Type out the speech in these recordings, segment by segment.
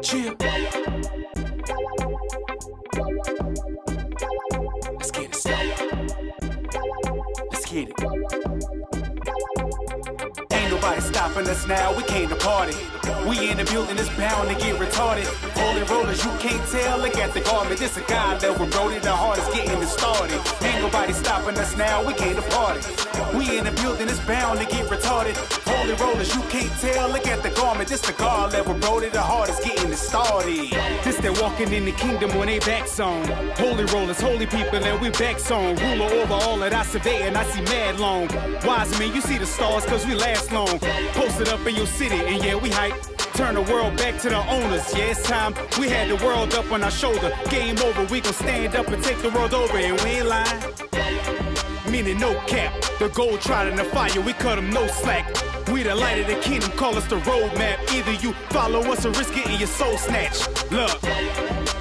Chill. Let's get it. Let's get it. Ain't nobody stopping us now, we came to party. We in the building, it's bound to get retarded. Holy rollers, you can't tell, look at the garment. This a God level, bro, the hardest getting it started. Ain't nobody stopping us now, we came to party. We in the building, it's bound to get retarded. Holy rollers, you can't tell, look at the garment. This the God level, bro, the hardest getting it started. This they walking in the kingdom when they backs on. Holy rollers, holy people, and we backs on. Ruler over all that I survey and I see mad long. Wise men, you see the stars cause we last long. Posted up in your city and yeah, we hype. Turn the world back to the owners. Yeah, it's time. We had the world up on our shoulder. Game over, we gon' stand up and take the world over. And we ain't lying. Meaning no cap. The gold tried in the fire, we cut them no slack. We the light of the kingdom, call us the roadmap. Either you follow us or risk getting your soul snatched. Look,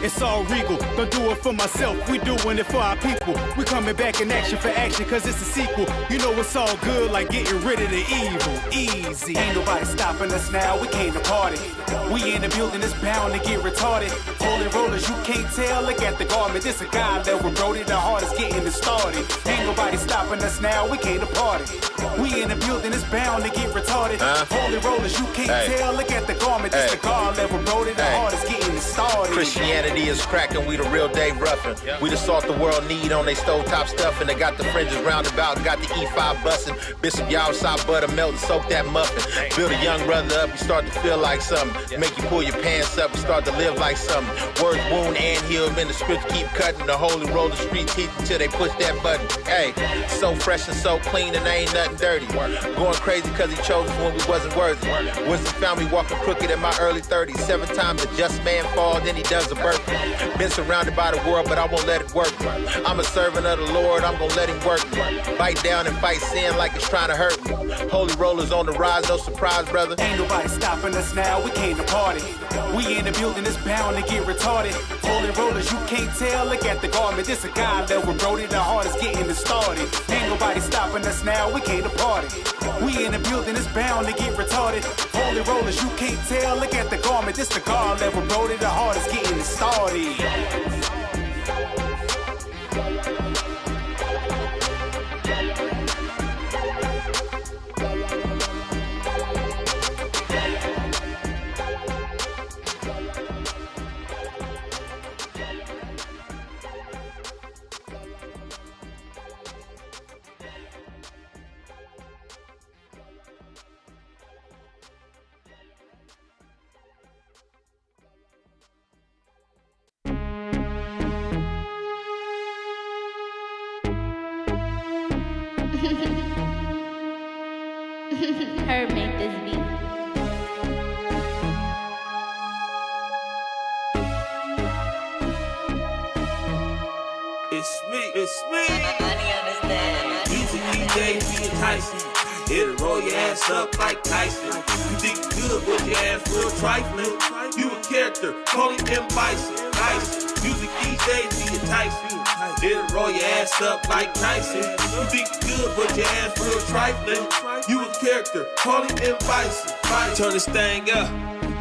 it's all regal, don't do it for myself, we doing it for our people. We coming back in action for action, cause it's a sequel. You know it's all good, like getting rid of the evil. Easy. Ain't nobody stopping us now, we came to party. We in the building, it's bound to get retarded. Holy rollers, you can't tell, look at the garment. This a God level, bro, the hardest getting it started. Ain't nobody stopping us now, we came to party. We in the building, it's bound to get retarded. Holy rollers, you can't tell, look at the garment. This the God level, bro, the hardest getting it started. Christianity is cracking, we the real Dave Ruffin. We the salt the world need on they stovetop stuff. And they got the fringes roundabout, got the E5 bustin'. Bishop y'all side butter melting, soak that muffin. Build a young brother up, you start to feel like something. Make you pull your pants up and start to live like something. Words wound and heal, and the script keep cutting. The holy roll the street teeth until they push that button. Hey, so fresh and so clean and ain't nothing dirty. Going crazy cause he chose us when we wasn't worthy. Wisdom found me walking crooked in my early 30s. 7 times a just man fall, then he does a birth. Been surrounded by the world, but I won't let it work. I'm a servant of the Lord, I'm gonna let him work. Bite down and fight sin like it's trying to hurt me. Holy rollers on the rise, no surprise, brother. Ain't nobody stopping us now, we came to party. We in the building, it's bound to get retarded. Holy rollers, you can't tell, look at the garment. This a God level, bro, the hardest getting it started. Ain't nobody stopping us now, we came to party. We in the building, it's bound to get retarded. Holy rollers, you can't tell, look at the garment. This the God level, bro, the hardest getting it started. Her make this beat. It's me. Music DJ, me and Tyson. It'll roll your ass up like Tyson. You think you good, but your ass real trifling. You a character, call him M. Bison. Tyson. Music DJ, me and Tyson. It'll roll your ass up like Tyson. You think you good, but your ass real trifling. You a character, call him M. Bison. Turn this thing up.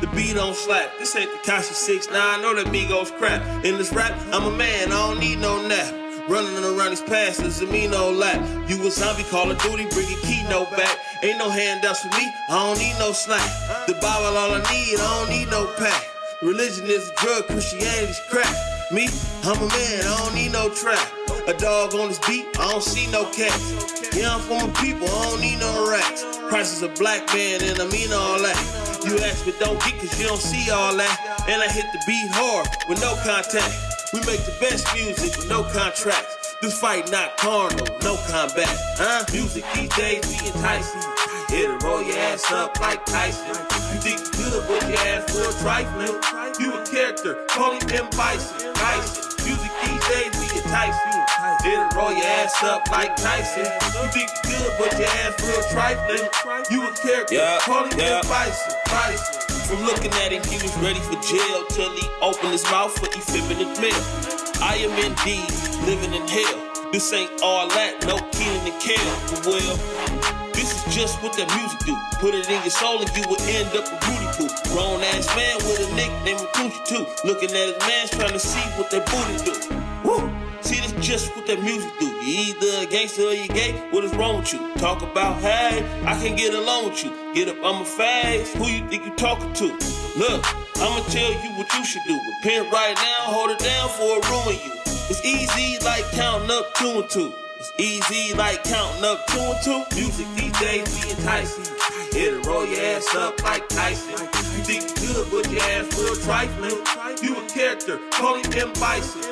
The beat don't slap. This ain't the Kashi 6 9 I know that Migos crap. In this rap, I'm a man, I don't need no nap. Running around these passes and me no lap. You a zombie, Call of Duty, bring your keynote back. Ain't no handouts for me, I don't need no slack. The Bible all I need, I don't need no pack. Religion is a drug, Christianity's crack. Me, I'm a man, I don't need no trap. A dog on this beat, I don't see no cats. Yeah, I'm for my people, I don't need no rats. Price is a black man and I mean all that. You ask but don't get cause you don't see all that. And I hit the beat hard with no contact. We make the best music with no contracts. This fight not carnal, no combat. Music these days be enticing. It'll roll your ass up like Tyson. You think you good, but your ass real trifling. You a character, call him M. Bison. Music these days be enticing. It'll roll your ass up like Tyson. You think you good, but your ass real trifling. You a character, call him M. Bison. From looking at him, he was ready for jail till he opened his mouth for effeminate male. I am indeed living in hell. This ain't all that, no killing and kill. But well, this is just what that music do. Put it in your soul and you will end up a booty poo. Grown ass man with a nickname with Coochie too. Looking at his mans trying to see what that booty do. Woo! See, this just what that music do. You either a gangster or you gay, what is wrong with you? Talk about, hey, I can get along with you. Get up on my face, who you think you talking to? Look, I'ma tell you what you should do. Repent right now, hold it down for a ruin you. It's easy like counting up 2 and 2. It's easy like counting up 2 and 2. Music these days be enticing. It'll roll your ass up like Tyson. You think you good, but your ass real trifling. You a character, call him M. Bison.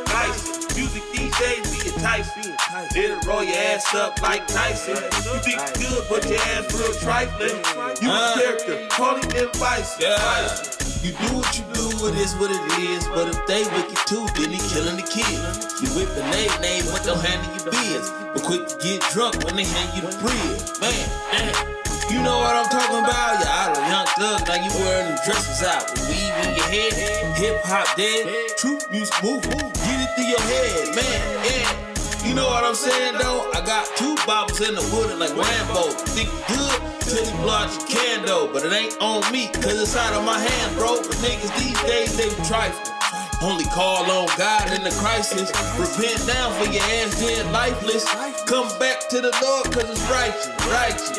Music these days be enticing. It'll roll your ass up like Tyson. You think you good, but your ass real trifling. You a character, call him M. Bison. You do what you do, it is what it is. But if they wicked too, then he killing the kid. You whip the name, but don't handle your biz. But quick to get drunk when they hand you the bread. Man, damn. You know what I'm talking about? You're out of young thug, now you wearing them dresses out. With weave in your head, hip hop dead, true music move, get it through your head, man, yeah. You know what I'm saying though? I got 2 bottles in the wood like Rambo. Think you good till you blow out your candle. But it ain't on me, cause it's out of my hand, bro. But niggas these days, they trifling. Only call on God in the crisis. Repent down for your ass dead lifeless. Come back to the Lord cause it's righteous.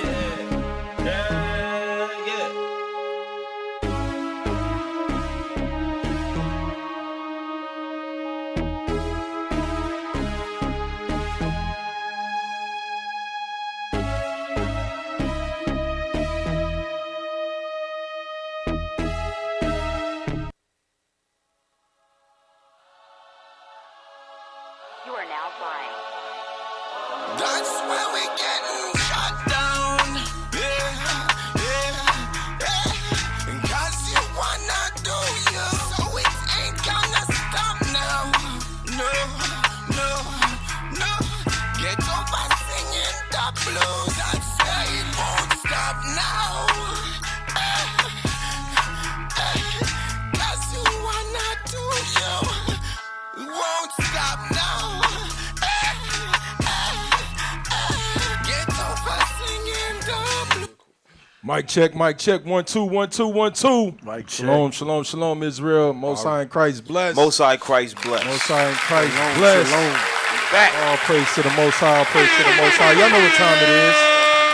You are now flying. That's where we getting shut down. Yeah. And 'cause you wanna do you, so it ain't gonna stop now. No. Get over singing the blues and say it won't stop now. 'Cause you wanna do you, it won't stop now. Mic check, 1 2 1 2 1 2. Mic check. Shalom, Israel. Most High in Christ bless. Most High Christ bless. Most High in Christ bless. Shalom. Back. All praise to the Most High. All praise to the Most High. Y'all know what time it is.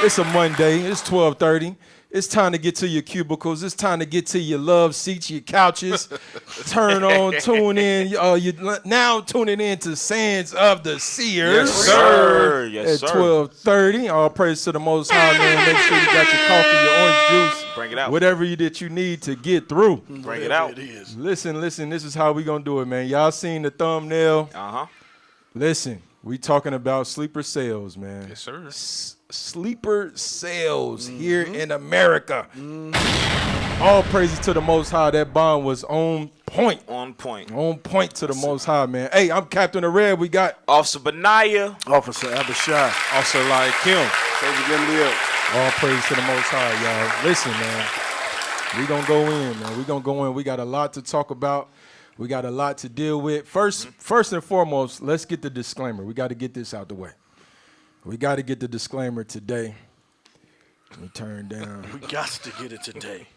It's a Monday. It's 12:30. It's time to get to your cubicles. It's time to get to your love seats, your couches. Turn on, tune in. You're now tuning in to Sands of the Seers. Yes, sir. Yes, At sir. 12:30. All praise to the Most High, man. Make sure you got your coffee, your orange juice. Bring it out. Whatever that you need to get through. Bring it out. It is. Listen. This is how we going to do it, man. Y'all seen the thumbnail? Uh-huh. Listen, we talking about sleeper cells, man. Yes, sir. Sleeper cells here in America. All praises to the Most High. That bond was on point. On point. On point to the Most High, man. Hey, I'm Captain of Red. We got Officer Benaiah. Officer Abishai. Officer Like Kim. David Gamliel. All praise to the Most High, y'all. Listen, man. We gonna go in, man. We gonna go in. We got a lot to talk about. We got a lot to deal with. First and foremost, let's get the disclaimer. We got to get this out the way. We got to get the disclaimer today. Let me turn down. We got to get it today.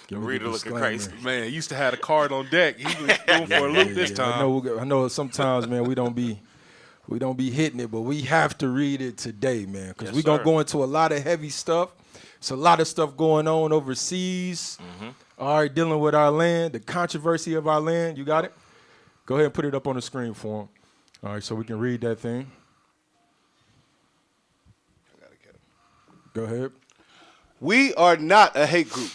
Give me the Reader looking disclaimer. crazy. Man, he used to have a card on deck. He was going for a loop this time. I know sometimes, man, we don't be hitting it, but we have to read it today, man, because we're going to go into a lot of heavy stuff. It's a lot of stuff going on overseas. All right, dealing with our land, the controversy of our land. You got it? Go ahead and put it up on the screen for him. All right, so we can read that thing. Go ahead. We are not a hate group.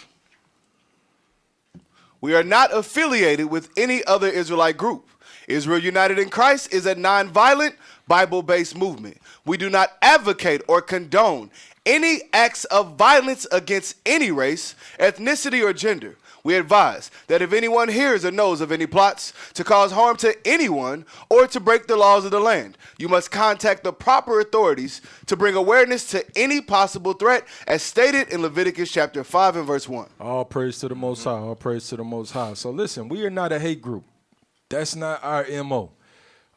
We are not affiliated with any other Israelite group. Israel United in Christ is a nonviolent, Bible-based movement. We do not advocate or condone any acts of violence against any race, ethnicity, or gender. We advise that if anyone hears or knows of any plots to cause harm to anyone or to break the laws of the land, you must contact the proper authorities to bring awareness to any possible threat as stated in Leviticus chapter 5 and verse 1. All praise to the Most High. All praise to the Most High. So listen, we are not a hate group. That's not our MO.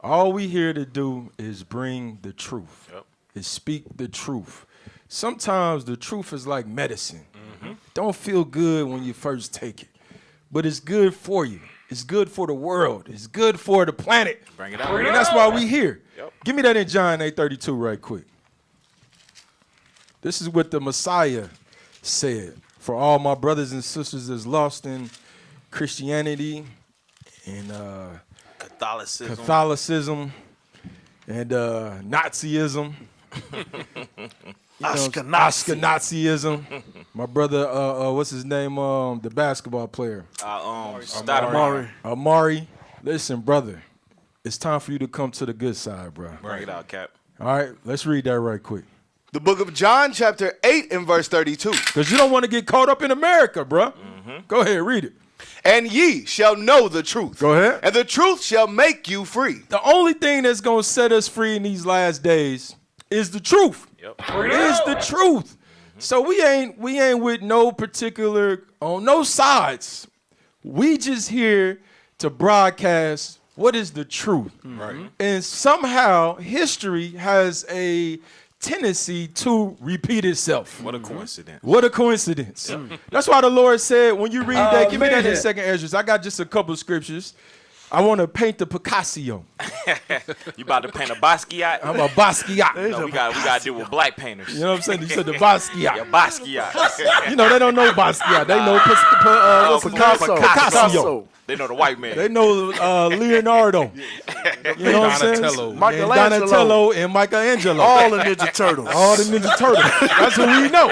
All we here to do is bring the truth. Is speak the truth. sometimes the truth is like medicine. Don't feel good when you first take it, but it's good for you. It's good for the world. It's good for the planet. Bring it out. And that's why we here. Give me that in John 8:32 right quick. This is what the Messiah said. For all my brothers and sisters that's lost in Christianity and Catholicism and Nazism. Ashkenazism. My brother, what's his name? The basketball player. Amari. Listen, brother, it's time for you to come to the good side, bro. Bring it out, Cap. All right, let's read that right quick. The book of John, chapter 8 and verse 32. Because you don't want to get caught up in America, bro. Go ahead, read it. And ye shall know the truth. Go ahead. And the truth shall make you free. The only thing that's going to set us free in these last days is the truth. Is the truth. So we ain't with no particular, on no sides. We just here to broadcast what is the truth. Right. And somehow history has a tendency to repeat itself. What a coincidence. What a coincidence. That's why the Lord said, when you read that, give me that in 2nd Ezra. I got just a couple of scriptures. I want to paint the Picasso. You about to paint a Basquiat? I'm a Basquiat. No, we got to deal with black painters. You know what I'm saying? You said the Basquiat. Yeah, Basquiat. You know, they don't know Basquiat. They know Picasso. They know the white man. They know Leonardo. You know what I'm saying? Donatello and Michelangelo. All the Ninja Turtles. All the Ninja Turtles. That's who we know.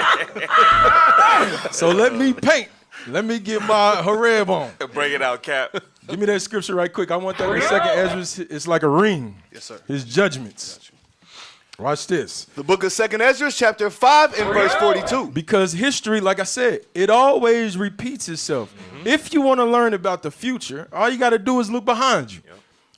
So let me paint. Let me get my Hareb on. Bring it out, Cap. Give me that scripture right quick. I want that in 2nd Ezra. It's like a ring. Yes, sir. His judgments. Watch this. The book of 2nd Ezra, chapter 5 and verse 42. Because history, like I said, it always repeats itself. If you want to learn about the future, all you got to do is look behind you.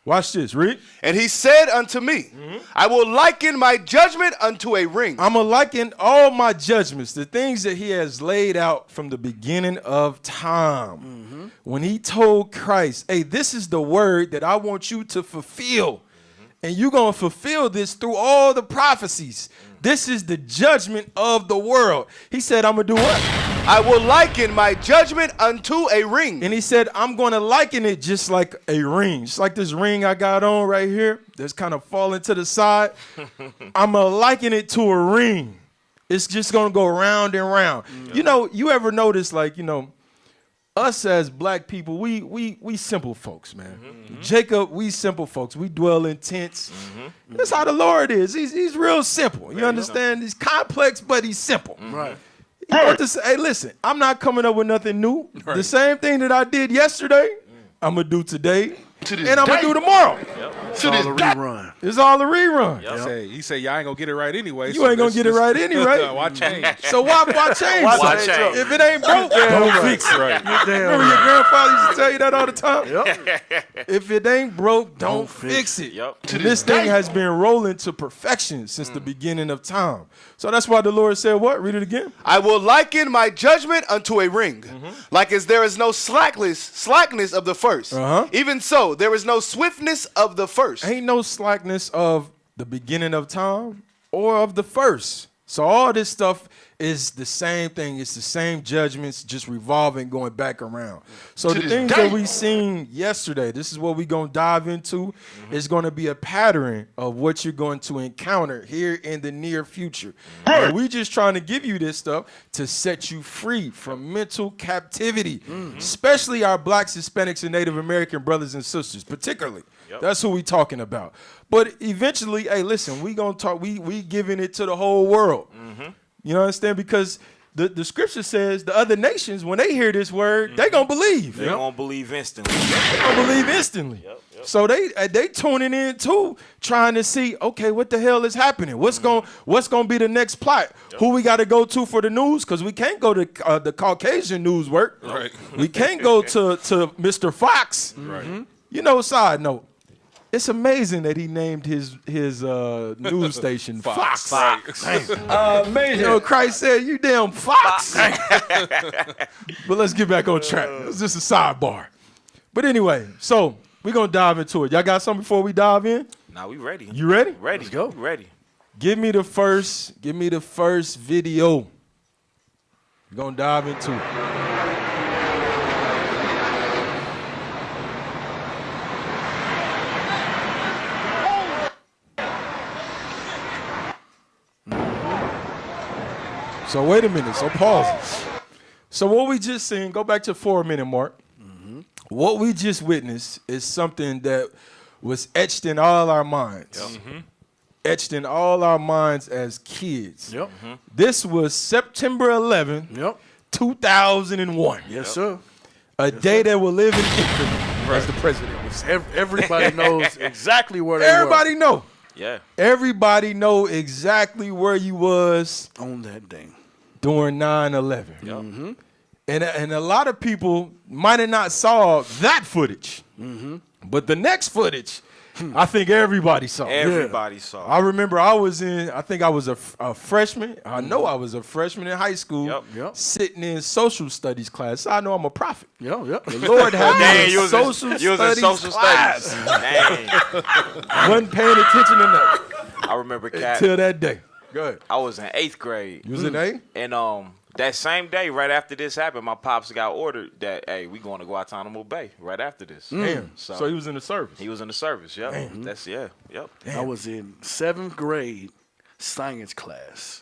Watch this, read. And he said unto me, I will liken my judgment unto a ring. I'm going to liken all my judgments, the things that he has laid out from the beginning of time. When he told Christ, hey, this is the word that I want you to fulfill. And you're going to fulfill this through all the prophecies. This is the judgment of the world. He said, I'm going to do what? I will liken my judgment unto a ring. And he said, I'm going to liken it just like a ring. Just like this ring I got on right here that's kind of falling to the side. I'm going to liken it to a ring. It's just going to go round and round. You know, you ever notice, like, you know, us as black people, we simple folks, man. Jacob, we simple folks. We dwell in tents. That's how the Lord is. He's real simple. You understand? He's complex, but he's simple. Right. Hey, listen, I'm not coming up with nothing new. Right. The same thing that I did yesterday, I'm going to do today, and I'm going to do tomorrow. It's all a rerun. It's all a rerun. He say y'all ain't going to get it right anyway. You ain't going to get it right anyway. Why change? So why change? Why change? If it ain't broke, don't fix it. Right. Remember your grandfather used to tell you that all the time? If it ain't broke, don't fix it. And this thing has been rolling to perfection since the beginning of time. So that's why the Lord said what? Read it again. I will liken my judgment unto a ring. Like as there is no slackness of the first. Even so, there is no swiftness of the first. Ain't no slackness of the beginning of time or of the first. So all this stuff is the same thing. It's the same judgments, just revolving, going back around. So the things that we seen yesterday, this is what we're going to dive into. It's going to be a pattern of what you're going to encounter here in the near future. And we just trying to give you this stuff to set you free from mental captivity, especially our blacks, Hispanics, and Native American brothers and sisters, particularly. That's who we talking about. But eventually, hey, listen, we gonna talk. We giving it to the whole world. You understand? Because the scripture says the other nations, when they hear this word, they gonna believe. They gonna believe instantly. They gonna believe instantly. So they tuning in too, trying to see, okay, what the hell is happening? What's gonna be the next plot? Who we got to go to for the news? Because we can't go to the Caucasian news work. Right. We can't go to Mr. Fox. Right. You know, side note. It's amazing that he named his news station Fox. Amazing. You know, Christ said, you damn Fox. But let's get back on track. It's just a sidebar. But anyway, so we're going to dive into it. Y'all got something before we dive in? Nah, we ready. You ready? Ready. Let's go. Ready. Give me the first video. We're gonna dive into it. So wait a minute. So pause. So what we just seen, go back to 4-minute mark. What we just witnessed is something that was etched in all our minds. Etched in all our minds as kids. This was September 11th, 2001. Yes, sir. A day that will live in infamy, as the president would say. Everybody knows exactly where they Everybody know. Yeah. Everybody know exactly where you was were on that day. during 9/11. And a lot of people might have not saw that footage. But the next footage, I think everybody saw. Everybody saw. I remember I think I was a freshman. I know I was a freshman in high school, sitting in social studies class. I know I'm a prophet. The Lord had me in social studies class. Dang. Wasn't paying attention enough I remember, Cat. until that day. Go ahead. I was in 8th grade. You was in 8th? And that same day, right after this happened, my pops got ordered that, hey, we going to Guantanamo Bay right after this. Damn. So he was in the service. He was in the service, yep. Damn. That's, yeah, yep. I was in 7th grade science class.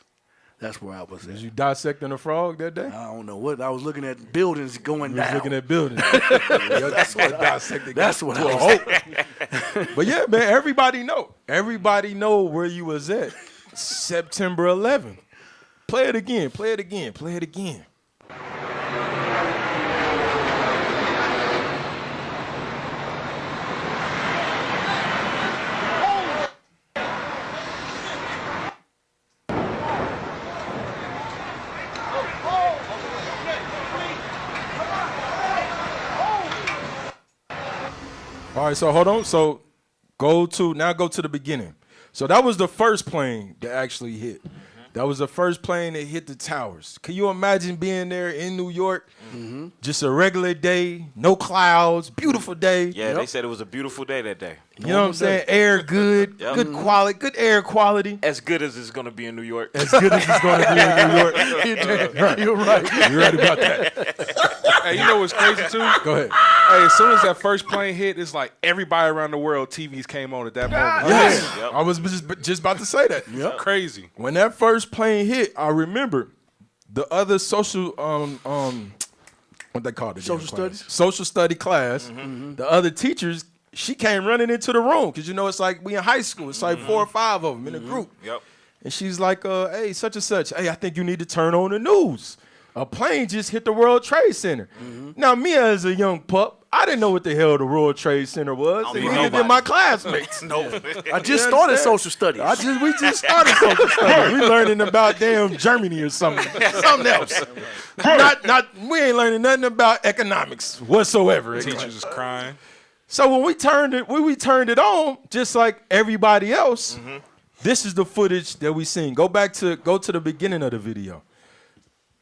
That's where I was at. Was you dissecting a frog that day? I don't know what. I was looking at buildings going You down. was looking at buildings. That's what dissecting. That's what I was But yeah, man, everybody know. Everybody know where you was at. September 11th. Play it again. Play it again. Play it again. All right, so hold on. So go to the beginning. So that was the first plane that actually hit. That was the first plane that hit the towers. Can you imagine being there in New York? Just a regular day, no clouds, beautiful day. Yeah, they said it was a beautiful day that day. You know what I'm saying? Air good, good quality, good air quality. As good as it's going to be in New York. As good as it's going to be in New York. You're right. You're right about that. Hey, you know what's crazy too? Go ahead. Hey, as soon as that first plane hit, it's like everybody around the world, TVs came on at that moment. Yes. Yep. I was just about to say that. Yep. Crazy. When that first plane hit, I remember the other social what they called it? Social studies? Social study class. The other teachers, she came running into the room because it's like we in high school. It's like 4 or 5 of them in a group. Yep. And she's like, hey, such and such. Hey, I think you need to turn on the news. A plane just hit the World Trade Center. Now, me as a young pup, I didn't know what the hell the World Trade Center was. And neither did my classmates. I just started social studies. We just started social studies. We learning about damn Germany or something else. We ain't learning nothing about economics whatsoever. Teachers is crying. So when we turned it on, just like everybody else, this is the footage that we seen. Go to the beginning of the video.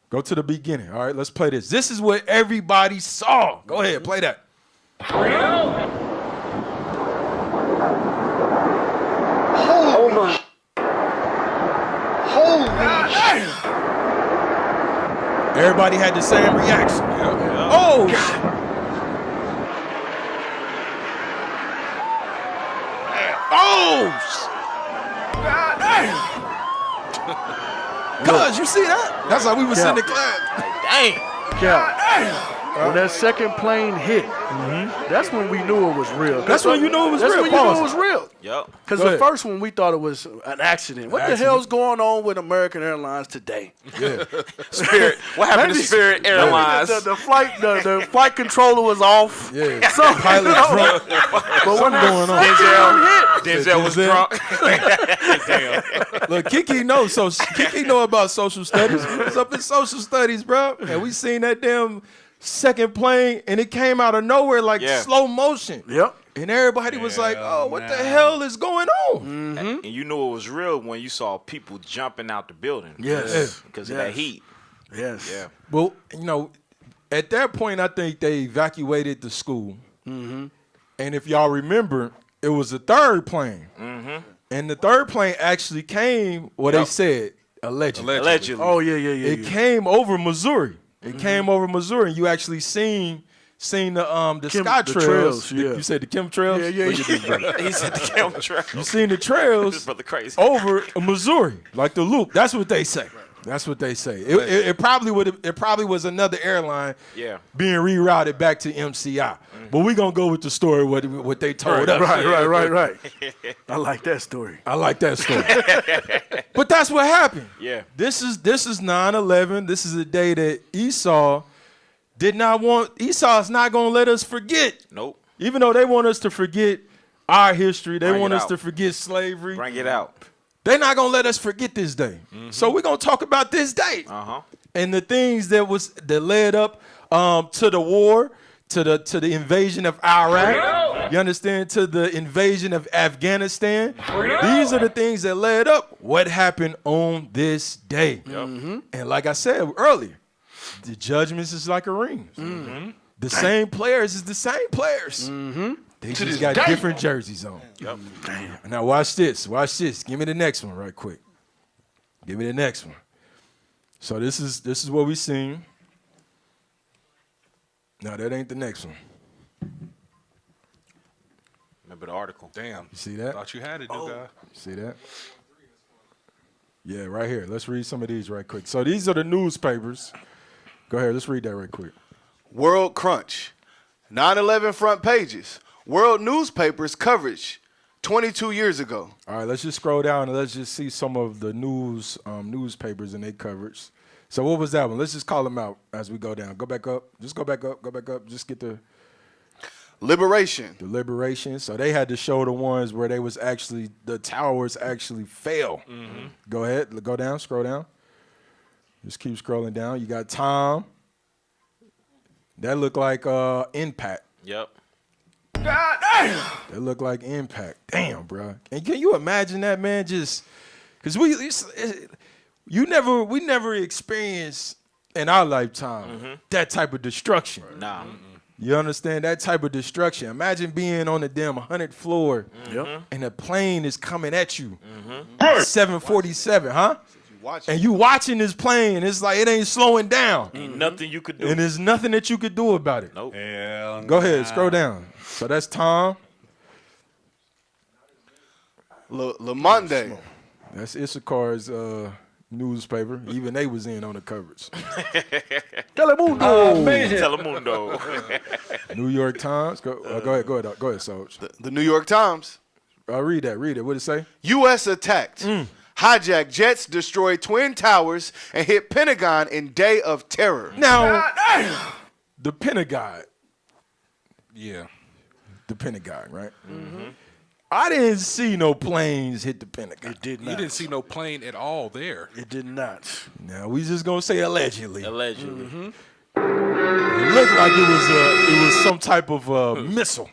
Go to the beginning. All right, let's play this. This is what everybody saw. Go ahead, play that. Holy Everybody had the same reaction. Oh, Cuz, you see that? That's how we was sitting in class. Dang. When that second plane hit, that's when we knew it was real. That's when you knew it was That's real. when you knew it was real. Yep. Because Go the ahead. first one, we thought it was an accident. What the hell's going on with American Airlines today? Spirit. What happened to Spirit Airlines? The flight controller was off. Yeah. Some Pilot drunk. But when going on? Denzel was drunk. Damn. Look, Kiki knows. So Kiki know about social studies. We was up in social studies, bro, and we seen that damn second plane, and it came out of nowhere like slow motion. Yep. And everybody was like, "Oh, what the hell is going on?" And you knew it was real when you saw people jumping out the building. Yes. Because of that heat. Yes. Yeah. Well, at that point, I think they evacuated the school. And if y'all remember, it was a third plane. And the third plane actually came, they said, allegedly. Oh, yeah. It came over Missouri. It came over Missouri, and you actually seen the sky trails. Yeah. You said the chemtrails? Yeah. Look at this brother. He said the chemtrails. You seen the trails This brother crazy. over Missouri, like the loop. That's what they say. That's what they say. It probably was another airline being rerouted back to MCI. But we're going to go with the story, what they told us. Right. I like that story. But that's what happened. Yeah. This is 9/11. This is a day that Esau is not going to let us forget. Nope. Even though they want us to forget our history, they Bring want it us out. to forget slavery. Bring it out. They're not going to let us forget this day. So we're going to talk about this day. And the things that led up to the war, to the invasion of Iraq. You understand? To the invasion of Afghanistan. These are the things that led up what happened on this day. And like I said earlier, the judgments is like a ring. The same players is the same players. They just got different jerseys on. Now watch this. Give me the next one right quick. Give me the next one. So this is what we seen. No, that ain't the next one. Remember the article. Damn. You see that? Thought you had it, new guy. You see that? Yeah, right here. Let's read some of these right quick. So these are the newspapers. Go ahead. Let's read that right quick. World Crunch. 9/11 front pages. World newspapers coverage 22 years ago. All right, let's just scroll down and let's just see some of the newspapers and their coverage. So what was that one? Let's just call them out as we go down. Go back up. Just go back up. Just get the Liberation. So they had to show the ones where the towers actually fell. Go ahead. Go down. Scroll down. Just keep scrolling down. You got Tom. That looked like Impact. Yep. God damn. That looked like Impact. Damn, bro. And can you imagine that, man? Just because we never experienced in our lifetime that type of destruction. Nah. You understand that type of destruction? Imagine being on the damn 100th floor and a plane is coming at you. 747, huh? And you watching this plane, it's like it ain't slowing down. Ain't nothing you could do. And there's nothing that you could do about it. Nope. Go ahead, scroll down. So that's Tom. Le Monde. That's Issachar's newspaper. Even they was in on the coverage. Telemundo. Telemundo. New York Times. Go ahead, Soch. The New York Times. Read that. What did it say? U.S. attacked. Hijacked jets, destroyed Twin Towers, and hit Pentagon in day of terror. Now, the Pentagon. Yeah. The Pentagon, right? I didn't see no planes hit the Pentagon. It did not. You didn't see no plane at all there. It did not. Now, we just going to say allegedly. Allegedly. It looked like it was some type of missile.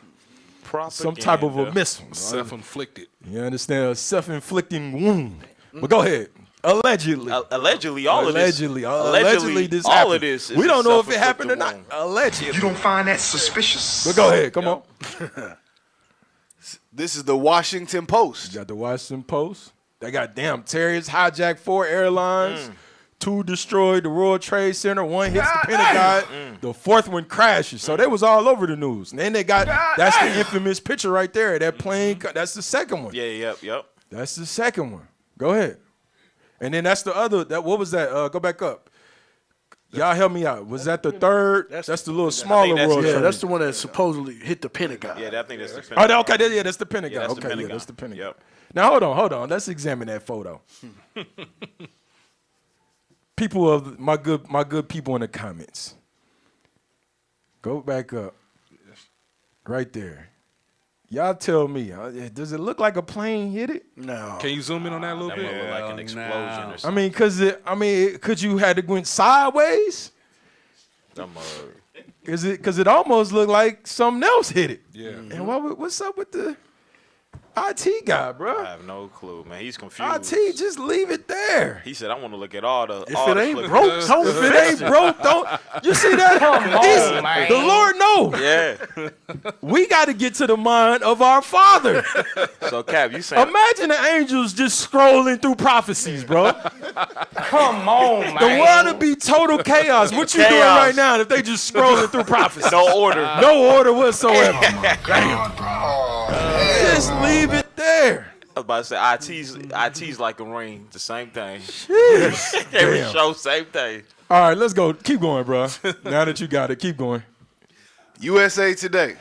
Some type of a missile. Self-inflicted. You understand? A self-inflicting wound. But go ahead. Allegedly. Allegedly, all of this. Allegedly, this all happened. of this. We don't know if it happened or not. Allegedly. You don't find that suspicious? But go ahead. Come on. This is the Washington Post. You got the Washington Post. They got damn terrorists hijacked 4 airlines. 2 destroyed the World Trade Center. 1 hits the Pentagon. The 4th one crashes. So they was all over the news. And then they got, that's the infamous picture right there. That plane, that's the second one. Yeah, yep. That's the second one. Go ahead. And then that's the other, what was that? Go back up. Y'all help me out. Was that the third? That's the little smaller World Trade. Yeah, that's the one that supposedly hit the Pentagon. Yeah, I think that's the Pentagon. Oh, okay, that's the Pentagon. Yeah, that's the okay, Pentagon. that's the Pentagon. Yep. Now, hold on. Let's examine that photo. People of my good people in the comments. Go back up. Right there. Y'all tell me, does it look like a plane hit it? No. Can you zoom in on that a little That bit? would look like an explosion or I something. mean, could you had to went sideways? Because it almost looked like something else hit it. Yeah. And what's up with the IT guy, bro? I have no clue, man. He's confused. IT, just leave it there. He said, I want to look at all the. If all it the ain't flippers." broke, don't If it ain't broke, don't. You see that? The Lord knows No. Yeah. We got to get to the mind of our Father. So, Cap, you saying Imagine the angels just scrolling through prophecies, bro. Come on, man. The world would be total chaos. What you doing right now if they just scrolling through prophecies? no order? No order whatsoever. God, bro. Just leave it there. I was about to say IT's like a ring, the same thing. Jeez. Every Damn. show, same thing. All right, let's go. Keep going, bro. Now that you got it, keep going. USA Today.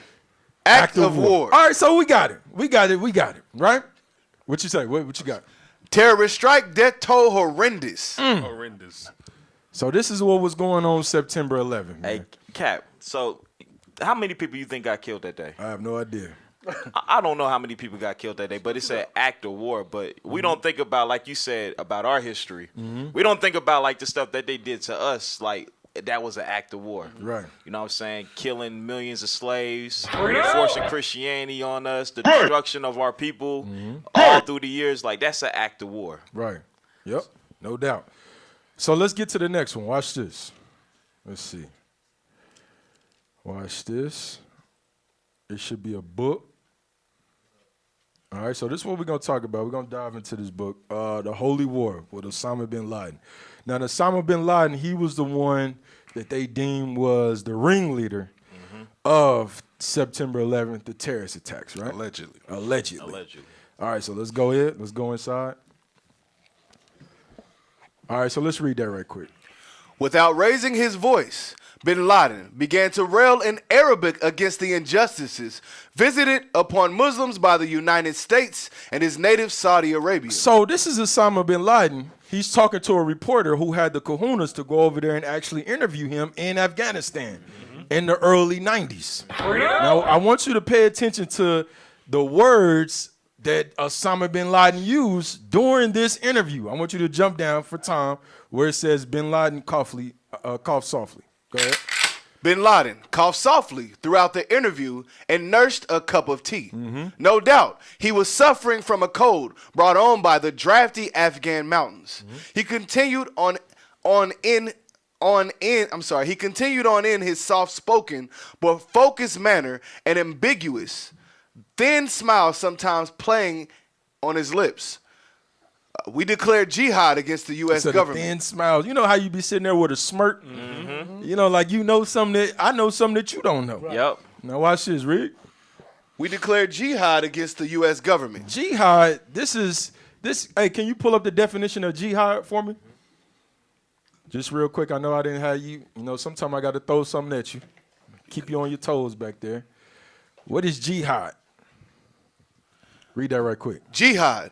Act of war. All right, so we got it. We got it, right? What you say? What you got? Terrorist strike, death toll horrendous. Horrendous. So this is what was going on September 11th. Hey, Cap, so how many people you think got killed that day? I have no idea. I don't know how many people got killed that day, but it's an act of war. But we don't think about, like you said, about our history. We don't think about like the stuff that they did to us, like that was an act of war. Right. You know what I'm saying? Killing millions of slaves, forcing Christianity on us, the destruction of our people all through the years. Like, that's an act of war. Right. Yep. No doubt. So let's get to the next one. Watch this. Let's see. Watch this. It should be a book. All right, so this is what we're going to talk about. We're going to dive into this book, The Holy War with Osama bin Laden. Now, Osama bin Laden, he was the one that they deemed was the ringleader of September 11th, the terrorist attacks, right? Allegedly. Allegedly. All right, so let's go in. Let's go inside. All right, so let's read that right quick. Without raising his voice, bin Laden began to rail in Arabic against the injustices visited upon Muslims by the United States and his native Saudi Arabia. So this is Osama bin Laden. He's talking to a reporter who had the kahunas to go over there and actually interview him in Afghanistan in the early 90s. Now, I want you to pay attention to the words that Osama bin Laden used during this interview. I want you to jump down for time where it says bin Laden cough softly. Go ahead. Bin Laden coughed softly throughout the interview and nursed a cup of tea. No doubt, he was suffering from a cold brought on by the drafty Afghan mountains. He continued in his soft-spoken but focused manner and ambiguous, thin smile sometimes playing on his lips. We declared jihad against the U.S. government. Thin smile. You know how you be sitting there with a smirk? You know, like you know something that I know something that you don't know. Right. Yep. Now watch this, Rick. We declared jihad against the U.S. government. Jihad. This. Hey, can you pull up the definition of jihad for me? Just real quick. I know I didn't have you. You know, sometimes I got to throw something at you. Keep you on your toes back there. What is jihad? Read that right quick. Jihad.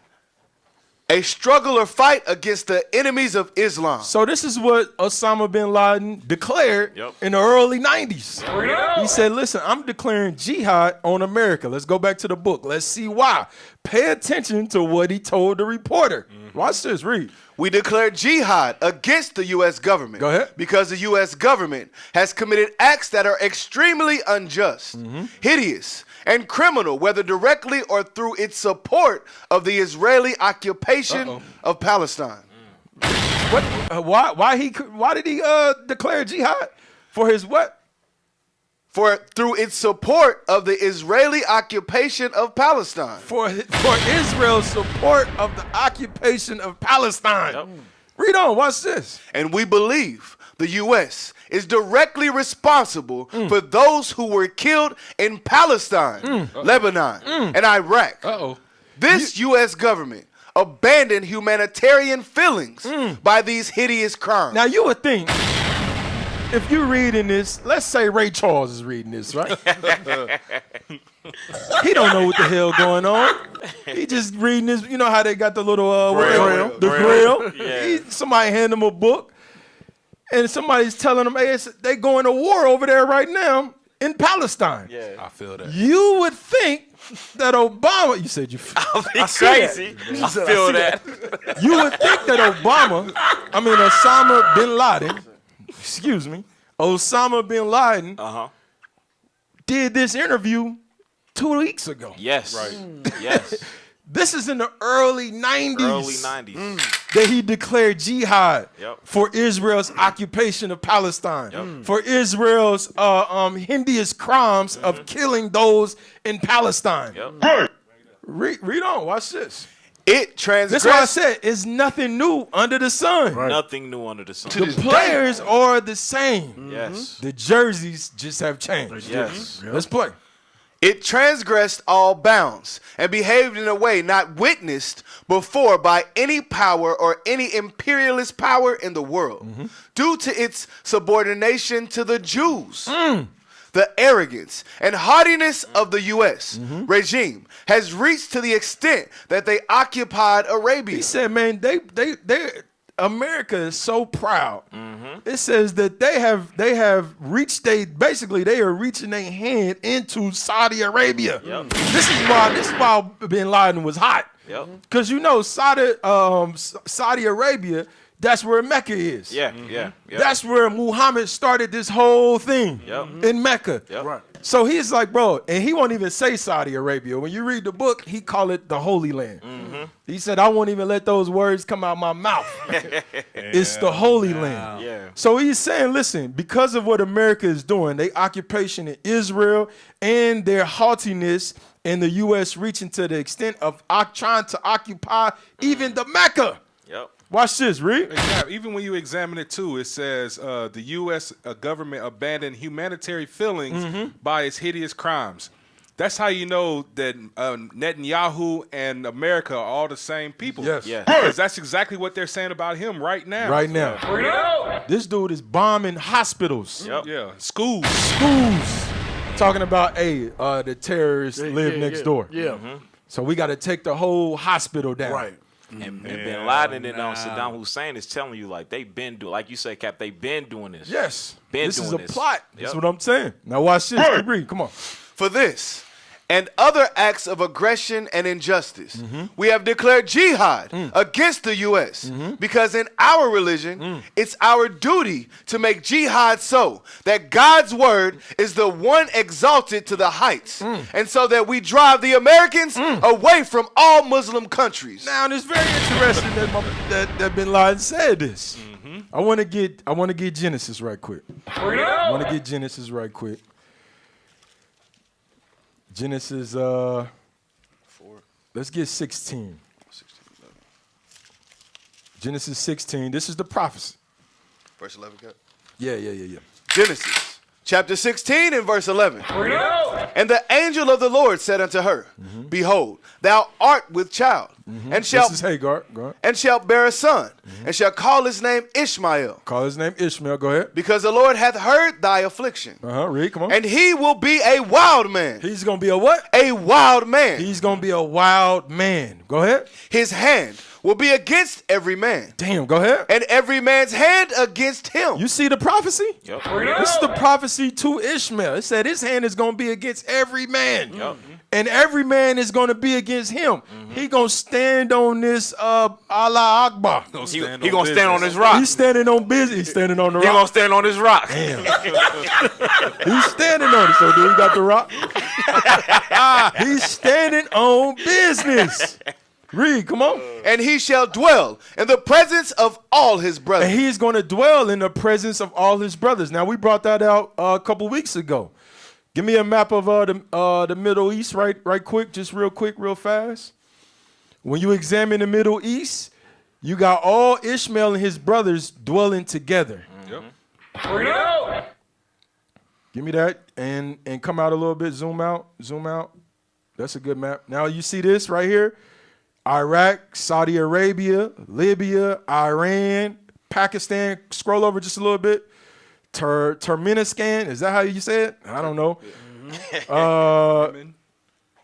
A struggle or fight against the enemies of Islam. So this is what Osama bin Laden declared in the early 90s. He said, listen, I'm declaring jihad on America. Let's go back to the book. Let's see why. Pay attention to what he told the reporter. Watch this, read. We declared jihad against the U.S. government. Go ahead. Because the U.S. government has committed acts that are extremely unjust, hideous, and criminal, whether directly or through its support of the Israeli occupation of Palestine. What? Why did he declare jihad? For his what? Through its support of the Israeli occupation of Palestine. For Israel's support of the occupation of Palestine. Read on, watch this. And we believe the U.S. is directly responsible for those who were killed in Palestine, Lebanon, and Iraq. This U.S. government abandoned humanitarian feelings by these hideous crimes. Now you would think, if you're reading this, let's say Ray Charles is reading this, right? He don't know what the hell going on. He just reading this. You know how they got the little grill. Yeah. Somebody hand him a book, and somebody's telling him, "Hey, they going to war over there right now in Palestine." Yeah, I feel that. You would think that Obama. You said you. I crazy. I feel that. You would think that Osama bin Laden. Excuse me, Osama bin Laden did this interview 2 weeks ago. Yes. Right. Yes. This is in the early 90s. Early 90s. That he declared jihad Yep. for Israel's occupation of Palestine, for Israel's hideous crimes of killing those in Palestine. Yep. Read on. Watch this. It transgressed. That's why I said it's nothing new under the sun. Nothing new under the sun. The players are the same. Yes. The jerseys just have changed. Yes. Let's play. It transgressed all bounds and behaved in a way not witnessed before by any power or any imperialist power in the world, due to its subordination to the Jews. The arrogance and haughtiness of the U.S. regime has reached to the extent that they occupied Arabia. He said, man, they America is so proud. It says that they have reached they are reaching their hand into Saudi Arabia. This is why Bin Laden was hot. Because you know Saudi Arabia, that's where Mecca is. That's where Muhammad started this whole thing in Mecca. Right. So he's like, bro, and he won't even say Saudi Arabia. When you read the book, he call it the Holy Land. He said, I won't even let those words come out my mouth. It's the Holy Land. So he's saying, listen, because of what America is doing, their occupation in Israel and their haughtiness in the U.S. reaching to the extent of trying to occupy even the Mecca. Watch this, read. Even when you examine it too, it says the U.S. government abandoned humanitarian feelings by its hideous crimes. That's how you know that Netanyahu and America are all the same people. Yes. Because that's exactly what they're saying about him right now. Right now. This dude is bombing hospitals. Yeah. Schools. Talking about, the terrorists live next door. So we got to take the whole hospital down. Right. And Bin Laden and Saddam Hussein is telling you, like, they've been doing, like you said, Cap, they've been doing this. Yes. Been This doing is a this. plot. That's what I'm saying. Now watch this. Keep reading. Come on. For this and other acts of aggression and injustice, we have declared jihad against the U.S. Because in our religion, it's our duty to make jihad so that God's word is the one exalted to the heights, and so that we drive the Americans away from all Muslim countries. Now it's very interesting that Bin Laden said this. I want to get Genesis right quick. Genesis 4. Let's get 16. Genesis 16. This is the prophecy. Verse 11, Cap. Yeah. Genesis chapter 16 and verse 11. And the angel of the Lord said unto her, Behold, thou art with child, and shalt This is Hagar. Go ahead. and shalt bear a son, and shall call his name Ishmael, Call his name Ishmael. Go ahead. because the Lord hath heard thy affliction. Read. Come on. And he will be a wild man. He's gonna be a what? A wild man. He's gonna be a wild man. Go ahead. His hand will be against every man, Damn. Go ahead. and every man's hand against him. You see the prophecy? This is the prophecy to Ishmael. It said his hand is going to be against every man. And every man is going to be against him. He going to stand on this Allah Akbar. He going to stand on his rock. He's standing on business. He's standing on the He rock. going to stand on his rock. He's standing on it. So do you got the rock? He's standing on business. Read, come on. And he shall dwell in the presence of all his brothers. And he's going to dwell in the presence of all his brothers. Now, we brought that out a couple weeks ago. Give me a map of the Middle East right quick, just real quick, real fast. When you examine the Middle East, you got all Ishmael and his brothers dwelling together. Give me that and come out a little bit, zoom out. That's a good map. Now you see this right here. Iraq, Saudi Arabia, Libya, Iran, Pakistan. Scroll over just a little bit. Turkmenistan. Is that how you say it? I don't know.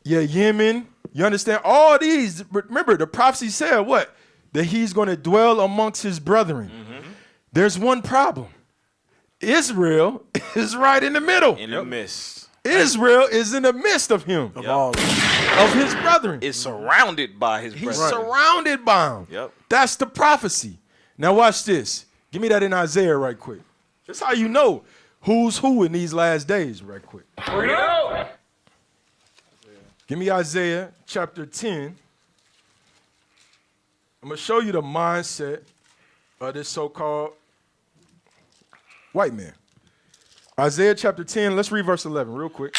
Yemen. You understand? All these. Remember, the prophecy said what? That he's going to dwell amongst his brethren. There's one problem. Israel is right in the middle. In the midst. Israel is in the midst of him. Of his brethren. Is surrounded by his brethren. He's surrounded by them. That's the prophecy. Now watch this. Give me that in Isaiah right quick. That's how you know who's who in these last days right quick. Give me Isaiah chapter 10. I'm going to show you the mindset of this so-called white man. Isaiah chapter 10, let's read verse 11 real quick.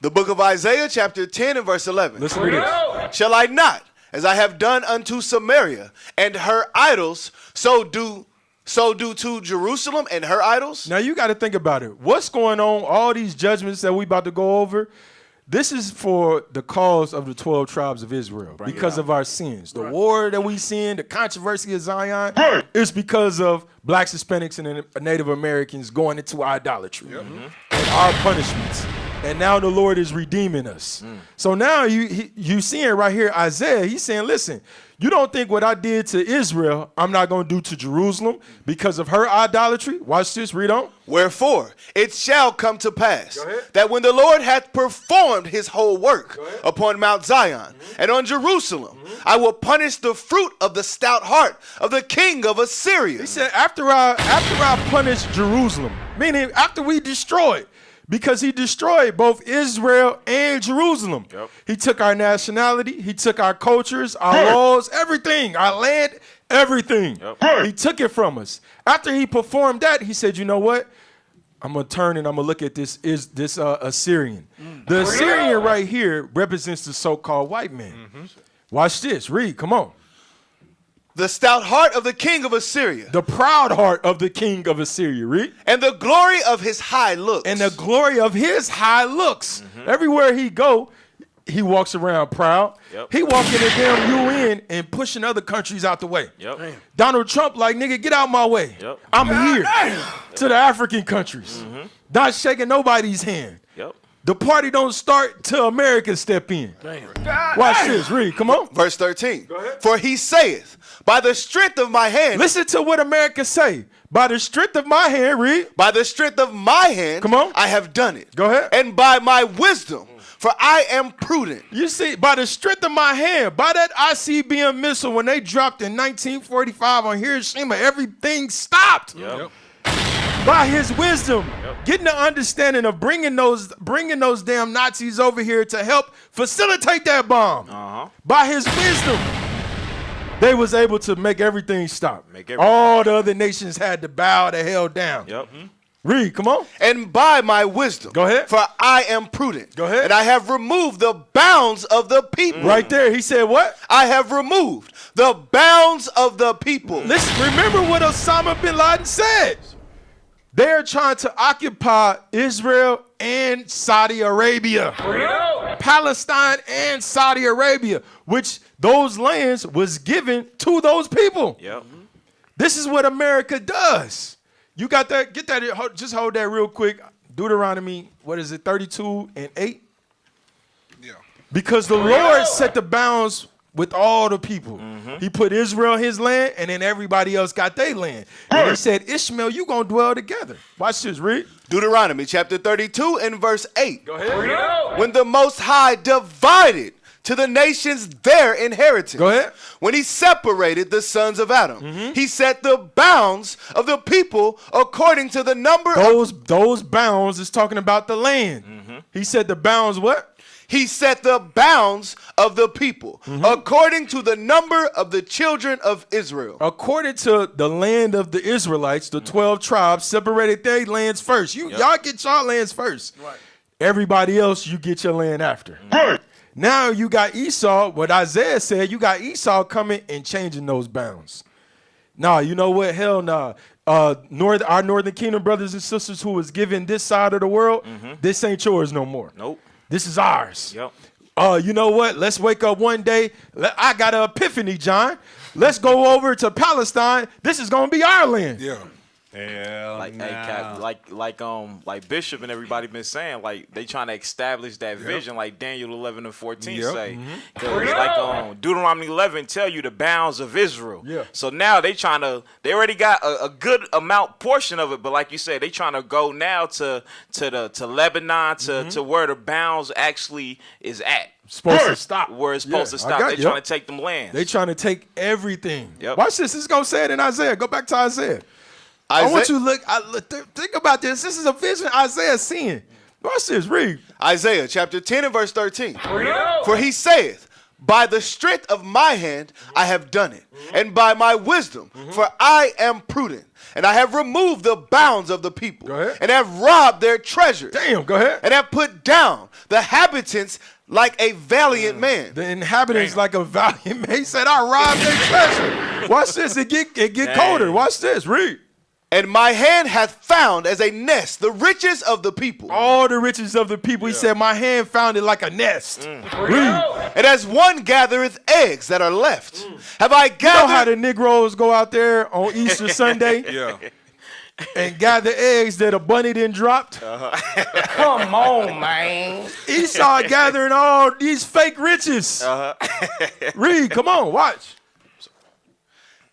The book of Isaiah chapter 10 and verse 11. Listen to this. Shall I not, as I have done unto Samaria and her idols, so do to Jerusalem and her idols? Now you got to think about it. What's going on? All these judgments that we about to go over, this is for the cause of the 12 tribes of Israel because of our sins. The war that we sin, the controversy of Zion, is because of blacks, Hispanics, and Native Americans going into idolatry and our punishments. And now the Lord is redeeming us. So now you seeing right here, Isaiah, he's saying, listen, you don't think what I did to Israel, I'm not going to do to Jerusalem because of her idolatry? Watch this, read on. Wherefore, it shall come to pass that when the Lord hath performed his whole work upon Mount Zion and on Jerusalem, I will punish the fruit of the stout heart of the king of Assyria. He said, after I punish Jerusalem, meaning after we destroy it, because he destroyed both Israel and Jerusalem. He took our nationality, he took our cultures, our laws, everything, our land, everything. He took it from us. After he performed that, he said, you know what? I'm going to turn and I'm going to look at this Assyrian. The Assyrian right here represents the so-called white man. Watch this. Read. Come on. The stout heart of the king of Assyria. The proud heart of the king of Assyria. Read. And the glory of his high looks. And the glory of his high looks. Everywhere he go, he walks around proud. He walking the damn UN and pushing other countries out the way. Donald Trump like, nigga, get out my way. I'm here to the African countries. Not shaking nobody's hand. The party don't start till America step in. Watch this. Read. Come on. Verse 13. For he saith, by the strength of my hand. Listen to what America say. By the strength of my hand, read. By the strength of my hand, come on, I have done it. Go ahead. And by my wisdom, for I am prudent. You see, by the strength of my hand, by that ICBM missile, when they dropped in 1945 on Hiroshima, everything stopped. By his wisdom, getting the understanding of bringing those damn Nazis over here to help facilitate that bomb. By his wisdom, they was able to make everything stop. All the other nations had to bow the hell down. Read, come on. And by my wisdom. Go ahead. For I am prudent. Go ahead. And I have removed the bounds of the people. Right there, he said what? I have removed the bounds of the people. Listen, remember what Osama bin Laden said. They're trying to occupy Israel and Saudi Arabia. Palestine and Saudi Arabia, which those lands was given to those people. This is what America does. You got that? Get that. Just hold that real quick. Deuteronomy, what is it, 32:8? Because the Lord set the bounds with all the people. He put Israel in his land, and then everybody else got their land. And he said, Ishmael, you going to dwell together. Watch this, read. Deuteronomy chapter 32 and verse 8. Go ahead. When the Most High divided to the nations their inheritance. Go ahead. When he separated the sons of Adam, he set the bounds of the people according to the number of... Those bounds is talking about the land. He said the bounds what? He set the bounds of the people according to the number of the children of Israel. According to the land of the Israelites, the 12 tribes separated their lands first. Y'all get y'all lands first. Everybody else, you get your land after. Now you got Esau, what Isaiah said, you got Esau coming and changing those bounds. Nah, you know what? Hell nah. Our Northern Kingdom brothers and sisters who was given this side of the world, this ain't yours no more. This is ours. You know what? Let's wake up one day. I got an epiphany, John. Let's go over to Palestine. This is gonna be our land. Like Bishop and everybody been saying, like they trying to establish that vision, like Daniel 11 and 14 say. Because Deuteronomy 11 tell you the bounds of Israel. So now they already got a good amount portion of it, but like you said, they trying to go now to Lebanon to where the bounds actually is at. Supposed to stop. Where it's supposed to stop. They trying to take them lands. They trying to take everything. Watch this. This is gonna say it in Isaiah. Go back to Isaiah. I want you to think about this. This is a vision Isaiah seeing. Watch this, read. Isaiah chapter 10 and verse 13. For he saith, By the strength of my hand I have done it, and by my wisdom, for I am prudent. And I have removed the bounds of the people, and have robbed their treasures. Damn, go ahead. And have put down the habitants like a valiant man. The inhabitants like a valiant man. He said, I robbed their treasure. Watch this. It get colder. Watch this. Read. And my hand hath found as a nest the riches of the people. All the riches of the people. He said, my hand found it like a nest. Read. And as one gathereth eggs that are left, have I gathered. You know how the Negroes go out there on Easter Sunday and gather eggs that a bunny didn't dropped? Come on, man. Esau gathering all these fake riches. Read. Come on. Watch.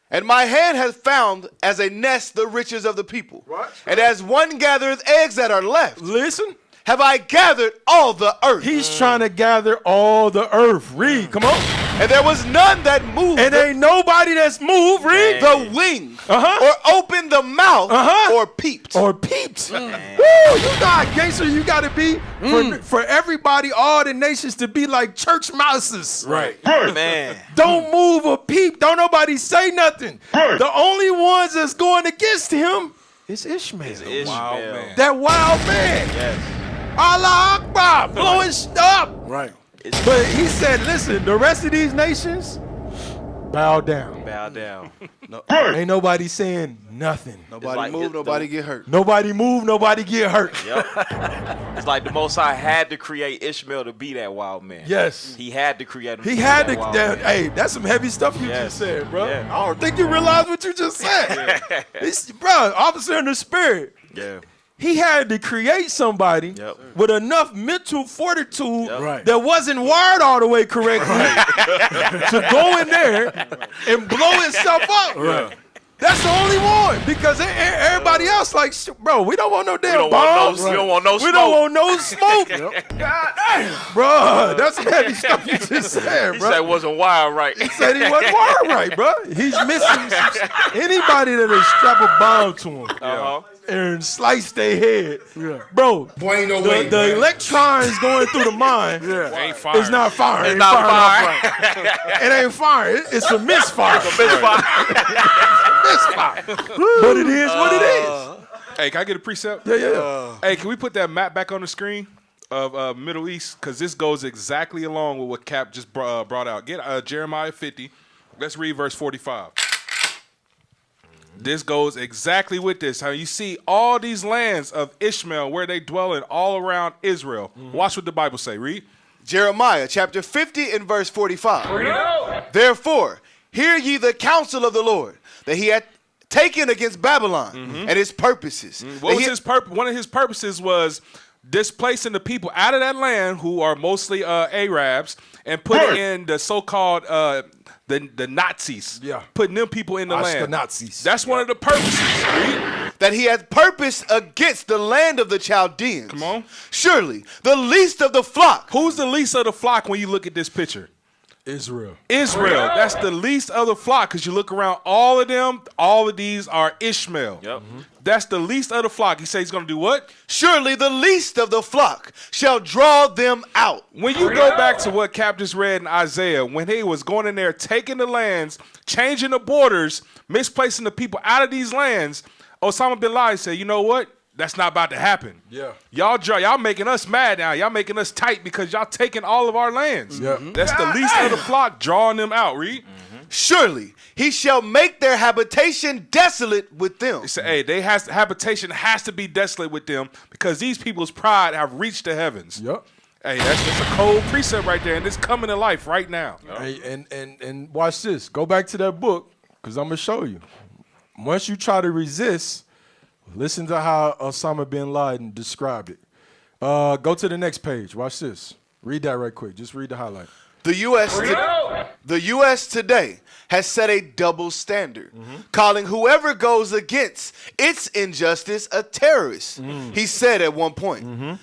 And my hand hath found as a nest the riches of the people. And as one gathereth eggs that are left. Listen. Have I gathered all the earth. He's trying to gather all the earth. Read. Come on. And there was none that moved. And ain't nobody that's moved. Read. The wing. Or opened the mouth. Or peeped. Woo, you know how gangster you got to be for everybody, all the nations to be like church mouses. Right. Man. Don't move or peep. Don't nobody say nothing. The only ones that's going against him is Ishmael. Wild man. That wild man. Yes. Allah Akbar, blowing up. Right. But he said, listen, the rest of these nations, bow down. Bow down. Ain't nobody saying nothing. Nobody move, nobody get hurt. Nobody move, nobody get hurt. Yep. It's like the Most High had to create Ishmael to be that wild man. Yes. He had to create him. He had to. Hey, that's some heavy stuff you just said, bro. Yeah. I don't think you realize what you just said. Bro, officer in the spirit. Yeah. He had to create somebody with enough mental fortitude that wasn't wired all the way correctly to go in there and blow himself up. Right. That's the only one, because everybody else like, bro, we don't want no damn bombs. We don't want no smoke. We don't want no smoke. God damn. Bro, that's some heavy stuff you just said, He bro. said it wasn't wired right. He said he wasn't wired right, bro. He's missing anybody that'll strap a bomb to him and slice their head. Bro, Boy, ain't no way. the electrons going through the mind Ain't firing. is not firing. It's not firing. It ain't firing. It's a misfire. It's a misfire. Misfire. But it is what it is. Hey, can I get a precept? Yeah. Hey, can we put that map back on the screen of Middle East? Because this goes exactly along with what Cap just brought out. Get Jeremiah 50. Let's read verse 45. This goes exactly with this. How you see all these lands of Ishmael where they dwell in all around Israel. Watch what the Bible say. Read. Jeremiah chapter 50 and verse 45. Therefore, hear ye the counsel of the Lord, that he hath taken against Babylon and his purposes. What was his purpose? One of his purposes was displacing the people out of that land who are mostly Arabs and putting in the so-called the Nazis. Yeah. Putting them people in the land. Nazis. That's one of the purposes. Read. That he hath purposed against the land of the Chaldeans. Come on. Surely the least of the flock. Who's the least of the flock when you look at this picture? Israel. That's the least of the flock, because you look around all of them, all of these are Ishmael. Yep. That's the least of the flock. He says he's going to do what? Surely the least of the flock shall draw them out. When you go back to what Cap just read in Isaiah, when he was going in there, taking the lands, changing the borders, misplacing the people out of these lands, Osama bin Laden said, you know what? That's not about to happen. Yeah. Y'all making us mad now. Y'all making us tight because y'all taking all of our lands. Yeah. That's the least of the flock drawing them out. Read. Surely he shall make their habitation desolate with them. He said, hey, habitation has to be desolate with them because these people's pride have reached the heavens. Yep. Hey, that's just a cold precept right there, and it's coming to life right now. Hey, and watch this. Go back to that book, because I'm going to show you. Once you try to resist, listen to how Osama bin Laden described it. Go to the next page. Watch this. Read that right quick. Just read the highlight. The U.S. today has set a double standard, calling whoever goes against its injustice a terrorist. He said at one point.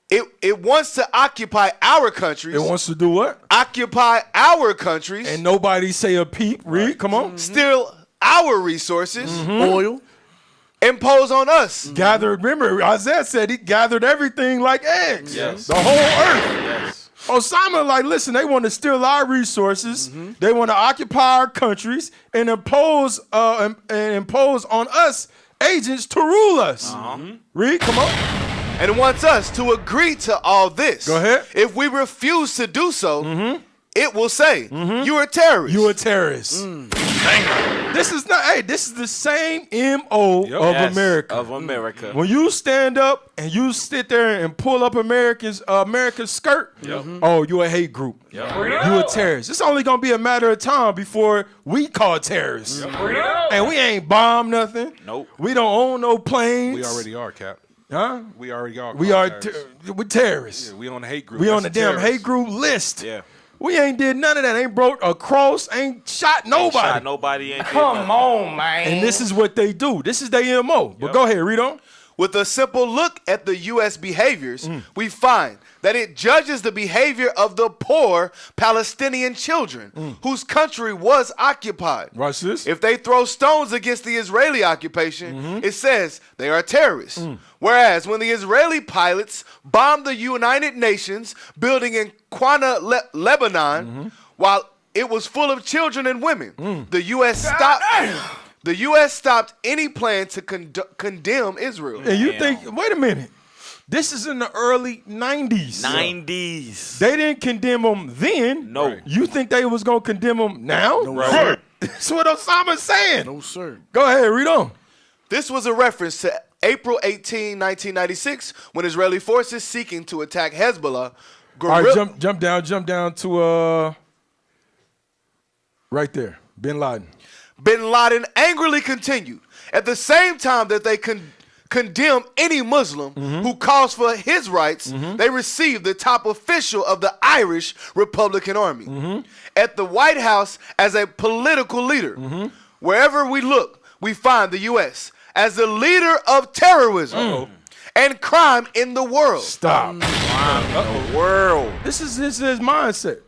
It wants to occupy our countries. It wants to do what? Occupy our countries. And nobody say a peep. Read. Come on. Steal our resources. Oil. Impose on us. Gathered. Remember, Isaiah said he gathered everything like eggs. Yes. The whole earth. Yes. Osama, like, listen, they want to steal our resources. They want to occupy our countries and impose on us agents to rule us. Read, come on. And wants us to agree to all this. Go ahead. If we refuse to do so, it will say, you are terrorists. You a terrorist. This is not, this is the same MO of America. Of America. When you stand up and you sit there and pull up America's skirt, oh, you a hate group. You a terrorist. It's only going to be a matter of time before we call terrorists. And we ain't bombed nothing. Nope. We don't own no planes. We already are, Cap. Huh? We already are. We are terrorists. we terrorists. Yeah, we on the hate group. We That's on the damn terrorist. hate group list. Yeah. We ain't did none of that. Ain't broke a cross. Ain't shot nobody. Ain't shot nobody. Ain't Come on, man. And this is what they do. This is their MO. But go ahead, read on. With a simple look at the U.S. behaviors, we find that it judges the behavior of the poor Palestinian children whose country was occupied. Watch this. If they throw stones against the Israeli occupation, it says they are terrorists. Whereas when the Israeli pilots bombed the United Nations building in Qana, Lebanon, while it was full of children and women, the U.S. stopped. The U.S. stopped any plan to condemn Israel. And you think, wait a minute. This is in the early 90s. 90s. They didn't condemn them then. No. Right. You think they was going to condemn them now? No, sir. That's what Osama's saying. No, sir. Go ahead, read on. This was a reference to April 18, 1996, when Israeli forces seeking to attack Hezbollah. All right, jump down to right there. Bin Laden. Bin Laden angrily continued. At the same time that they condemn any Muslim who calls for his rights, they received the top official of the Irish Republican Army at the White House as a political leader. Wherever we look, we find the U.S. as the leader of terrorism and crime in the world. Stop. World. This is his mindset.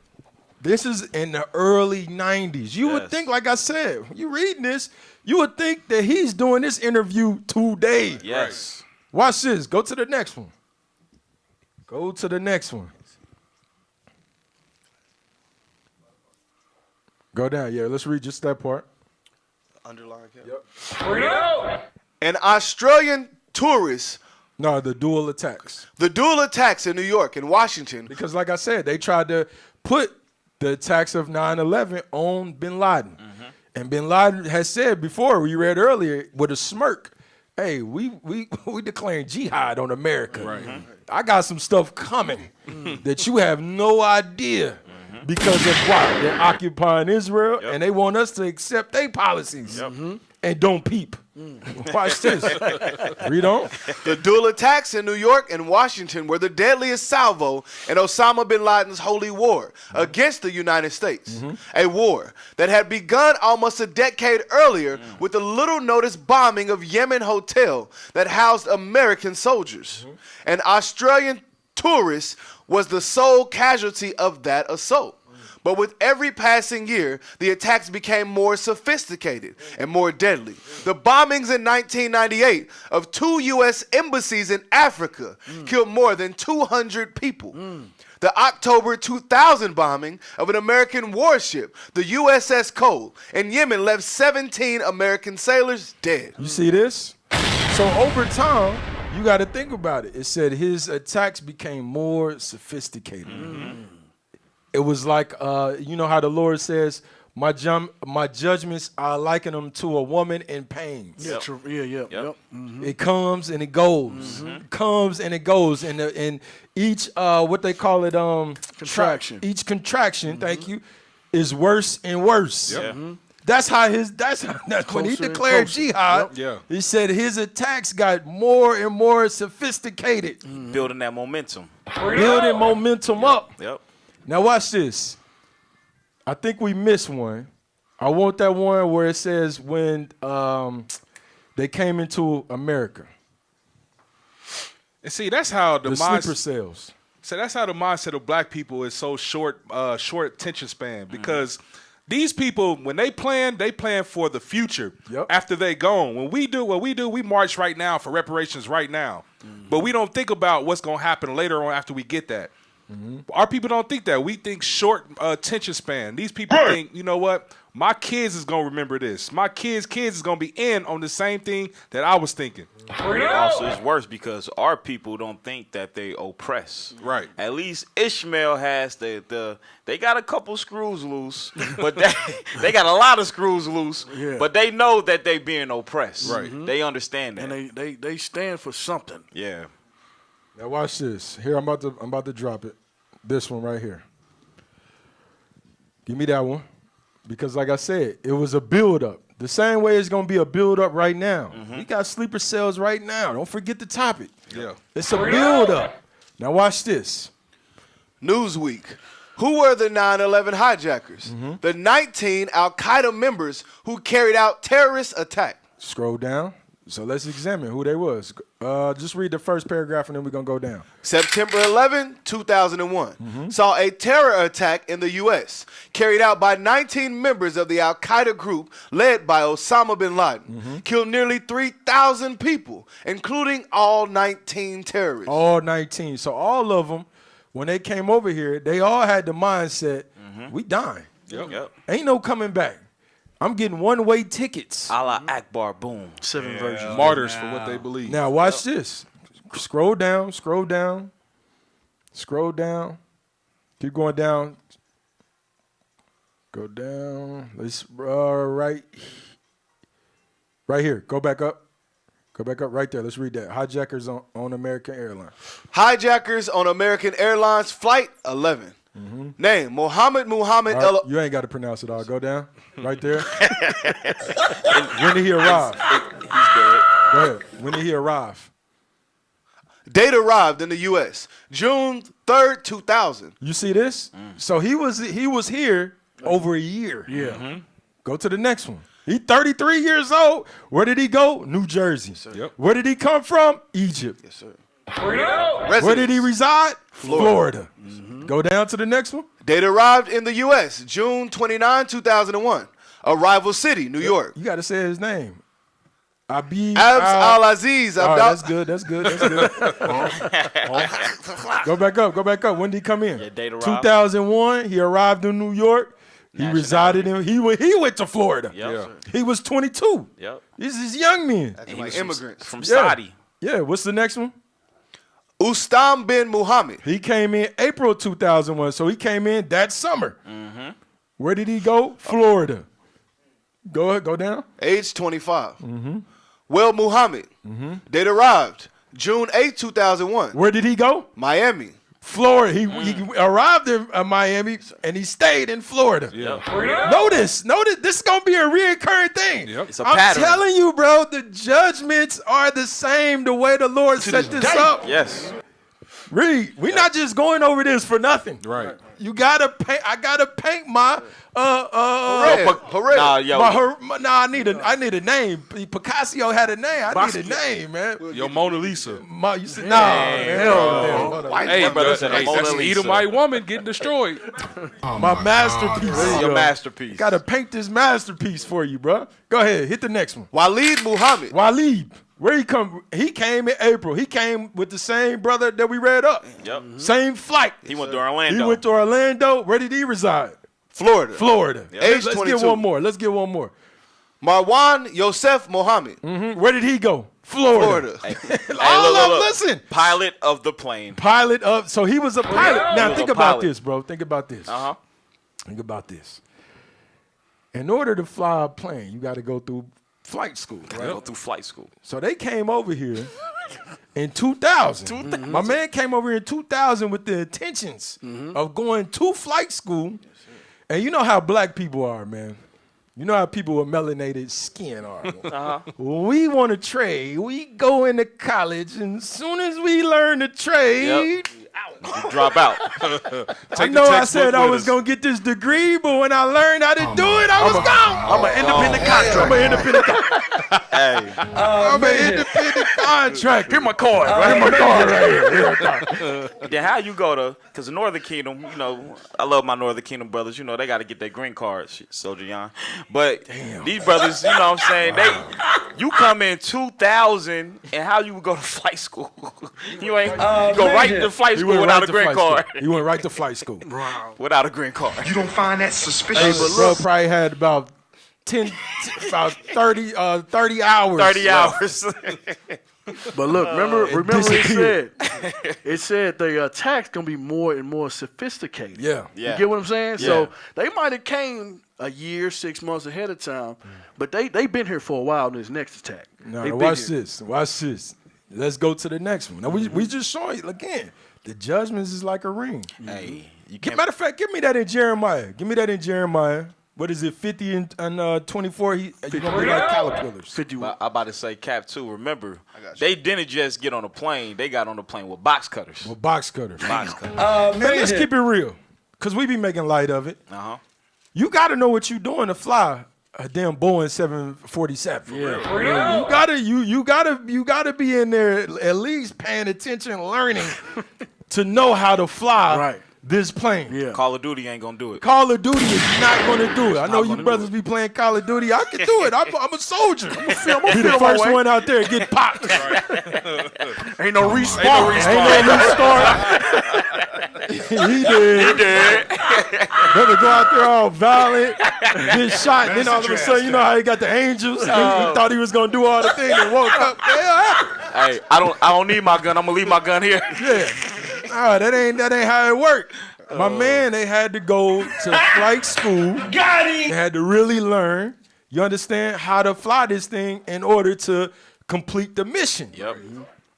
This is in the early 90s. You would think, like I said, you reading this, you would think that he's doing this interview today. Yes. Watch this. Go to the next one. Go to the next one. Go down. Yeah, let's read just that part. Underline. Yep. An Australian tourist. No, the dual attacks. The dual attacks in New York and Washington. Because like I said, they tried to put the attacks of 9/11 on Bin Laden. And Bin Laden has said before, we read earlier, with a smirk, hey, we declaring jihad on America. Right. I got some stuff coming that you have no idea because of why they're occupying Israel and they want us to accept their policies and don't peep. Watch this. Read on. The dual attacks in New York and Washington were the deadliest salvo in Osama bin Laden's holy war against the United States. A war that had begun almost a decade earlier with the little-noticed bombing of Yemen hotel that housed American soldiers. An Australian tourist was the sole casualty of that assault. But with every passing year, the attacks became more sophisticated and more deadly. The bombings in 1998 of 2 U.S. embassies in Africa killed more than 200 people. The October 2000 bombing of an American warship, the USS Cole, in Yemen left 17 American sailors dead. You see this? So over time, you got to think about it. It said his attacks became more sophisticated. It was like, you know how the Lord says, my judgments, I liken them to a woman in pain. It comes and it goes. Comes and it goes. And each, what they call it, contraction. Each contraction, thank you, is worse and worse. That's how when he declared jihad, he said his attacks got more and more sophisticated. Building that momentum. Building momentum up. Yep. Now watch this. I think we missed one. I want that one where it says when they came into America. And see, that's how the sleeper cells. So that's how the mindset of black people is so short attention span. Because these people, when they plan for the future after they gone. When we do what we do, we march right now for reparations right now. But we don't think about what's going to happen later on after we get that. Our people don't think that. We think short attention span. These people think, you know what? My kids is gonna remember this. My kids is gonna be in on the same thing that I was thinking. Also, it's worse because our people don't think that they oppress. Right. At least Ishmael has they got a couple screws loose, but they got a lot of screws loose. Yeah. But they know that they being oppressed. Right. They understand that. And they stand for something. Yeah. Now watch this. Here I'm about to drop it. This one right here. Give me that one. Because like I said, it was a build-up. The same way it's going to be a build-up right now. We got sleeper cells right now. Don't forget the topic. Yeah. It's a build-up. Now watch this. Newsweek. Who were the 9/11 hijackers? The 19 Al-Qaeda members who carried out terrorist attack. Scroll down. So let's examine who they was. Just read the first paragraph and then we're going to go down. September 11, 2001, saw a terror attack in the U.S. carried out by 19 members of the Al-Qaeda group led by Osama bin Laden. Killed nearly 3,000 people, including all 19 terrorists. All 19. So all of them, when they came over here, they all had the mindset, we dying. Yep. Ain't no coming back. I'm getting one-way tickets. Allah Akbar, boom. 7 versions. Martyrs for what they believe. Now watch this. Scroll down, scroll down, scroll down. Keep going down. Go down. Let's right here. Go back up. Go back up right there. Let's read that. Hijackers on American Airlines. Hijackers on American Airlines Flight 11. Name, Mohammed Right, you ain't got to pronounce it all. Go down. Right there. When did he arrive? He's dead. Go ahead. When did he arrive? Date arrived in the U.S. June 3rd, 2000. You see this? So he was here over a year. Yeah. Go to the next one. He 33 years old. Where did he go? New Jersey. Yep. Where did he come from? Egypt. Yes, sir. Where did he reside? Florida. Go down to the next one. Date arrived in the U.S. June 29, 2001. Arrival city, New York. You got to say his name. Abs Al-Aziz. All right, that's good. That's good. That's good. Go back up. Go back up. When did he come in? Yeah, date arrived. 2001. He arrived in New York. He resided in. He went to Florida. Yep. He was 22. Yep. This is young men. Acting like immigrants. From Saudi. Yeah. What's the next one? Ustam bin Muhammad. He came in April 2001, so he came in that summer. Where did he go? Florida. Go ahead, go down. Age 25. Well, Muhammad. Date arrived June 8, 2001. Where did he go? Miami. Florida. He arrived in Miami and he stayed in Florida. Yeah. Notice, this is gonna be a reoccurring thing. Yep. It's a I'm pattern. telling you, bro, the judgments are the same the way the Lord set this up. Yes. Read. We're not just going over this for nothing. Right. You gotta paint. I gotta paint my Hooray. Nah, yo. I need a name. Picasso had a name. I need a name, man. Your Mona Lisa. You said hell no. Hey, brother said a Mona that's an Lisa. Edomite woman getting destroyed. My masterpiece. Your masterpiece. Gotta paint this masterpiece for you, bro. Go ahead, hit the next one. Walid Muhammad. Walid. Where he come? He came in April. He came with the same brother that we read up. Yep. Same flight. He went to Orlando. He went to Orlando. Where did he reside? Florida. Florida. Age Let's 22. get one more. Let's get one more. Marwan Yosef Mohammed. Where did he go? Florida. Hey, All look, of them, look. listen. Pilot of the plane. Pilot of, so he was a pilot. Now was think a about pilot. this, bro. Think about this. Uh-huh. Think about this. In order to fly a plane, you got to go through flight school. Right? Go through flight school. So they came over here in 2000. My man came over here in 2000 with the intentions of going to flight school. And you know how black people are, man. You know how people with melanated skin are. When we want to trade, we go into college, and as soon as we learn to trade, You drop out. I know I said I was going to get this degree, but when I learned how to do it, I was gone. I'm an independent contractor. I'm an independent contractor. Hey. I'm an independent contractor. Here my card. Right here, my card right here. Here my card. Then how you go to, because the Northern Kingdom, you know, I love my Northern Kingdom brothers, you know, they got to get their green cards, Soldier Yon. But these brothers, you know what I'm saying, you come in 2000, and how you go to flight school? You go right to flight school without Without right a to green flight card. school. He went right to flight school. Without a green card. You don't find that Hey, suspicious? but bro probably had about 30 hours. 30 left. hours. But look, remember disappeared. it said the attack's gonna be more and more sophisticated. Yeah. You get what I'm saying? So Yeah. they might have came a year, 6 months ahead of time, but they been here for a while in this next attack. Now They been watch here. this. Watch this. Let's go to the next one. Now we just saw it again. The judgments is like a ring. Hey, you Matter can't. of fact, give me that in Jeremiah. Give me that in Jeremiah. What is it, 50 and 24? You're going to be like caterpillars. 51. I'm about to say Cap 2. Remember, they didn't just get on a plane. They got on the plane with box cutters. Well, box cutters. Box cutters. Man, let's keep it real. Because we be making light of it. Uh-huh. You got to know what you're doing to fly a damn Boeing 747. Yeah. You gotta be in there at least paying attention, learning to know how to fly this plane. Yeah. Call of Duty ain't gonna do it. Call of Duty is not gonna do it. I know you brothers be playing Call of Duty. I can do it. I'm a soldier. I'm be the first one out there and get popped. Ain't no respawn. Ain't no restart. He did. Brother go out there all violent, get shot, and then all of a sudden, you know how he got the angels. He thought he was gonna do all the things and woke up. Hey, I don't need my gun. I'm gonna leave my gun here. Yeah. Nah, that ain't how it worked. My man, they had to go to flight school. Got him. They had to really learn, you understand, how to fly this thing in order to complete the mission. Yep.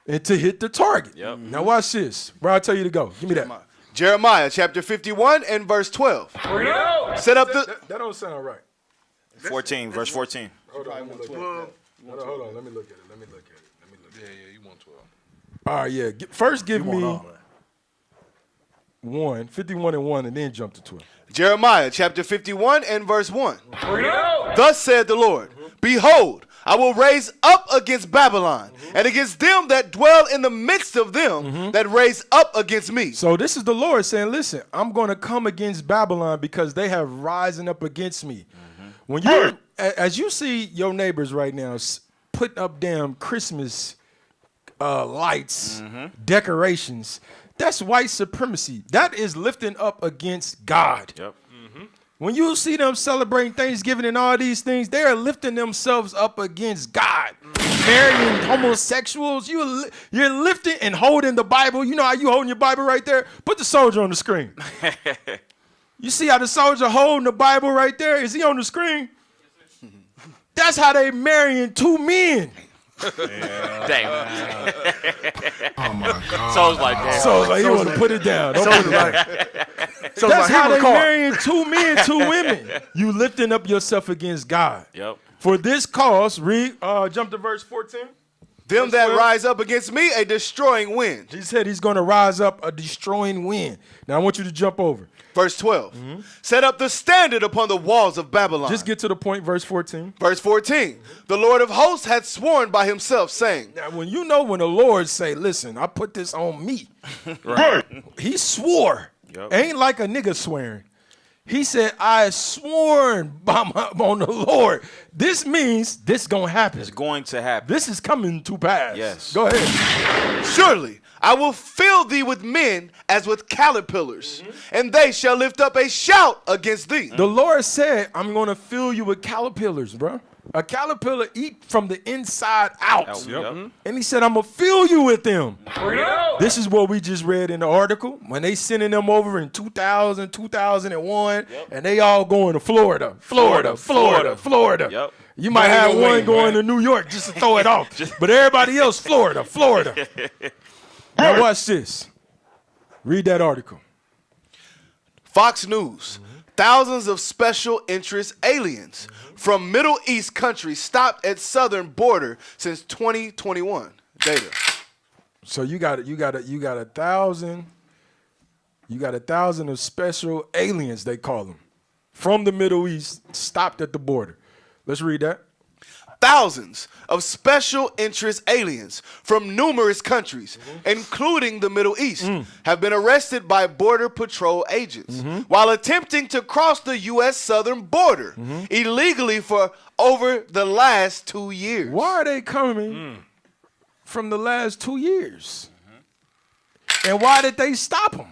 And to hit the target. Yep. Now watch this. Where I tell you to go. Give me that. Jeremiah chapter 51 and verse 12. Set up the. That don't sound right. 14, verse 14. Hold on. Let me look at it. Let me look at it. Yeah, you want 12. All right, yeah. First give me 51 and 1, and then jump to 12. Jeremiah chapter 51 and verse 1. Thus said the Lord, behold, I will raise up against Babylon and against them that dwell in the midst of them that raise up against me. So this is the Lord saying, listen, I'm going to come against Babylon because they have risen up against me. When you, as you see your neighbors right now putting up damn Christmas lights, decorations, that's white supremacy. That is lifting up against God. Yep. When you see them celebrating Thanksgiving and all these things, they are lifting themselves up against God. Marrying homosexuals, you're lifting and holding the Bible. You know how you holding your Bible right there? Put the soldier on the screen. You see how the soldier holding the Bible right there? Is he on the screen? That's how they marrying two men. Damn. Oh my God. So it's like, damn. So it's like, you want to put it down. Don't put it down. That's how they marrying two men, two women. You lifting up yourself against God. Yep. For this cause, jump to verse 14. Them that rise up against me, a destroying wind. He said he's going to rise up a destroying wind. Now I want you to jump over. Verse 12. Set up the standard upon the walls of Babylon. Just get to the point, verse 14. Verse 14. The Lord of hosts hath sworn by himself, saying. Now when the Lord say, listen, I put this on me. Right. He swore. Yep. Ain't like a nigga swearing. He said, I sworn on the Lord. This means this going to happen. It's going to happen. This is coming to pass. Yes. Go ahead. Surely I will fill thee with men as with caterpillars, and they shall lift up a shout against thee. The Lord said, I'm going to fill you with caterpillars, bro. A caterpillar eat from the inside out. Yep. And he said, I'm going to fill you with them. This is what we just read in the article. When they sending them over in 2000, 2001, and they all going to Florida. Yep. You might have one going to New York just to throw it off. But everybody else, Florida. Now watch this. Read that article. Fox News. Thousands of special interest aliens from Middle East countries stopped at southern border since 2021. Data. So you got a thousand of special aliens, they call them, from the Middle East stopped at the border. Let's read that. Thousands of special interest aliens from numerous countries, including the Middle East, have been arrested by Border Patrol agents while attempting to cross the U.S. southern border illegally for over the last 2 years. Why are they coming from the last 2 years? And why did they stop them?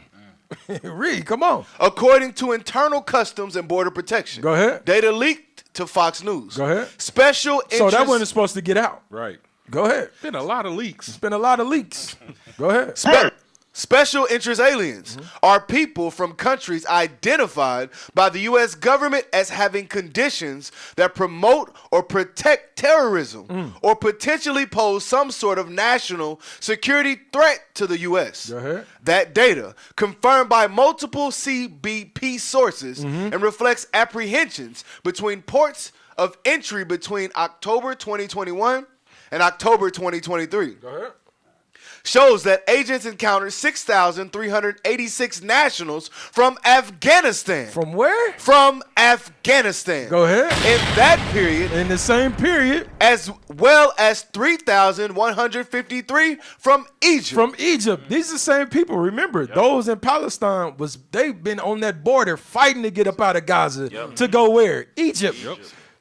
Read, come on. According to internal customs and border protection. Go ahead. Data leaked to Fox News. Go ahead. Special interest. So that wasn't supposed to get out. Right. Go ahead. Been a lot of leaks. It's been a lot of leaks. Go ahead. Special interest aliens are people from countries identified by the U.S. government as having conditions that promote or protect terrorism or potentially pose some sort of national security threat to the U.S. Go ahead. That data, confirmed by multiple CBP sources, and reflects apprehensions between ports of entry between October 2021 and October 2023. Go ahead. Shows that agents encountered 6,386 nationals from Afghanistan. From where? From Afghanistan. Go ahead. In that period. In the same period. As well as 3,153 from Egypt. From Egypt. These are the same people. Remember, those in Palestine, they've been on that border fighting to get up out of Gaza to go where? Egypt.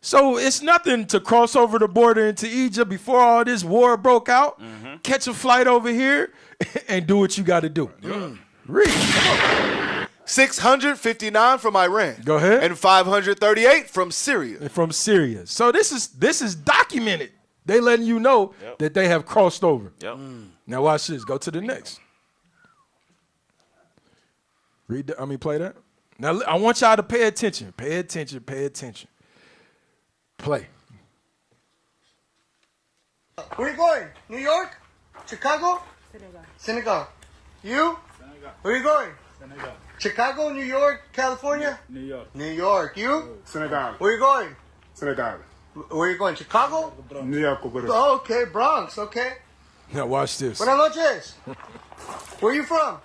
So it's nothing to cross over the border into Egypt before all this war broke out, catch a flight over here, and do what you got to do. Read. Come on. 659 from Iran. Go ahead. And 538 from Syria. From Syria. So this is documented. They letting you know that they have crossed over. Now watch this. Go to the next. Play that. Now I want y'all to pay attention. Pay attention. Pay attention. Play. Where you going? New York? Chicago? Senegal. You? Senegal. Where you going? Senegal. Chicago, New York, California? New York. New York. You? Senegal. Where you going? Senegal. Where you going? Chicago? New York. Oh, okay, Bronx. Okay. Now watch this. Buenas noches. Where you from?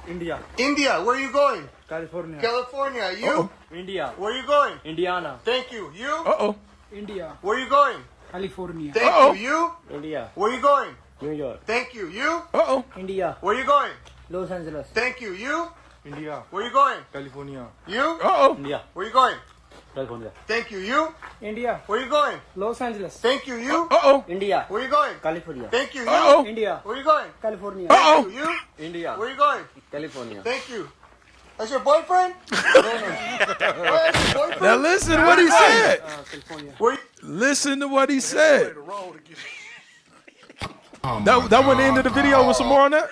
India. India. Where you going? California. California. You? Uh-oh. India. Where you going? Indiana. Thank you. You? Uh-oh. India. Where you going? California. Thank you. You? India. Where you going? New York. Thank you. You? Uh-oh. India. Where you going? Los Angeles. Thank you. You? India. Where you going? California. You? Uh-oh. India. Where you going? California. Thank you. You? India. Where you going? Los Angeles. Thank you. You? Uh-oh. India. Where you going? California. Thank you. You? Uh-oh. India. Where you going? California. Uh-oh. Thank you. You? India. Where you going? California. Thank you. That's your boyfriend? Oh, that's your boyfriend? Now listen to what he said. California. Where you? Listen to what he said. That went into the video with some more on that?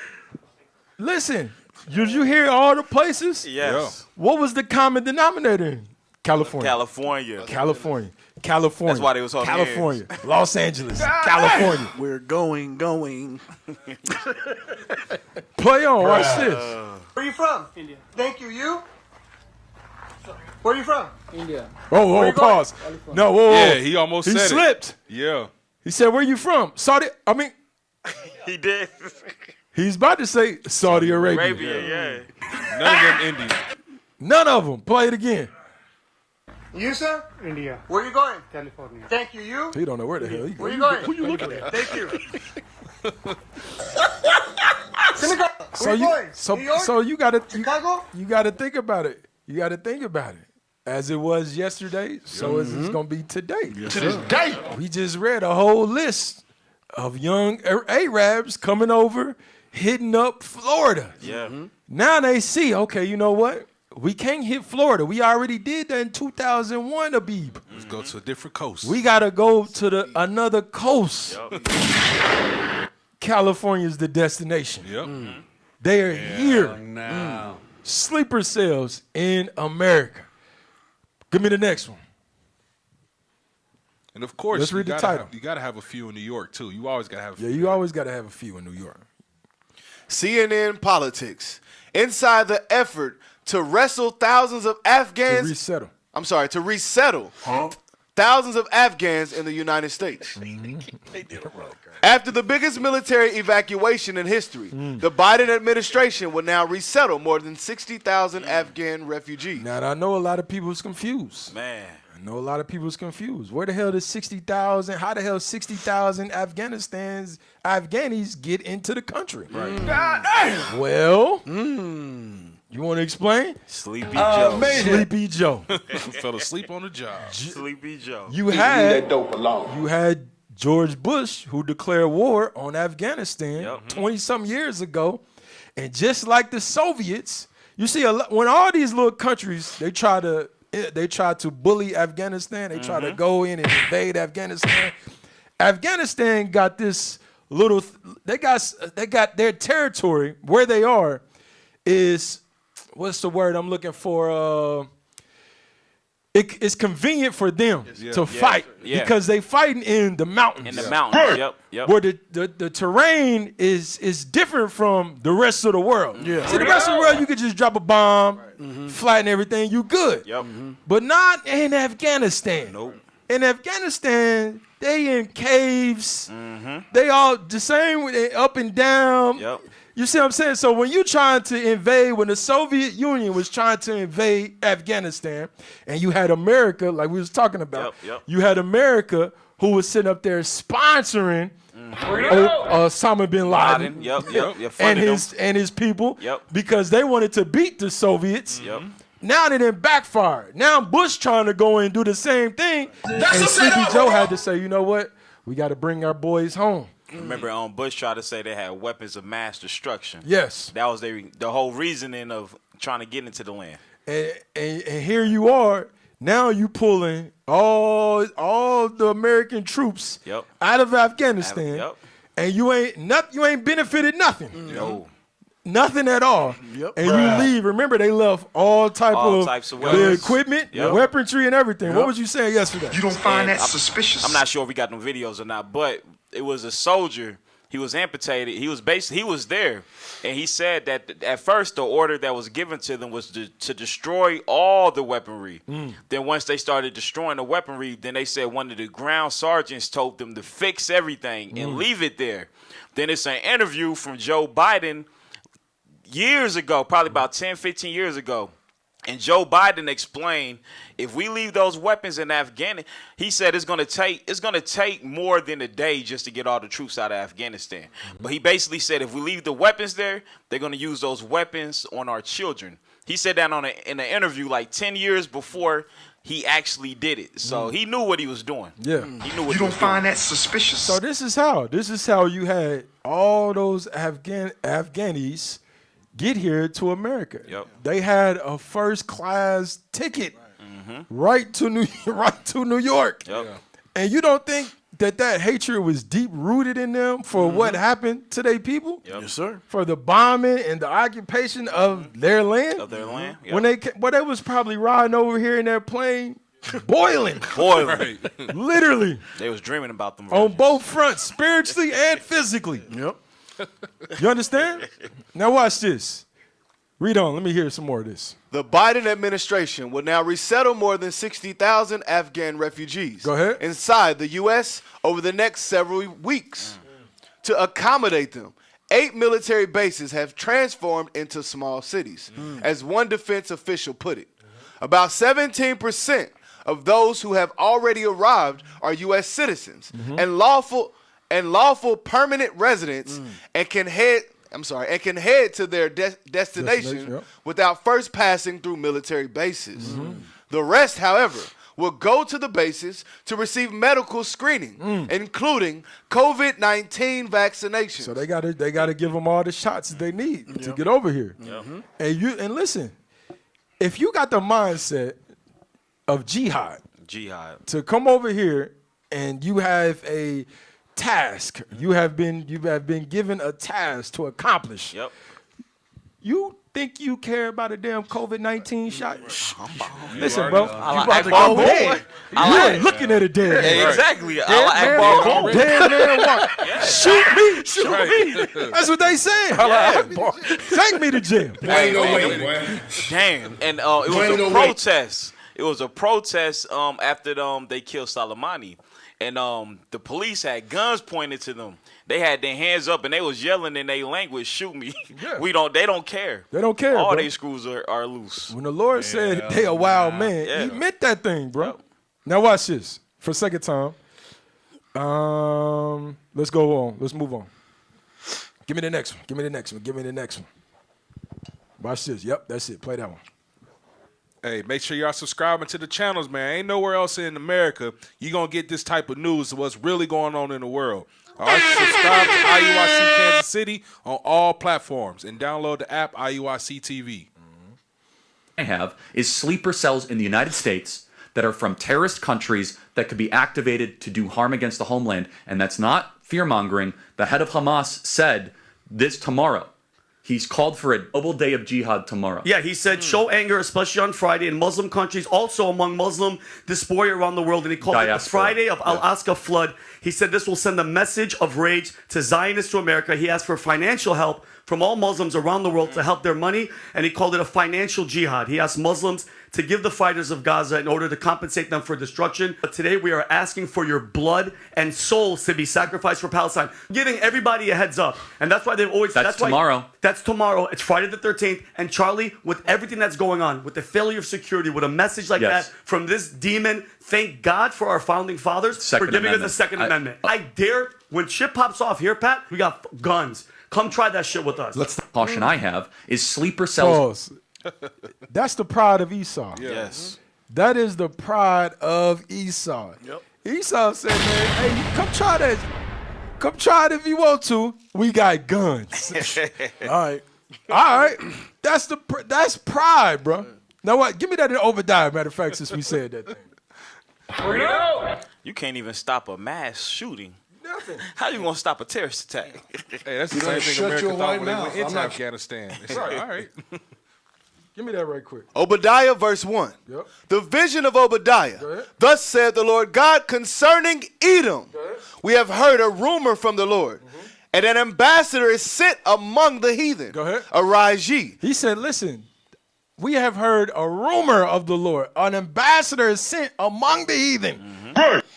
Listen, did you hear all the places? Yes. What was the common denominator? California. California. That's why they was holding California. Los Angeles. California. We're going. Play on. Watch this. Where you from? India. Thank you. You? Where you from? India. Oh, pause. No, whoa. Yeah, he almost said it. He slipped. Yeah. He said, where you from? He did. He's about to say Saudi Arabia. None of them Indian. None of them. Play it again. You, sir? India. Where you going? California. Thank you. You? He don't know where the hell he Where you going? Who you looking at? Thank you. Senegal. Where you going? New York? So you gotta Chicago? You gotta think about it. You gotta think about it. As it was yesterday, so is it's gonna be today. To this day. We just read a whole list of young Arabs coming over, hitting up Florida. Yeah. Now they see, okay, you know what? We can't hit Florida. We already did that in 2001, Abib. Let's go to a different coast. We gotta go to another coast. California's the destination. Yep. They are here. Now. Sleeper cells in America. Give me the next one. And of course, Let's read the title. You got to have a few in New York, too. You always got to have a few. Yeah, you always got to have a few in New York. CNN Politics. Inside the effort to wrestle thousands of Afghans. To resettle. To resettle thousands of Afghans in the United States. They did it wrong. After the biggest military evacuation in history, the Biden administration will now resettle more than 60,000 Afghan refugees. Now, I know a lot of people is confused. Man. I know a lot of people is confused. Where the hell does 60,000, how the hell 60,000 Afghanis get into the country? Right. Well, you want to explain? Sleepy Joe. Sleepy Joe. Fell asleep on the job. Sleepy Joe. You had George Bush, who declared war on Afghanistan 20-something years ago. And just like the Soviets, you see when all these little countries, they try to bully Afghanistan, they try to go in and invade Afghanistan. Afghanistan got this little, they got their territory where they are is, what's the word I'm looking for? It's convenient for them to fight because they fighting in the mountains. In the mountains, yep. Where the terrain is different from the rest of the world. Yeah. See, the rest of the world, you could just drop a bomb, flatten everything, you good. Yep. But not in Afghanistan. Nope. In Afghanistan, they in caves. They all the same, they up and down. Yep. You see what I'm saying? So when you trying to invade, when the Soviet Union was trying to invade Afghanistan, and you had America, like we was talking about, you had America who was sitting up there sponsoring Osama bin Laden, and his people, because they wanted to beat the Soviets. Now they didn't backfire. Now Bush trying to go and do the same thing, and Sleepy Joe had to say, you know what? We got to bring our boys home. Remember, Bush tried to say they had weapons of mass destruction. Yes. That was the whole reasoning of trying to get into the land. And here you are, now you pulling all the American troops out of Afghanistan, and you ain't benefited nothing. No. Nothing at all. And you leave. Remember, they left all types of the equipment, weaponry, and everything. What was you saying yesterday? You don't find that suspicious? I'm not sure if we got no videos or not, but it was a soldier. He was amputated. He was there, and he said that at first the order that was given to them was to destroy all the weaponry. Then once they started destroying the weaponry, then they said one of the ground sergeants told them to fix everything and leave it there. Then it's an interview from Joe Biden years ago, probably about 10, 15 years ago. And Joe Biden explained, if we leave those weapons in Afghanistan, he said it's gonna take more than a day just to get all the troops out of Afghanistan. But he basically said if we leave the weapons there, they're gonna use those weapons on our children. He said that in an interview like 10 years before he actually did it. So he knew what he was doing. Yeah. He knew what you don't find that suspicious? So this is how you had all those Afghanis get here to America. They had a first class ticket right to New York. And you don't think that hatred was deep rooted in them for what happened to their people? Yes, sir. For the bombing and the occupation of their land? Of their land. When they was probably riding over here in their plane, boiling. Literally. They was dreaming about them. On both fronts, spiritually and physically. You understand? Now watch this. Read on. Let me hear some more of this. The Biden administration will now resettle more than 60,000 Afghan refugees inside the U.S. over the next several weeks. To accommodate them, 8 military bases have transformed into small cities, as one defense official put it. About 17% of those who have already arrived are U.S. citizens and lawful permanent residents and can head to their destination without first passing through military bases. The rest, however, will go to the bases to receive medical screening, including COVID-19 vaccinations. So they gotta give them all the shots that they need to get over here. And listen, if you got the mindset of jihad to come over here and you have a task, you have been given a task to accomplish. You think you care about a damn COVID-19 shot? Listen, bro, you ain't looking at a dead man. Exactly. Dead man walk. Shoot me. That's what they saying. Take me to jail. Damn. And it was a protest. It was a protest after they killed Soleimani. And the police had guns pointed to them. They had their hands up and they was yelling in their language, "Shoot me!" They don't care. They don't care. All bro. their screws are loose. When the Lord said they a wild man, He meant that thing, bro. Now watch this for a second time. Let's go on. Let's move on. Give me the next one. Give me the next one. Give me the next one. Watch this. Yep, that's it. Play that one. Hey, make sure y'all subscribing to the channels, man. Ain't nowhere else in America you going to get this type of news of what's really going on in the world. All right, subscribe to IUIC Kansas City on all platforms and download the app IUIC TV. I have is sleeper cells in the United States that are from terrorist countries that could be activated to do harm against the homeland. And that's not fear-mongering. The head of Hamas said this tomorrow. He's called for a global day of jihad tomorrow. Yeah, he said show anger, especially on Friday in Muslim countries, also among Muslim diaspora around the world. And he called it the Friday of Al-Aqsa flood. He said this will send a message of rage to Zionists to America. He asked for financial help from all Muslims around the world to help their money, and he called it a financial jihad. He asked Muslims to give the fighters of Gaza in order to compensate them for destruction. But today we are asking for your blood and souls to be sacrificed for Palestine, giving everybody a heads up. And that's why they've always... That's tomorrow. That's tomorrow. It's Friday the 13th. And Charlie, with everything that's going on, with the failure of security, with a message like that from this demon, thank God for our founding fathers for giving us the Second Amendment. I dare, when shit pops off here, Pat, we got guns. Come try that shit with us. The caution I have is sleeper cells. That's the pride of Esau. Yes. That is the pride of Esau. Yep. Esau said, man, hey, come try that. Come try it if you want to. We got guns. All right. All right. That's pride, bro. Now what? Give me that in Obadiah, matter of fact, since we said that thing. You can't even stop a mass shooting. Nothing. How you gonna stop a terrorist attack? Hey, that's the same thing America thought when they went into Afghanistan. It's like, all right. Give me that right quick. Obadiah verse 1. Yep. The vision of Obadiah. Thus said the Lord God concerning Edom. We have heard a rumor from the Lord. And an ambassador is sent among the heathen. Go ahead. Arise ye. He said, listen, we have heard a rumor of the Lord. An ambassador is sent among the heathen.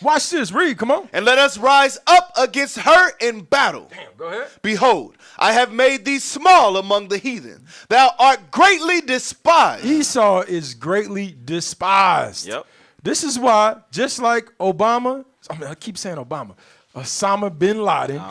Watch this. Read. Come on. And let us rise up against her in battle. Damn. Go ahead. Behold, I have made thee small among the heathen. Thou art greatly despised. Esau is greatly despised. Yep. This is why, just like Obama, I keep saying Obama, Osama bin Laden,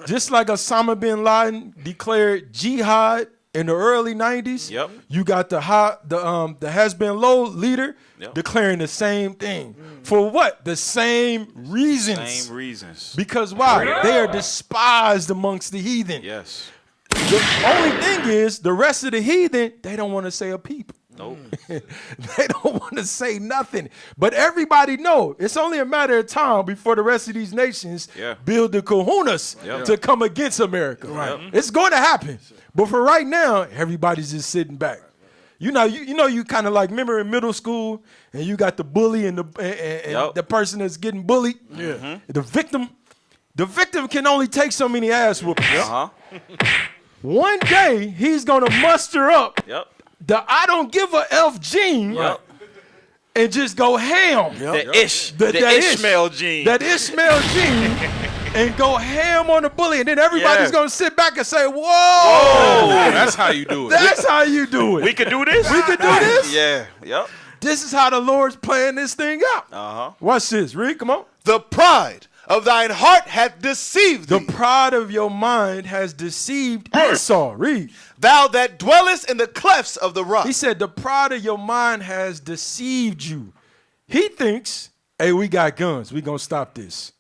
just like Osama bin Laden declared jihad in the early 90s, you got the has-been low leader declaring the same thing. For what? The same reasons. Same reasons. Because why? They are despised amongst the heathen. Yes. The only thing is, the rest of the heathen, they don't want to say a peep. Nope. They don't want to say nothing. But everybody know it's only a matter of time before the rest of these nations build the kahunas to come against America. Right. It's going to happen. But for right now, everybody's just sitting back. You kind of like, remember in middle school, and you got the bully and the person that's getting bullied. Yeah. The victim can only take so many ass whoopings. One day he's gonna muster up the I don't give a F gene and just go ham. The Ishmael gene. That Ishmael gene. And go ham on the bully, and then everybody's gonna sit back and say, "Whoa, that's how you do it. That's how you do it. We could do this. We could do this. Yeah. Yep. This is how the Lord's playing this thing out. Watch this. Read. Come on. The pride of thine heart hath deceived thee. The pride of your mind has deceived Esau. Read. Thou that dwellest in the clefts of the rock. He said, the pride of your mind has deceived you. He thinks, hey, we got guns. We gonna stop this.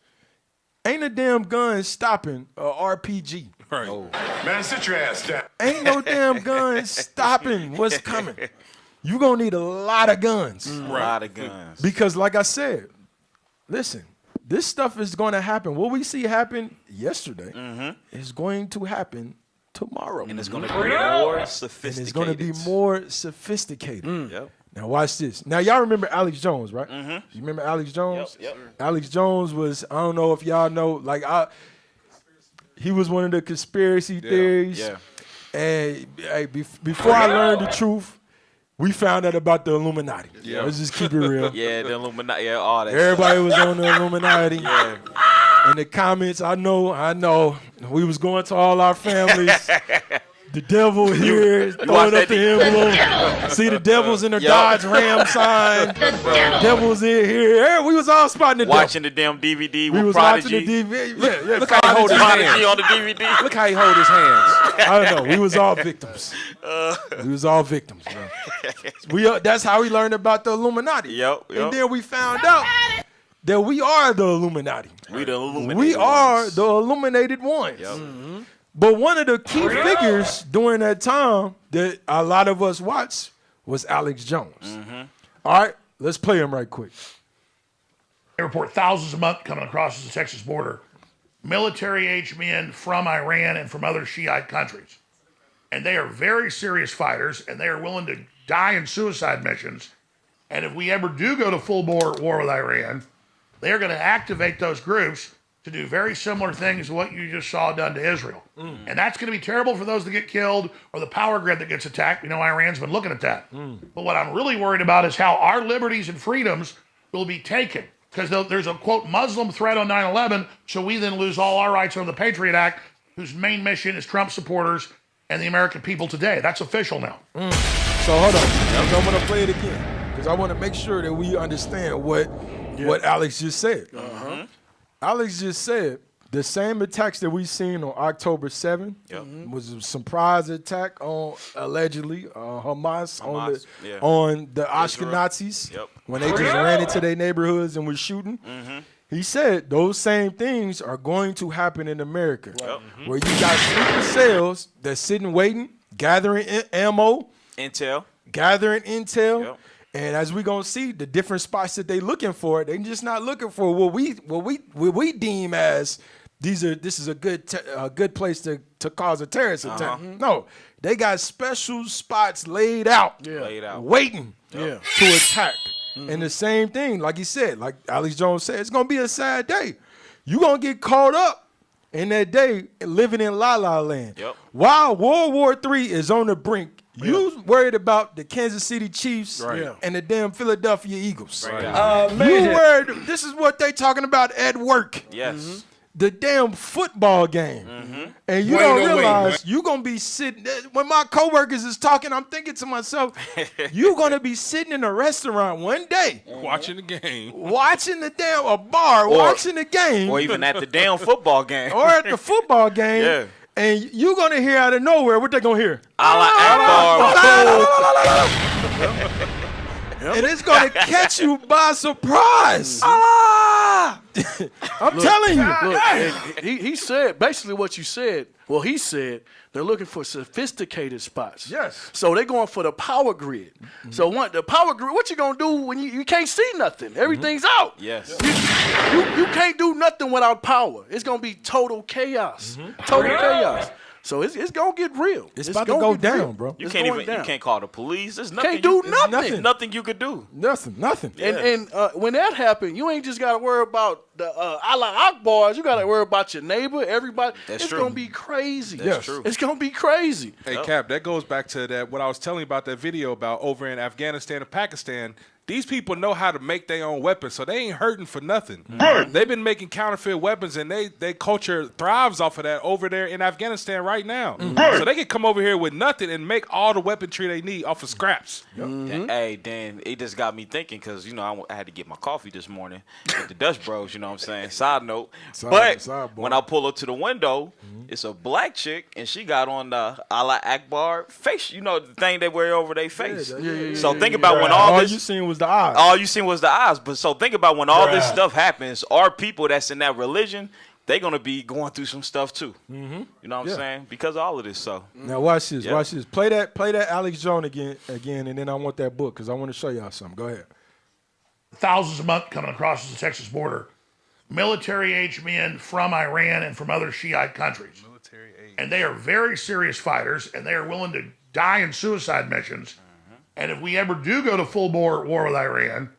Ain't a damn gun stopping a RPG. Right. Oh. Man, sit your ass down. Ain't no damn gun stopping what's coming. You gonna need a lot of guns. A lot of guns. Because like I said, listen, this stuff is going to happen. What we see happen yesterday is going to happen tomorrow. And it's going to be more sophisticated. And it's going to be more sophisticated. Yep. Now watch this. Now y'all remember Alex Jones, right? You remember Alex Jones? Yep. Alex Jones was, I don't know if y'all know, like he was one of the conspiracy theories. Yeah. And before I learned the truth, we found out about the Illuminati. Yeah. Let's just keep it real. Yeah, the Illuminati, all that. Everybody was on the Illuminati. In the comments, I know. We was going to all our families. The devil here throwing up the envelope. See the devil's in the Dodge Ram sign. The devil's in here. We was all spotting the devil. Watching the damn DVD We with was Prodigy. watching the DVD. Yeah. Look how he hold his Prodigy hands. on the DVD. Look how he hold his hands. I don't know. We was all victims. We was all victims, bro. That's how we learned about the Illuminati. Yep. And then we found out that we are the Illuminati. We the illuminated We are ones. the illuminated ones. Yep. But one of the key figures during that time that a lot of us watched was Alex Jones. All right, let's play him right quick. They report thousands a month coming across the Texas border. Military-aged men from Iran and from other Shiite countries. And they are very serious fighters, and they are willing to die in suicide missions. And if we ever do go to full-bore war with Iran, they are going to activate those groups to do very similar things to what you just saw done to Israel. And that's going to be terrible for those that get killed or the power grid that gets attacked. You know, Iran's been looking at that. But what I'm really worried about is how our liberties and freedoms will be taken. Because there's a, quote, Muslim threat on 9/11, so we then lose all our rights under the Patriot Act, whose main mission is Trump supporters and the American people today. That's official now. So hold on. I'm going to play it again because I want to make sure that we understand what Alex just said. Alex just said the same attacks that we seen on October 7th was a surprise attack on allegedly Hamas on the Ashkenazis when they just ran into their neighborhoods and was shooting. He said those same things are going to happen in America, where you got sleeper cells that's sitting waiting, gathering ammo, gathering intel. And as we're gonna see, the different spots that they looking for, they just not looking for what we deem as this is a good place to cause a terrorist attack. No, they got special spots laid out, waiting to attack. And the same thing, like he said, like Alex Jones said, it's gonna be a sad day. You gonna get caught up in that day living in La La Land. While World War III is on the brink. You worried about the Kansas City Chiefs and the damn Philadelphia Eagles. You worried, this is what they talking about at work. The damn football game. And you don't realize you're going to be sitting, when my coworkers is talking, I'm thinking to myself, you're going to be sitting in a restaurant one day. Watching the game. Watching the damn, a bar, watching the game. Or even at the damn football game. Or at the football game. And you're going to hear out of nowhere, what they going to hear? And it's going to catch you by surprise. I'm telling you. Look, he said basically what you said. Well, he said they're looking for sophisticated spots. Yes. So they're going for the power grid. So the power grid, what you going to do when you can't see nothing? Everything's out. Yes. You can't do nothing without power. It's going to be total chaos. Total chaos. So it's going to get real. It's about to go down, bro. You can't call the police. There's nothing. Can't do nothing. Nothing you could do. Nothing. And when that happened, you ain't just got to worry about the Allah Akbars. You got to worry about your neighbor, everybody. It's going to be crazy. That's true. It's going to be crazy. Hey, Cap, that goes back to that what I was telling you about that video about over in Afghanistan and Pakistan. These people know how to make their own weapons, so they ain't hurting for nothing. They've been making counterfeit weapons, and they culture thrives off of that over there in Afghanistan right now. So they can come over here with nothing and make all the weaponry they need off of scraps. Hey, Dan, it just got me thinking because, you know, I had to get my coffee this morning at the Dutch Bros, you know what I'm saying? Side note. When I pull up to the window, it's a black chick, and she got on the Allah Akbar face, you know, the thing they wear over their face. So think about when all this... you seen was the eyes. All you seen was the eyes. But so think about when all this stuff happens, our people that's in that religion, they're going to be going through some stuff too. You know what I'm saying? Because of all of this. So now watch this. Watch this. Play that Alex Jones again, and then I want that book because I want to show y'all something. Go ahead. Thousands a month coming across the Texas border. Military-aged men from Iran and from other Shiite countries. And they are very serious fighters, and they are willing to die in suicide missions. And if we ever do go to full-bore war with Iran,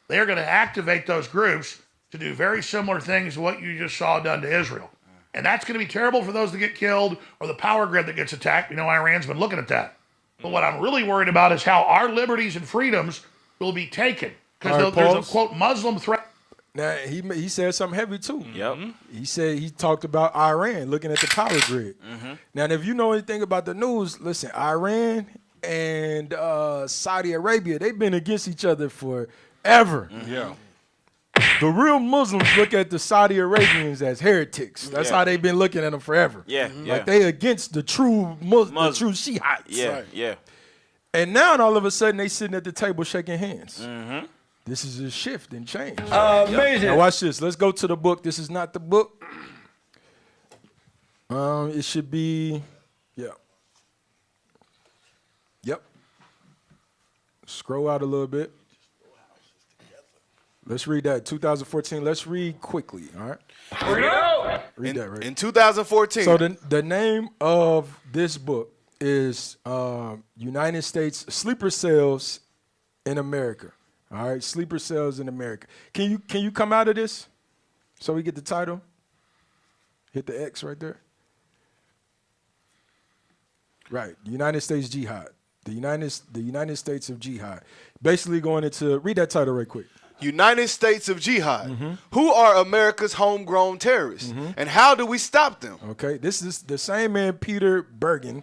they are going to activate those groups to do very similar things to what you just saw done to Israel. And that's going to be terrible for those that get killed or the power grid that gets attacked. You know, Iran's been looking at that. But what I'm really worried about is how our liberties and freedoms will be taken. Because there's a, quote, Muslim threat. Now he said something heavy too. Yep. He talked about Iran looking at the power grid. Now, if you know anything about the news, listen, Iran and Saudi Arabia, they've been against each other forever. Yeah. The real Muslims look at the Saudi Arabians as heretics. That's how they've been looking at them forever. Yeah, Like they against the true the true Shiites. Yeah, yeah. And now all of a sudden they sitting at the table shaking hands. This is a shift and change. Amazing. Now watch this. Let's go to the book. This is not the book. It should be, Yep. Scroll out a little bit. Let's read that. 2014. Let's read quickly. All right. Read that right. In 2014. So the name of this book is United States Sleeper Cells in America. All right, Sleeper Cells in America. Can you come out of this so we get the title? Hit the X right there. Right, United States Jihad. The United States of Jihad. Basically going into, read that title right quick. United States of Jihad. Who are America's homegrown terrorists, and how do we stop them? Okay, this is the same man, Peter Bergen,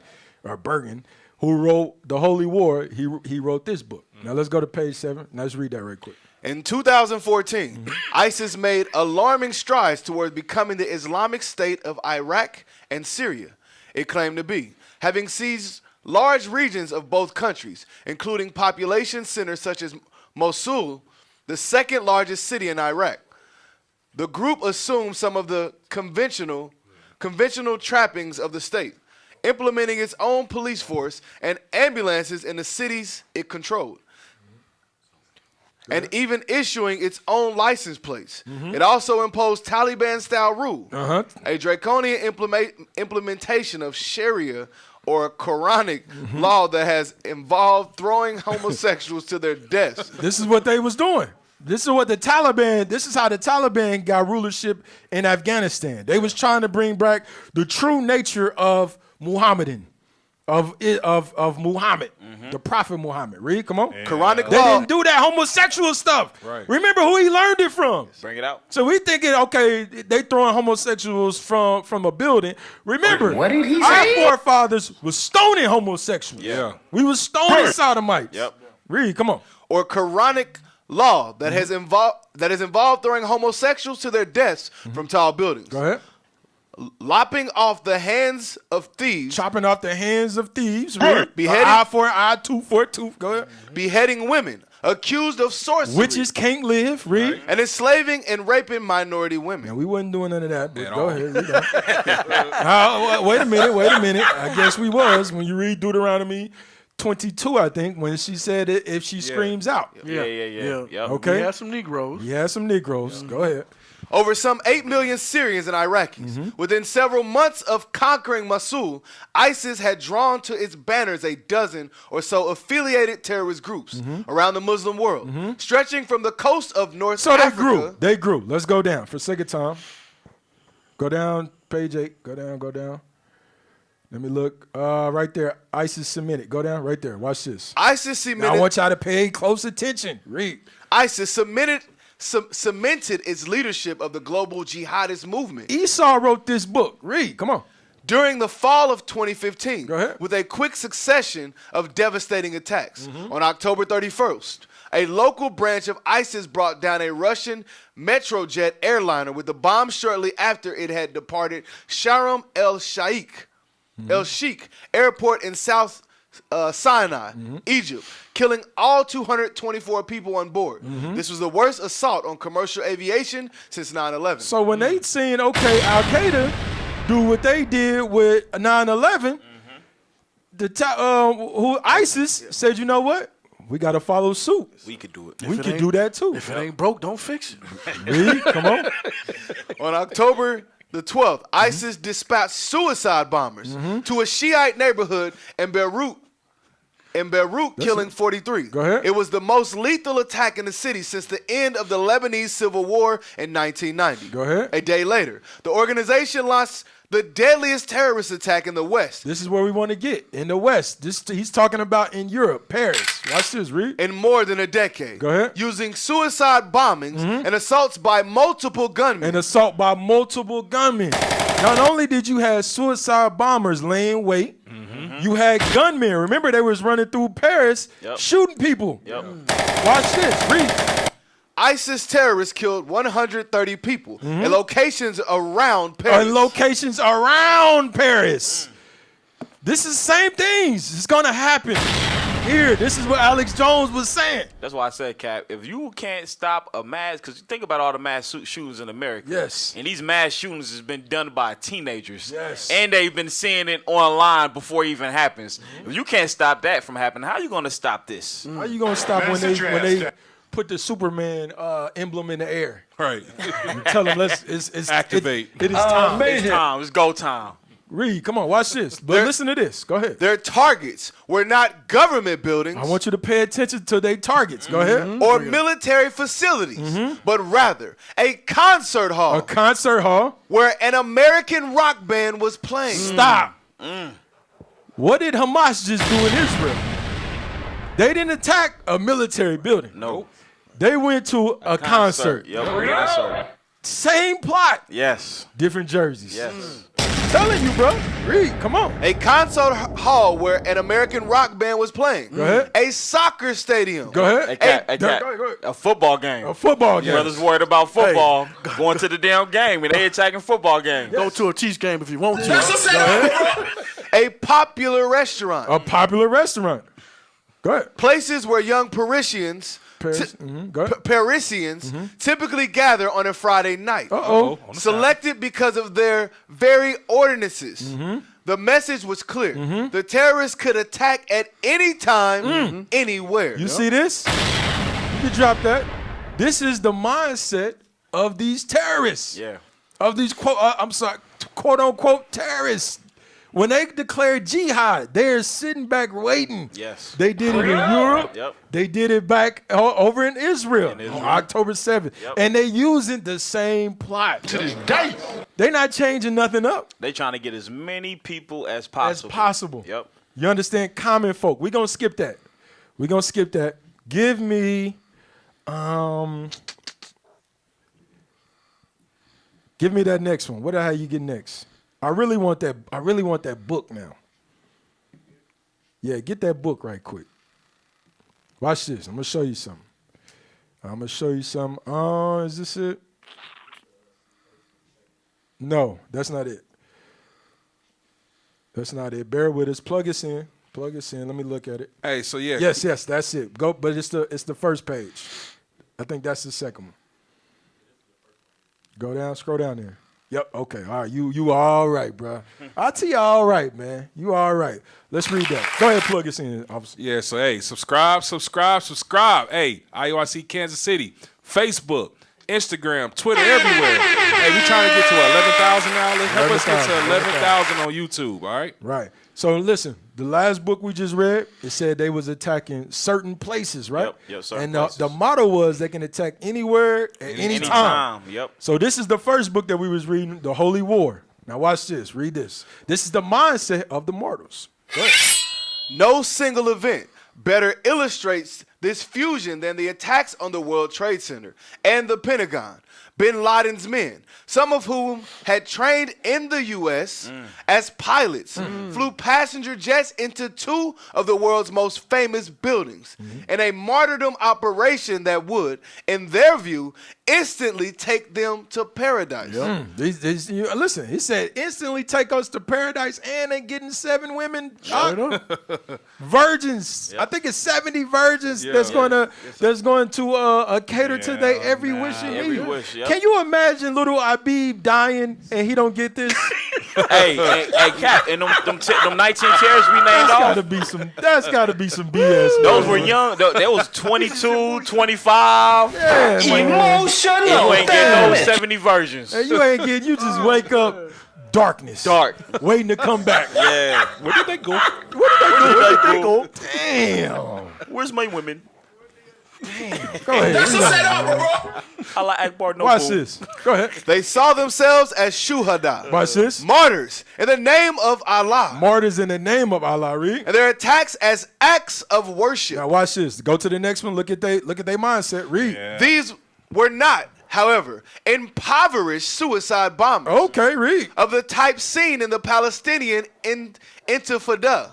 who wrote The Holy War. He wrote this book. Now let's go to page 7. Now let's read that right quick. In 2014, ISIS made alarming strides towards becoming the Islamic State of Iraq and Syria, it claimed to be, having seized large regions of both countries, including population centers such as Mosul, the second largest city in Iraq. The group assumed some of the conventional trappings of the state, implementing its own police force and ambulances in the cities it controlled, and even issuing its own license plates. It also imposed Taliban-style rule, a draconian implementation of Sharia or Quranic law that has involved throwing homosexuals to their deaths. This is what they was doing. This is how the Taliban got rulership in Afghanistan. They was trying to bring back the true nature of Muhammadan, of Muhammad, the Prophet Muhammad. Read, come on. Quranic They law. didn't do that homosexual stuff. Right. Remember who he learned it from. Bring it out. So we thinking, okay, they throwing homosexuals from a building. Remember, What did he our say? forefathers was stoning homosexuals. Yeah. We was stoning sodomites. Yep. Read, come on. Or Quranic law that has involved throwing homosexuals to their deaths from tall buildings. Go ahead. Lopping off the hands of thieves. Chopping off the hands of thieves. Read. Beheading- Eye for an eye, tooth for a tooth. Go ahead. Beheading women accused of sorcery. Witches can't live. Read. And enslaving and raping minority women. And we wasn't doing none of that, but At go all. ahead. Read that. Wait a minute. I guess we was when you read Deuteronomy 22, I think, when she said it, if she screams out. Yeah. Yep. Okay. We had some Negroes. He had some Negroes. Go ahead. Over some 8 million Syrians and Iraqis. Within several months of conquering Mosul, ISIS had drawn to its banners a dozen or so affiliated terrorist groups around the Muslim world, stretching from the coast of North So Africa. they grew. Let's go down for sake of time. Go down, page 8. Go down. Let me look. Right there, ISIS Semitic. Go down right there. Watch this. ISIS cemented, Now I want y'all to pay close attention. Read. ISIS cemented its leadership of the global jihadist movement. Esau wrote this book. Read. Come on. During the fall of 2015, Go ahead. with a quick succession of devastating attacks. On October 31st, a local branch of ISIS brought down a Russian Metrojet airliner with the bomb shortly after it had departed Sharm el-Sheikh airport in South Sinai, Egypt, killing all 224 people on board. This was the worst assault on commercial aviation since 9/11. So when they seen, okay, Al-Qaeda do what they did with 9/11, who ISIS said, you know what? We got to follow suit. We could do it. We could do that too. If it ain't broke, don't fix it. Read, come on. On October the 12th, ISIS dispatched suicide bombers to a Shiite neighborhood in Beirut, killing 43. Go ahead. It was the most lethal attack in the city since the end of the Lebanese Civil War in 1990. Go ahead. A day later, the organization launched the deadliest terrorist attack in the West. This is where we want to get, in the West. He's talking about in Europe, Paris. Watch this, read. In more than a decade. Go ahead. Using suicide bombings and assaults by multiple gunmen. Not only did you have suicide bombers laying wait, you had gunmen. Remember, they was running through Paris shooting people. Watch this, read. ISIS terrorists killed 130 people in locations around Paris. This is the same things. It's going to happen. Here, this is what Alex Jones was saying. That's why I said, Cap, if you can't stop a mass, because you think about all the mass shootings in America. Yes. And these mass shootings has been done by teenagers. Yes. And they've been seeing it online before it even happens. If you can't stop that from happening, how are you going to stop this? How are you going to stop when they put the Superman emblem in the air? Right. You tell them, it's activate. It is time. It's time. It's go time. Read, come on, watch this. But listen to this. Go ahead. Their targets were not government buildings. I want you to pay attention to their targets. Go ahead. Or military facilities, but rather a concert hall. A concert hall. Where an American rock band was playing. Stop. What did Hamas just do in Israel? They didn't attack a military building. No. They went to a concert. Yep. Concert. Same plot. Yes. Different jerseys. Yes. Telling you, bro. Read, come on. A concert hall where an American rock band was playing. Go ahead. A soccer stadium. Go ahead. A football game. A football game. Brothers worried about football, going to the damn game, and they attacking football games. Go to a Chiefs game if you want to. Go ahead. A popular restaurant. A popular restaurant. Go ahead. Places where young Parisians typically gather on a Friday night. Selected because of their very ordinances. The message was clear. The terrorists could attack at any time, anywhere. You see this? You can drop that. This is the mindset of these terrorists. Yeah. Of these quote unquote terrorists. When they declared jihad, they're sitting back waiting. Yes. They did it in Europe. Yep. They did it back over in Israel, on October 7th. Yep. And they using the same plot. To this day. They're not changing nothing up. They trying to get as many people as possible. Yep. You understand? Common folk. We're going to skip that. Give me that next one. What the hell you get next? I really want that book now. Yeah, get that book right quick. Watch this. I'm gonna show you something. Is this it? No, that's not it. Bear with us. Plug us in. Let me look at it. Hey, so yeah. Yes, that's it. Go, but it's the first page. I think that's the second one. Go down, scroll down there. Yep, okay, all right, you all right, bro. I'll tell you all right, man. You all right. Let's read that. Go ahead, plug us in, officer. Yeah, so hey, subscribe. Hey, IOIC Kansas City, Facebook, Instagram, Twitter, everywhere. Hey, we trying to get to 11,000 now. Let's help us get to 11,000 on YouTube, all right? Right. So listen, the last book we just read, it said they was attacking certain places, right? Yep, certain and places. the motto was they can attack anywhere at any time. Yep. So this is the first book that we was reading, The Holy War. Now watch this, read this. This is the mindset of the mortals. Go ahead. No single event better illustrates this fusion than the attacks on the World Trade Center and the Pentagon. Bin Laden's men, some of whom had trained in the U.S. as pilots, flew passenger jets into two of the world's most famous buildings in a martyrdom operation that would, in their view, instantly take them to paradise. Listen, he said instantly take us to paradise, and they getting 7 women virgins. Yep. I think it's 70 virgins that's going to cater to their every wish and need. Yep. Can you imagine little Abib dying and he don't get this? hey, Cap, and them 19 chairs we named off. That's got to be some BS. Those were young. They was 22, 25. Yeah, emotional. And you ain't getting those 70 versions. And you just wake up darkness. Waiting to come back. Yeah. Where did they go? Damn. Where's my women? Go ahead. That's a setup, bro. I like Akbar no Watch fool. this. Go ahead. They saw themselves as shuhada. Watch this. Martyrs in the name of Allah. Martyrs in the name of Allah. Read. And their attacks as acts of worship. Now watch this. Go to the next one. Look at their mindset. Read. Yeah. These were not, however, impoverished suicide bombers. Okay, read. Of the type seen in the Palestinian Intifada.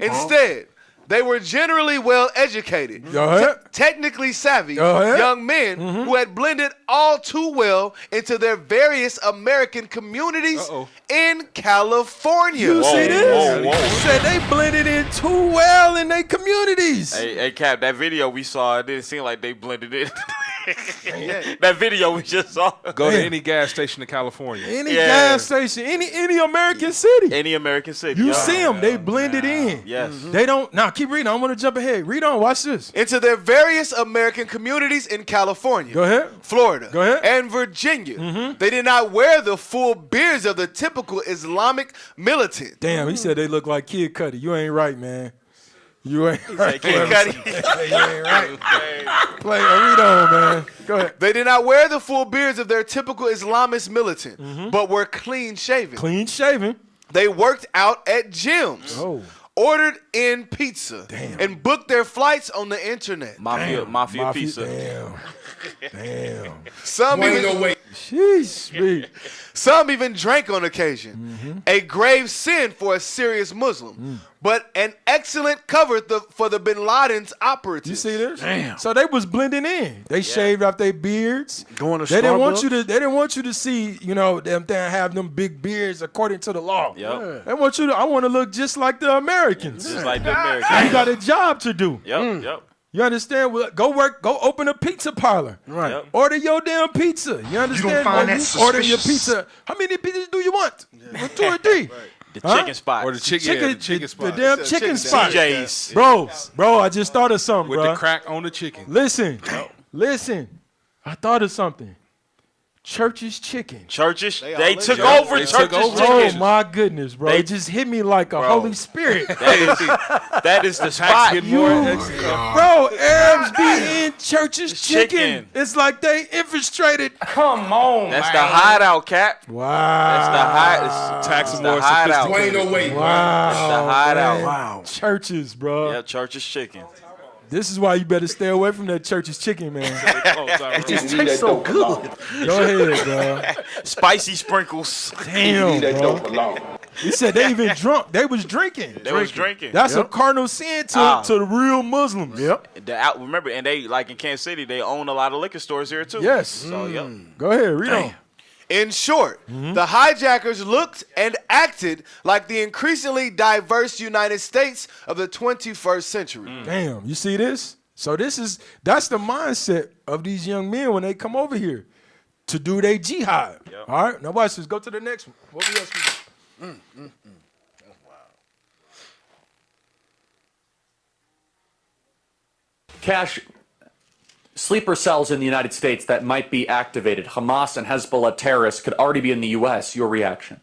Instead, they were generally well educated, technically savvy young men who had blended all too well into their various American communities in California. You see this? Said they blended in too well in their communities. Hey, Cap, that video we saw, it didn't seem like they blended in. That video we just saw. Go to any gas station in California. Any gas station, any American city. Any American city. You see them, they blended in. Yes. They don't, now keep reading. I don't want to jump ahead. Read on, watch this. Into their various American communities in California. Go ahead. Florida. Go ahead. And Virginia. They did not wear the full beards of the typical Islamic militant. Damn, he said they look like Kid Cudi. You ain't right, man. You ain't right. Kid Cudi. You ain't right. Play, read on, man. Go ahead. They did not wear the full beards of their typical Islamist militant, but were clean shaven. Clean shaven. They worked out at gyms. Ordered in pizza. And booked their flights on the internet. Mafia pizza. Damn. Some even drank on occasion. A grave sin for a serious Muslim, but an excellent cover for the Bin Laden's operatives. You see this? Damn. So they was blending in. They shaved off their beards. Going to They didn't want Starbucks? you to. They didn't want you to see. You know them have them big beards according to the law. Yep. They want you to. I want to look just like the Americans. Just like the Americans. You got a job to do. Yep. You understand? Well, go work. Go open a pizza parlor. Right. Yep. Order your damn pizza. You understand? don't find that Order your suspicious? pizza. How many pizzas do you want? 2 or 3. The chicken spot. Or the chicken spot. The damn chicken spot. CJ's. Bro, I just thought of something, With bro. the crack on the chicken. Listen. I thought of something. Church's Chicken. Churches, they took Church. over They Church's took over. Oh Chicken. my goodness, bro! It just hit me like a Holy Spirit, That is the Tax spot. getting more bro. Arabs be in Church's Chicken. It's like they infiltrated. Come on, That's man. the hideout, Cap. Wow. That's the Tax That's more the hideout. sophisticated. Ain't no way. Wow. That's the hideout. man. Wow. Churches, bro. Yeah, Church's Chicken. This is why you better stay away from that Church's Chicken, man. It just tastes so good. Go ahead, bro. Spicy sprinkles. Damn, bro. He said they even drunk. They was drinking. They was drinking. That's a cardinal sin to the real Muslims. Yep. Remember, and they, like in Kansas City, they own a lot of liquor stores here too. Yes. So, yep. Go ahead, read on. In short, the hijackers looked and acted like the increasingly diverse United States of the 21st century. Damn, you see this? So that's the mindset of these young men when they come over here to do their jihad. Yep. All right, now watch this. Go to the next one. What we else we got? Cash, sleeper cells in the United States that might be activated, Hamas and Hezbollah terrorists, could already be in the U.S. Your reaction?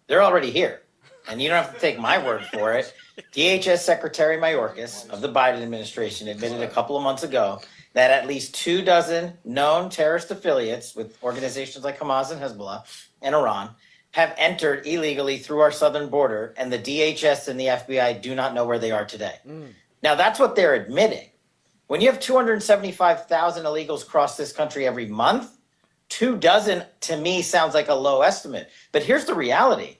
They're already here. And you don't have to take my word for it. DHS Secretary Mayorkas of the Biden administration admitted a couple of months ago that at least 24 known terrorist affiliates with organizations like Hamas and Hezbollah and Iran have entered illegally through our southern border, and the DHS and the FBI do not know where they are today. Now, that's what they're admitting. When you have 275,000 illegals cross this country every month, 24 to me sounds like a low estimate. But here's the reality.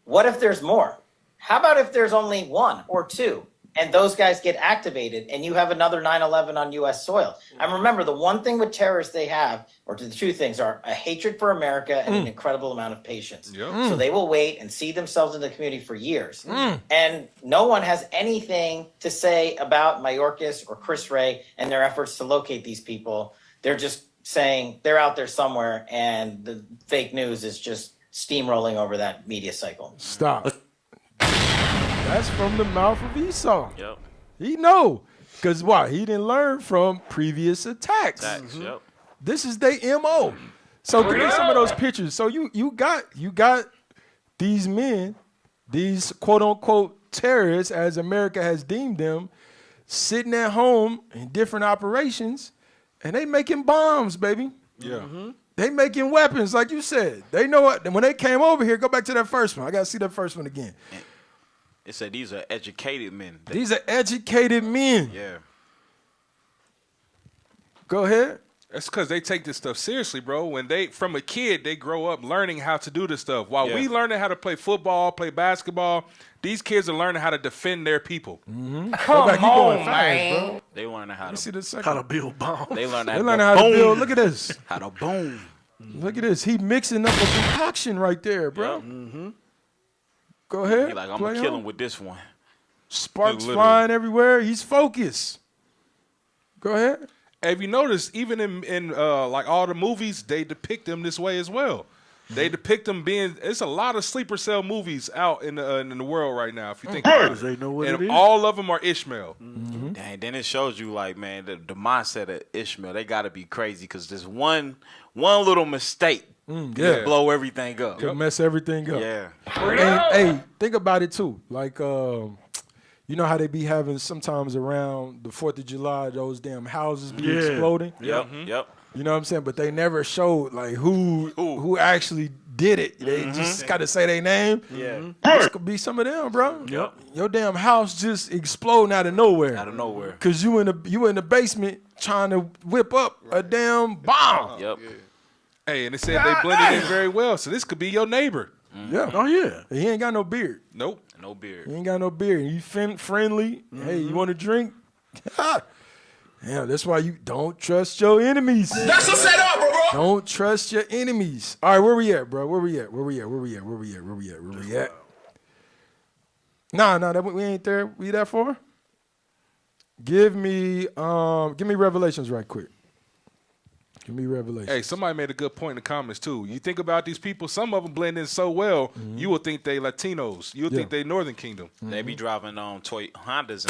What if there's more? How about if there's only 1 or 2 and those guys get activated and you have another 9/11 on U.S. soil? And remember, the one thing with terrorists they have, or the two things, are a hatred for America and an incredible amount of patience. So they will wait and see themselves in the community for years. And no one has anything to say about Mayorkas or Chris Wray and their efforts to locate these people. They're just saying they're out there somewhere, and the fake news is just steamrolling over that media cycle. Stop. That's from the mouth of Esau. Yep. He know. Because why? He didn't learn from previous attacks. Yep. This is their MO. So give me some of those pictures. So you got these men, these quote unquote terrorists, as America has deemed them. sitting at home in different operations, and they making bombs, baby. Yeah. They making weapons, like you said. They know what. When they came over here, go back to that first one. I got to see that first one again. It said these are educated men. These are educated men. Yeah. Go ahead. That's because they take this stuff seriously, bro. When from a kid, they grow up learning how to do this stuff. While we learning how to play football, play basketball, these kids are learning how to defend their people. Come on, man. They learning how to build bombs. They learn how to build. Look at this. How to boom. Look at this. He mixing up a concoction right there, bro. Go ahead. He like, I'm gonna kill him with this one. Sparks flying everywhere. He's focused. Go ahead. Have you noticed, even in like all the movies, they depict them this way as well. They depict them being. It's a lot of sleeper cell movies out in the world right now. If you think about it, they know what and it is. all of them are Ishmael. Dang, then it shows you like, man, the mindset of Ishmael. They got to be crazy because there's one little mistake can blow everything up. Could mess everything up. Yeah. Hey, think about it too. Like, you know how they be having sometimes around the 4th of July, those damn houses be exploding? Yep. You know what I'm saying? But they never showed like who actually did it. They just got to say their name. Yeah. This could be some of them, bro. Yep. Your damn house just exploding out of nowhere. Out of nowhere. Cause you in the basement trying to whip up a damn bomb. Yep. Hey, and it said they blended in very well. So this could be your neighbor. Yeah. Oh yeah. He ain't got no beard. Nope. No beard. He ain't got no beard. You friendly. Hey, you want a drink? Yeah, that's why you don't trust your enemies. That's a setup, bro. Don't trust your enemies. All right, where we at, bro? Where we at? Nah, we ain't there. We that far? Give me Revelations right quick. Give me Revelation. Hey, somebody made a good point in the comments too. You think about these people, some of them blend in so well, you would think they Latinos. You would think they Northern Kingdom. They be driving toy Hondas.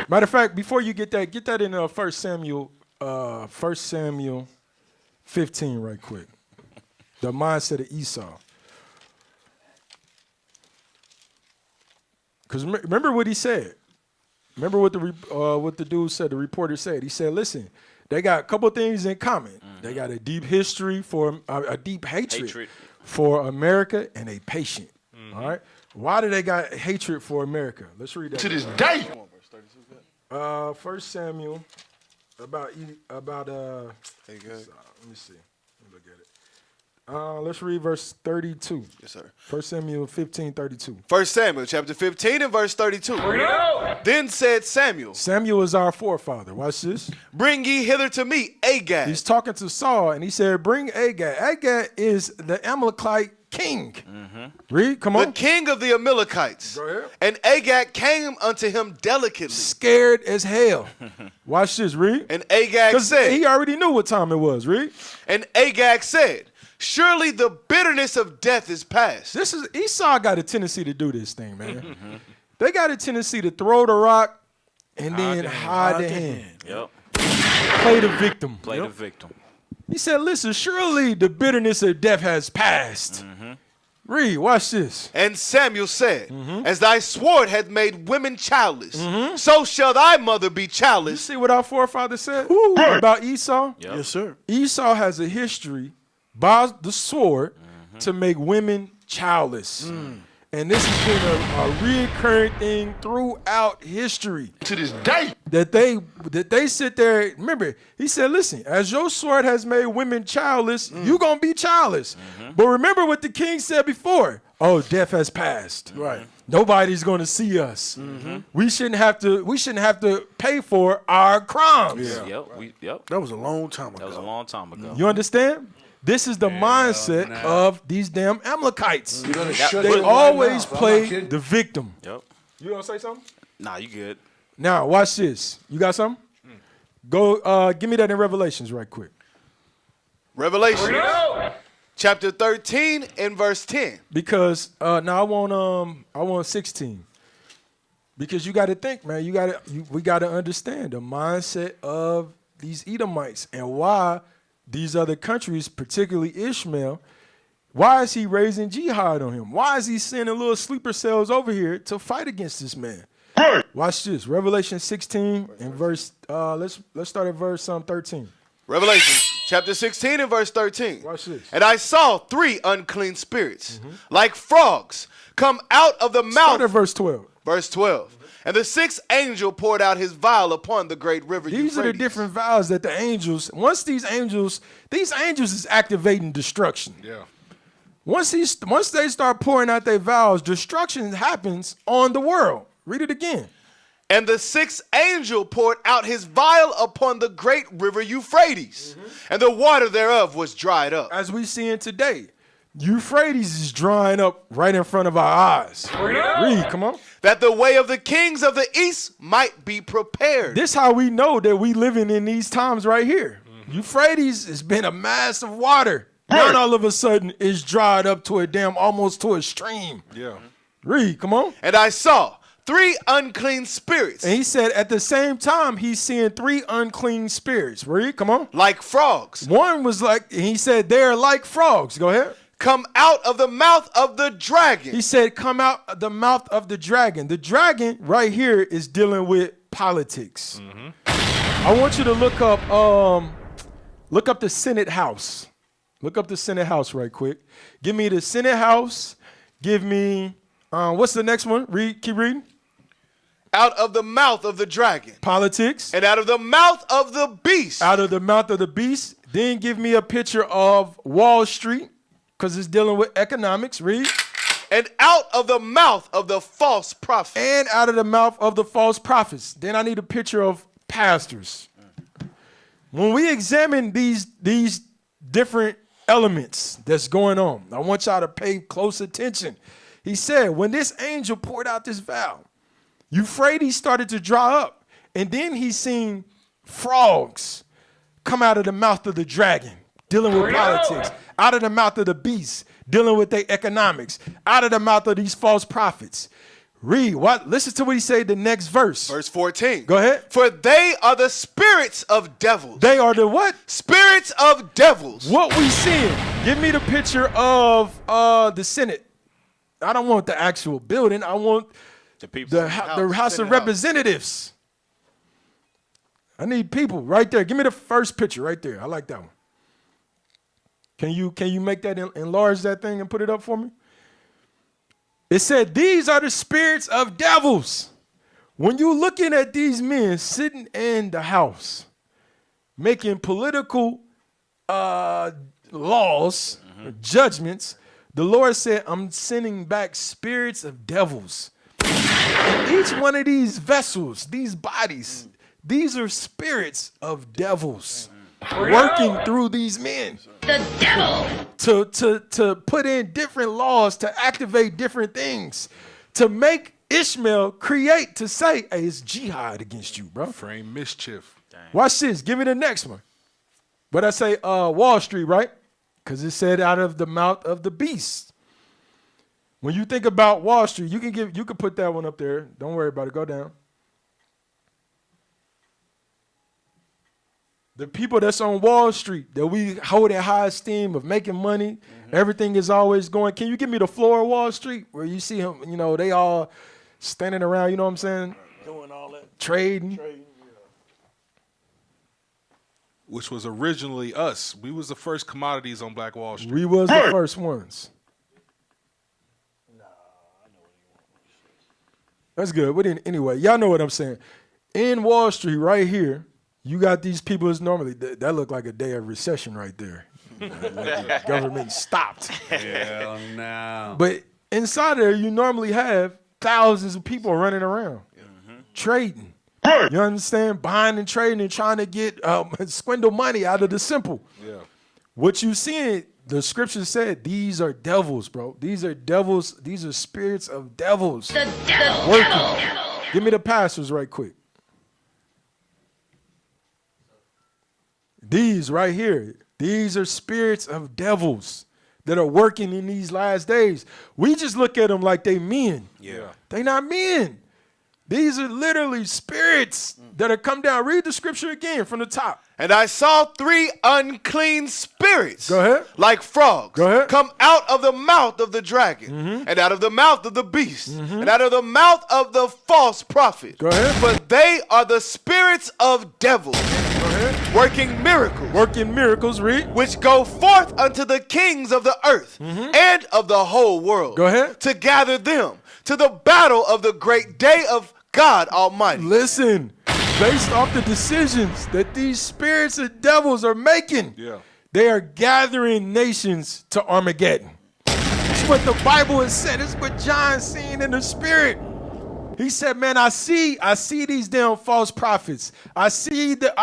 Matter of fact, before you get that in 1 Samuel 15 right quick. The mindset of Esau. Because remember what he said. Remember what the dude said, the reporter said. He said, listen, they got a couple things in common. They got a deep history for a deep hatred for America and a patient. All right. Why do they got hatred for America? Let's read that. To this day. 1 Samuel about let me see. Let me look at it. Let's read verse 32. Yes, sir. 1 Samuel 15:32. 1 Samuel chapter 15 and verse 32. Then said Samuel. Samuel is our forefather. Watch this. Bring ye hither to me Agag. He's talking to Saul, and he said, bring Agag. Agag is the Amalekite king. Read, come on. The king of the Amalekites. Go ahead. And Agag came unto him delicately. Scared as hell. Watch this, read. And Agag said. He already knew what time it was, read. And Agag said, surely the bitterness of death is past. Esau got a tendency to do this thing, man. They got a tendency to throw the rock and then hide the hand. Yep. Play the victim. Play the victim. He said, listen, surely the bitterness of death has passed. Read, watch this. And Samuel said, as thy sword hath made women childless, so shall thy mother be childless. You see what our forefather said about Esau? Yep. Yes, sir. Esau has a history by the sword to make women childless. And this has been a reoccurring thing throughout history. To this day. That they sit there. Remember, he said, listen, as your sword has made women childless, you going to be childless. But remember what the king said before. Oh, death has passed. Right. Nobody's going to see us. We shouldn't have to pay for our crimes. Yeah. Yep. That was a long time ago. That was a long time ago. You understand? This is the mindset of these damn Amalekites. They your always mouth. play the victim. Yep. You gonna say something? Nah, you good. Now, watch this. You got something? Go give me that in Revelations right quick. Revelation chapter 13 and verse 10. Because now I want 16. Because you got to think, man. We got to understand the mindset of these Edomites and why these other countries, particularly Ishmael, why is he raising jihad on him? Why is he sending little sleeper cells over here to fight against this man? Watch this. Revelation 16 and verse. Let's start at verse 13. Revelation chapter 16 and verse 13. Watch this. And I saw 3 unclean spirits, like frogs, come out of the mouth. Start at verse 12. Verse 12. And the 6th angel poured out his vial upon the great river These Euphrates. are the different vials that the angels. Once these angels is activating destruction. Yeah. Once they start pouring out their vials, destruction happens on the world. Read it again. And the 6th angel poured out his vial upon the great river Euphrates, and the water thereof was dried up. As we see in today, Euphrates is drying up right in front of our eyes. Read, come on. That the way of the kings of the east might be prepared. This how we know that we living in these times right here. Euphrates has been a mass of water. Now all of a sudden it's dried up to a dam, almost to a stream. Yeah. Read, come on. And I saw 3 unclean spirits. And he said at the same time he's seeing 3 unclean spirits. Read, come on. Like frogs. One was like, he said they're like frogs. Go ahead. Come out of the mouth of the dragon. He said come out of the mouth of the dragon. The dragon right here is dealing with politics. I want you to look up the Senate House. Look up the Senate House right quick. Give me the Senate House. Give me, what's the next one? Read, keep reading. Out of the mouth of the dragon. Politics. And out of the mouth of the beast. Out of the mouth of the beast. Then give me a picture of Wall Street, because it's dealing with economics. Read. And out of the mouth of the false prophet. And out of the mouth of the false prophets. Then I need a picture of pastors. When we examine these different elements that's going on, I want y'all to pay close attention. He said, when this angel poured out this vial, Euphrates started to dry up. And then he seen frogs come out of the mouth of the dragon, dealing with politics. Out of the mouth of the beast, dealing with their economics. Out of the mouth of these false prophets. Read. What? Listen to what he said the next verse. Verse 14. Go ahead. For they are the spirits of devils. They are the what? Spirits of devils. What we seeing? Give me the picture of the Senate. I don't want the actual building. I want the people. The House of Representatives. I need people right there. Give me the first picture right there. I like that one. Can you make that enlarge that thing and put it up for me? It said, these are the spirits of devils. When you're looking at these men sitting in the house, making political laws, judgments, the Lord said, I'm sending back spirits of devils. And each one of these vessels, these bodies, these are spirits of devils. Working through these men. The devil. To put in different laws, to activate different things, to make Ishmael create, to say, hey, it's jihad against you, bro. Frame mischief. Watch this. Give me the next one. But I say Wall Street, right? Because it said out of the mouth of the beast. When you think about Wall Street, you can put that one up there. Don't worry about it. Go down. The people that's on Wall Street that we hold in high esteem of making money, everything is always going. Can you give me the floor of Wall Street where you see them, they all standing around, you know what I'm saying? Doing all that. Trading. Which was originally us. We was the first commodities on Black Wall Street. We was the first ones. That's good. But anyway, y'all know what I'm saying. In Wall Street right here, you got these people that's normally, that look like a day of recession right there. Like the government stopped. Hell no. But inside there, you normally have thousands of people running around, trading. You understand? Buying and trading and trying to get swindle money out of the simple. Yeah. What you seeing, the scripture said, these are devils, bro. These are devils. These are spirits of devils. The devil. Working. Give me the pastors right quick. These right here, these are spirits of devils that are working in these last days. We just look at them like they men. Yeah. They not men. These are literally spirits that are come down. Read the scripture again from the top. And I saw 3 unclean spirits, Go ahead. like frogs, Go ahead. come out of the mouth of the dragon, and out of the mouth of the beast, and out of the mouth of the false prophet. Go ahead. For they are the spirits of devils, Go ahead. working miracles, Working miracles, read. which go forth unto the kings of the earth and of the whole world. Go ahead. To gather them to the battle of the great day of God Almighty. Listen, based off the decisions that these spirits and devils are making, they are gathering nations to Armageddon. That's what the Bible has said. It's what John's seen in the spirit. He said, "Man, I see these damn false prophets. I see the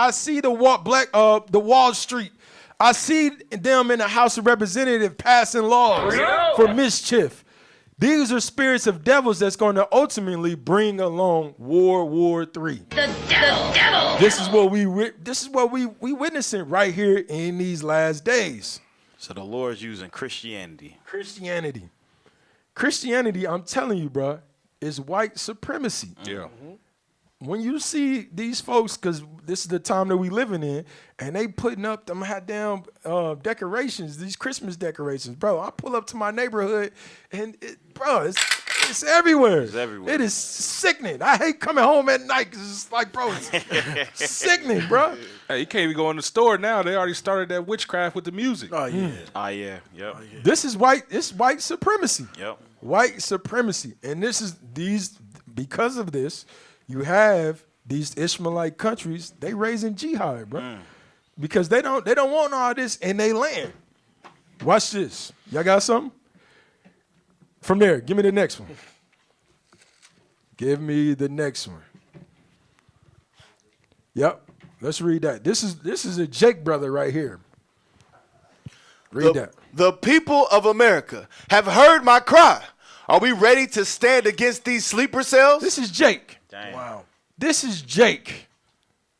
Wall Street. I see them in the House of Representatives passing laws for mischief. These are spirits of devils that's going to ultimately bring along World War III. The devil. This is what we witnessing right here in these last days. So the Lord's using Christianity. Christianity, I'm telling you, bro, is white supremacy. Yeah. When you see these folks, because this is the time that we living in, and they putting up them hot damn decorations, these Christmas decorations, bro. I pull up to my neighborhood, and it's everywhere. It's everywhere. It is sickening. I hate coming home at night because it's like, bro, it's sickening, bro. Hey, you can't even go in the store now. They already started that witchcraft with the music. Oh yeah. Yeah. Yep. This is white. It's white supremacy. Yep. White supremacy, and because of this. You have these Ishmaelite countries, they raising jihad, bro. Because they don't want all this in their land. Watch this. Y'all got something? From there, give me the next one. Give me the next one. Yep. Let's read that. This is a Jake brother right here. Read that. The people of America have heard my cry. Are we ready to stand against these sleeper cells? This is Jake. Dang. Wow. This is Jake.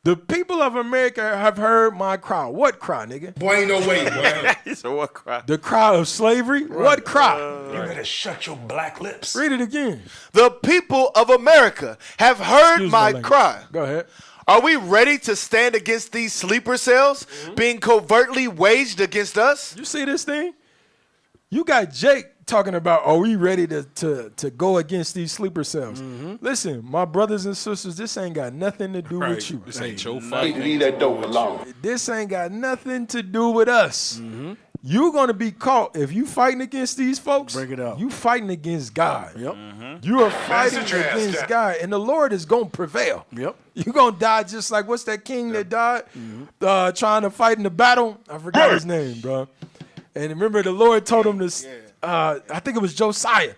The people of America have heard my cry. What cry, nigga? Boy, ain't no way, boy. So what cry? The cry of slavery? What cry? You better shut your black lips. Read it again. The people of America have heard Excuse my language. cry. Go ahead. Are we ready to stand against these sleeper cells being covertly waged against us? You see this thing? You got Jake talking about, are we ready to go against these sleeper cells? Listen, my brothers and sisters, this ain't got nothing to do with you. This ain't your fight. Leave that door alone. This ain't got nothing to do with us. You're going to be caught. If you fighting against these folks, Bring it out. you fighting against God. Yep. You are fighting Message ass against down. God, and the Lord is going to prevail. Yep. You're going to die just like, what's that king that died trying to fight in the battle? I forgot his name, bro. And remember, the Lord told him this, I think it was Josiah.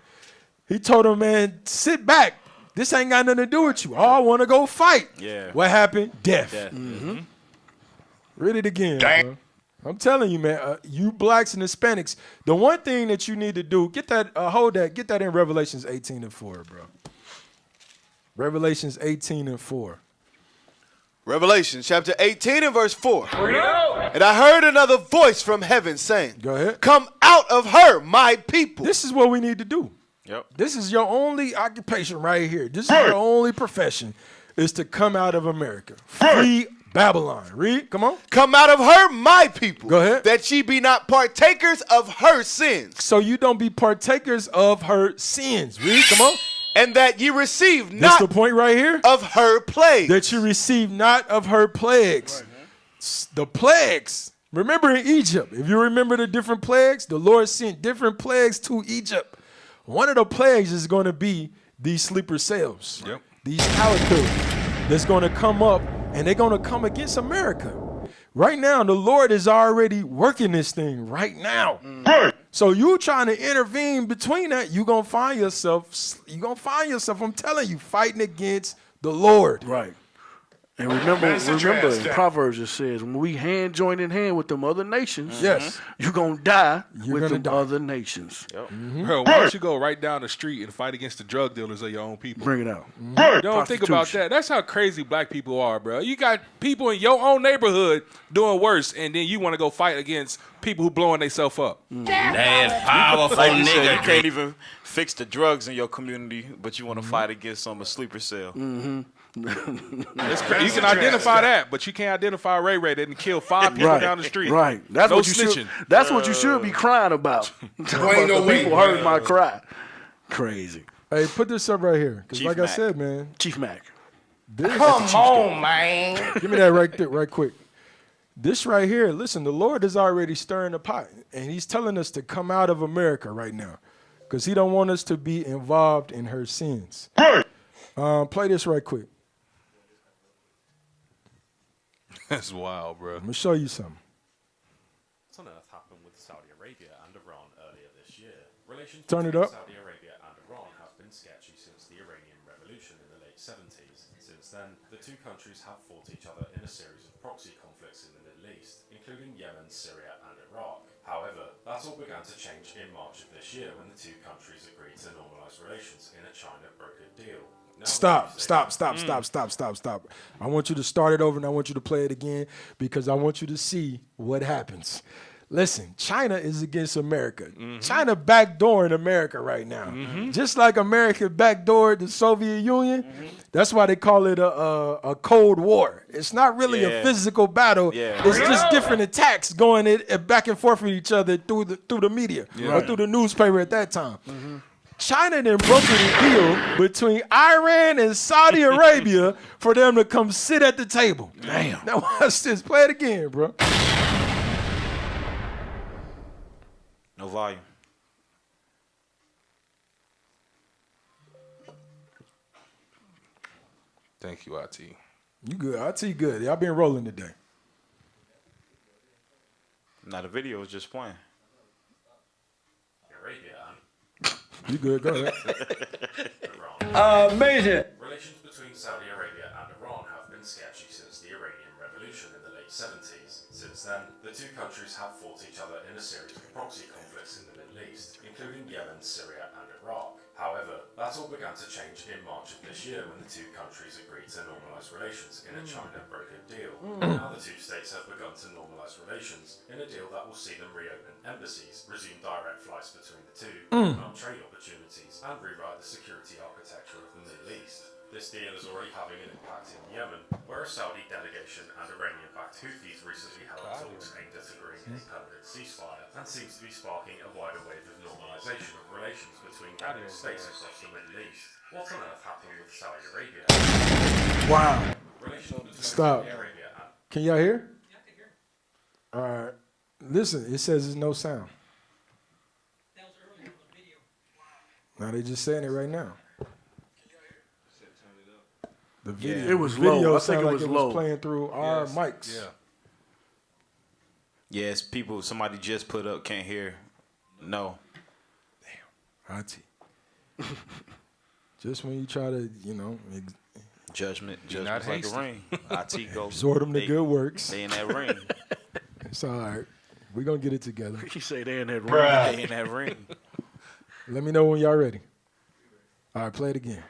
He told him, man, sit back. This ain't got nothing to do with you. Oh, I want to go fight. Yeah. What happened? Death. Mm-hmm. Read it again, Dang. bro. I'm telling you, man, you blacks and Hispanics, the one thing that you need to do, get that in Revelations 18:4, bro. Revelations 18:4. Revelation chapter 18 and verse 4. And I heard another voice from heaven saying, Go ahead. come out of her, my people. This is what we need to do. Yep. This is your only occupation right here. This is your only profession, is to come out of America. Free Babylon. Read, come on. Come out of her, my people. Go ahead. That ye be not partakers of her sins. So you don't be partakers of her sins. Read, come on. And that ye receive That's not the point right here. of her plagues. That you receive not of her plagues. The plagues. Remember in Egypt, if you remember the different plagues, the Lord sent different plagues to Egypt. One of the plagues is going to be these sleeper cells. Yep. These calicos that's going to come up, and they're going to come against America. Right now, the Lord is already working this thing right now. So you trying to intervene between that, you're going to find yourself, I'm telling you, fighting against the Lord. Right. And remember, in Proverbs it says, when we join in hand with them other nations, yes, you're gonna die with them other nations. Yep. Bro, why don't you go right down the street and fight against the drug dealers of your own people? Bring it out. Don't think about that. That's how crazy black people are, bro. You got people in your own neighborhood doing worse, and then you want to go fight against people who blowing themselves up. That's powerful, like you said, you can't even fix the drugs in your community, but you want to fight against a sleeper cell. It's crazy. You can identify that, but you can't identify Ray Ray that didn't kill 5 people down the street. Right. That's no what you snitching. should. That's what you should be crying about. People heard my cry. Crazy. Hey, put this up right here, because like Mac. I said, man, Chief Mac. Come on, man. Give me that right quick. This right here, listen, the Lord is already stirring the pot, and he's telling us to come out of America right now because he don't want us to be involved in her sins. Play this right quick. That's wild, bro. I'm going to show you something. What on earth happened with Saudi Arabia and Iran earlier this year? Relations Turn it between up. Saudi Arabia and Iran have been sketchy since the Iranian Revolution in the late 70s. Since then, the two countries have fought each other in a series of proxy conflicts in the Middle East, including Yemen, Syria, and Iraq. However, that all began to change in March of this year when the two countries agreed to normalize relations in a China-brokered deal. Stop. I want you to start it over and I want you to play it again because I want you to see what happens. Listen, China is against America. China backdooring America right now. Just like America backdoored the Soviet Union, that's why they call it a Cold War. It's not really a physical battle. It's just different attacks going back and forth with each other through the media or through the newspaper at that time. China then brokered a deal between Iran and Saudi Arabia for them to come sit at the table. Damn. Now watch this. Play it again, bro. No volume. Thank you, IT. You good. IT good. Y'all been rolling today. Now the video is just playing. You good. Go ahead. Amazing. Relations between Saudi Arabia and Iran have been sketchy since the Iranian Revolution in the late 70s. Since then, the two countries have fought each other in a series of proxy conflicts in the Middle East, including Yemen, Syria, and Iraq. However, that all began to change in March of this year when the two countries agreed to normalize relations in a China-brokered deal. Now the two states have begun to normalize relations in a deal that will see them reopen embassies, resume direct flights between the two, open up trade opportunities, and rewrite the security architecture of the Middle East. This deal is already having an impact in Yemen, where a Saudi delegation and Iranian-backed Houthis recently held talks aimed at agreeing a permanent ceasefire, and seems to be sparking a wider wave of normalization of relations between various states across the Middle East. What on earth happened with Saudi Arabia? Wow. Stop. Saudi Arabia and Can y'all hear? Yeah, I can hear. All right. Listen, it says there's no sound. That was earlier on the video. Now they just saying it right now. The video, It was video low. I sounded think it was low. playing through our mics. Yes, people. Somebody just put up. Can't hear. No. Damn. IT. Just when you try to, Judgment like a ring. IT go. exhort them to good works. They in that ring. It's all right. We're going to get it together. You say they in that ring. They in that ring. Let me know when y'all ready. All right, play it again.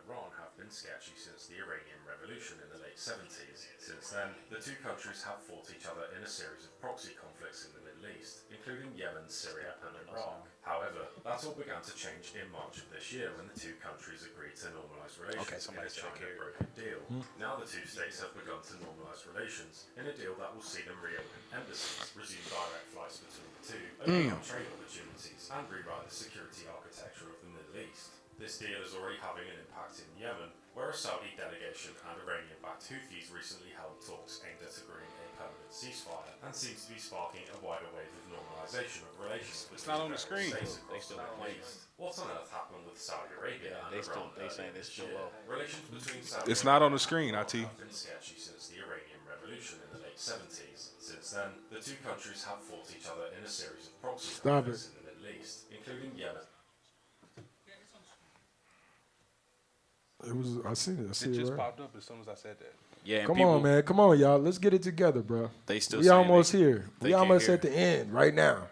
Iran have been sketchy since the Iranian Revolution in the late 70s. Since then, the two countries have fought each other in a series of proxy conflicts in the Middle East, including Yemen, Syria, and Iraq. However, that all began to change in March of this year when the two countries agreed to normalize relations in a China-brokered deal. Now the two states have begun to normalize relations in a deal that will see them reopen embassies, resume direct flights between the two, open up trade opportunities, and rewrite the security architecture of the Middle East. This deal is already having an impact in Yemen, where a Saudi delegation and Iranian-backed Houthis recently held talks aimed at agreeing a permanent ceasefire, and seems to be sparking a wider wave of normalization of relations between It's not on the screen. states across the Middle East. What on earth happened with Saudi Arabia and Iran? They saying it's still low. Relations between Saudi It's not on the screen, Arabia IT. have been sketchy since the Iranian Revolution in the late 70s. Since then, the two countries have fought each other in a series of proxy conflicts in the Middle East, including Yemen. It was. I seen it. I see It it just right. popped up as soon as I said that. Yeah, and Come people, on, man. Come on, y'all. Let's get it together, bro. They still We saying almost they- here. they We can't almost hear. at the end right now.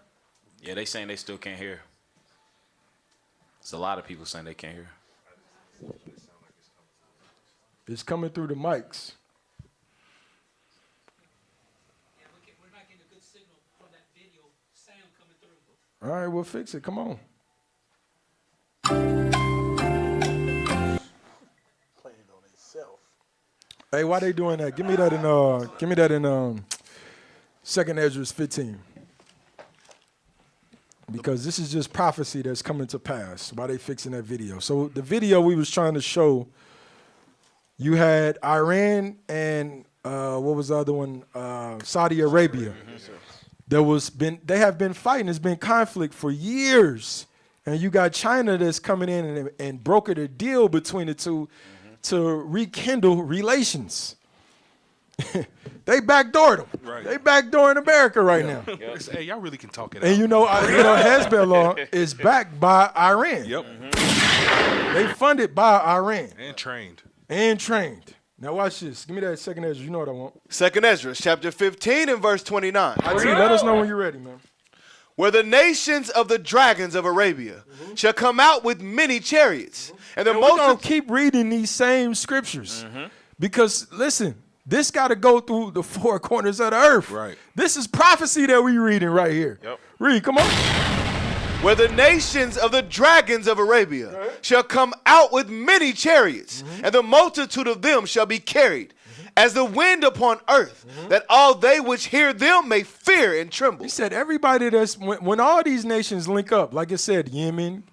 Yeah, they saying they still can't hear. It's a lot of people saying they can't hear. It's coming through the mics. All right, we'll fix it. Come on. Hey, why they doing that? Give me that in Second Ezra 15. Because this is just prophecy that's coming to pass. Why they fixing that video? So the video we was trying to show, you had Iran and what was the other one? Saudi Arabia. They have been fighting. There's been conflict for years, and you got China that's coming in and brokered a deal between the two to rekindle relations. They backdoored them. Right. They backdooring America right now. Hey, y'all really can talk it And out. you know Hezbollah is backed by Iran. Yep. They funded by Iran. And trained. And trained. Now watch this. Give me that Second Ezra. You know what I want. Second Ezra, chapter 15 and verse 29. IT, let us know when you're ready, man. Where the nations of the dragons of Arabia shall come out with many chariots. And the And we're going to keep reading these same scriptures. Because, listen, this got to go through the four corners of the earth. Right. This is prophecy that we reading right here. Yep. Read, come on. Where the nations of the dragons of Arabia shall come out with many chariots, and the multitude of them shall be carried, as the wind upon earth, that all they which hear them may fear and tremble. He said everybody when all these nations link up, like it said, Yemen,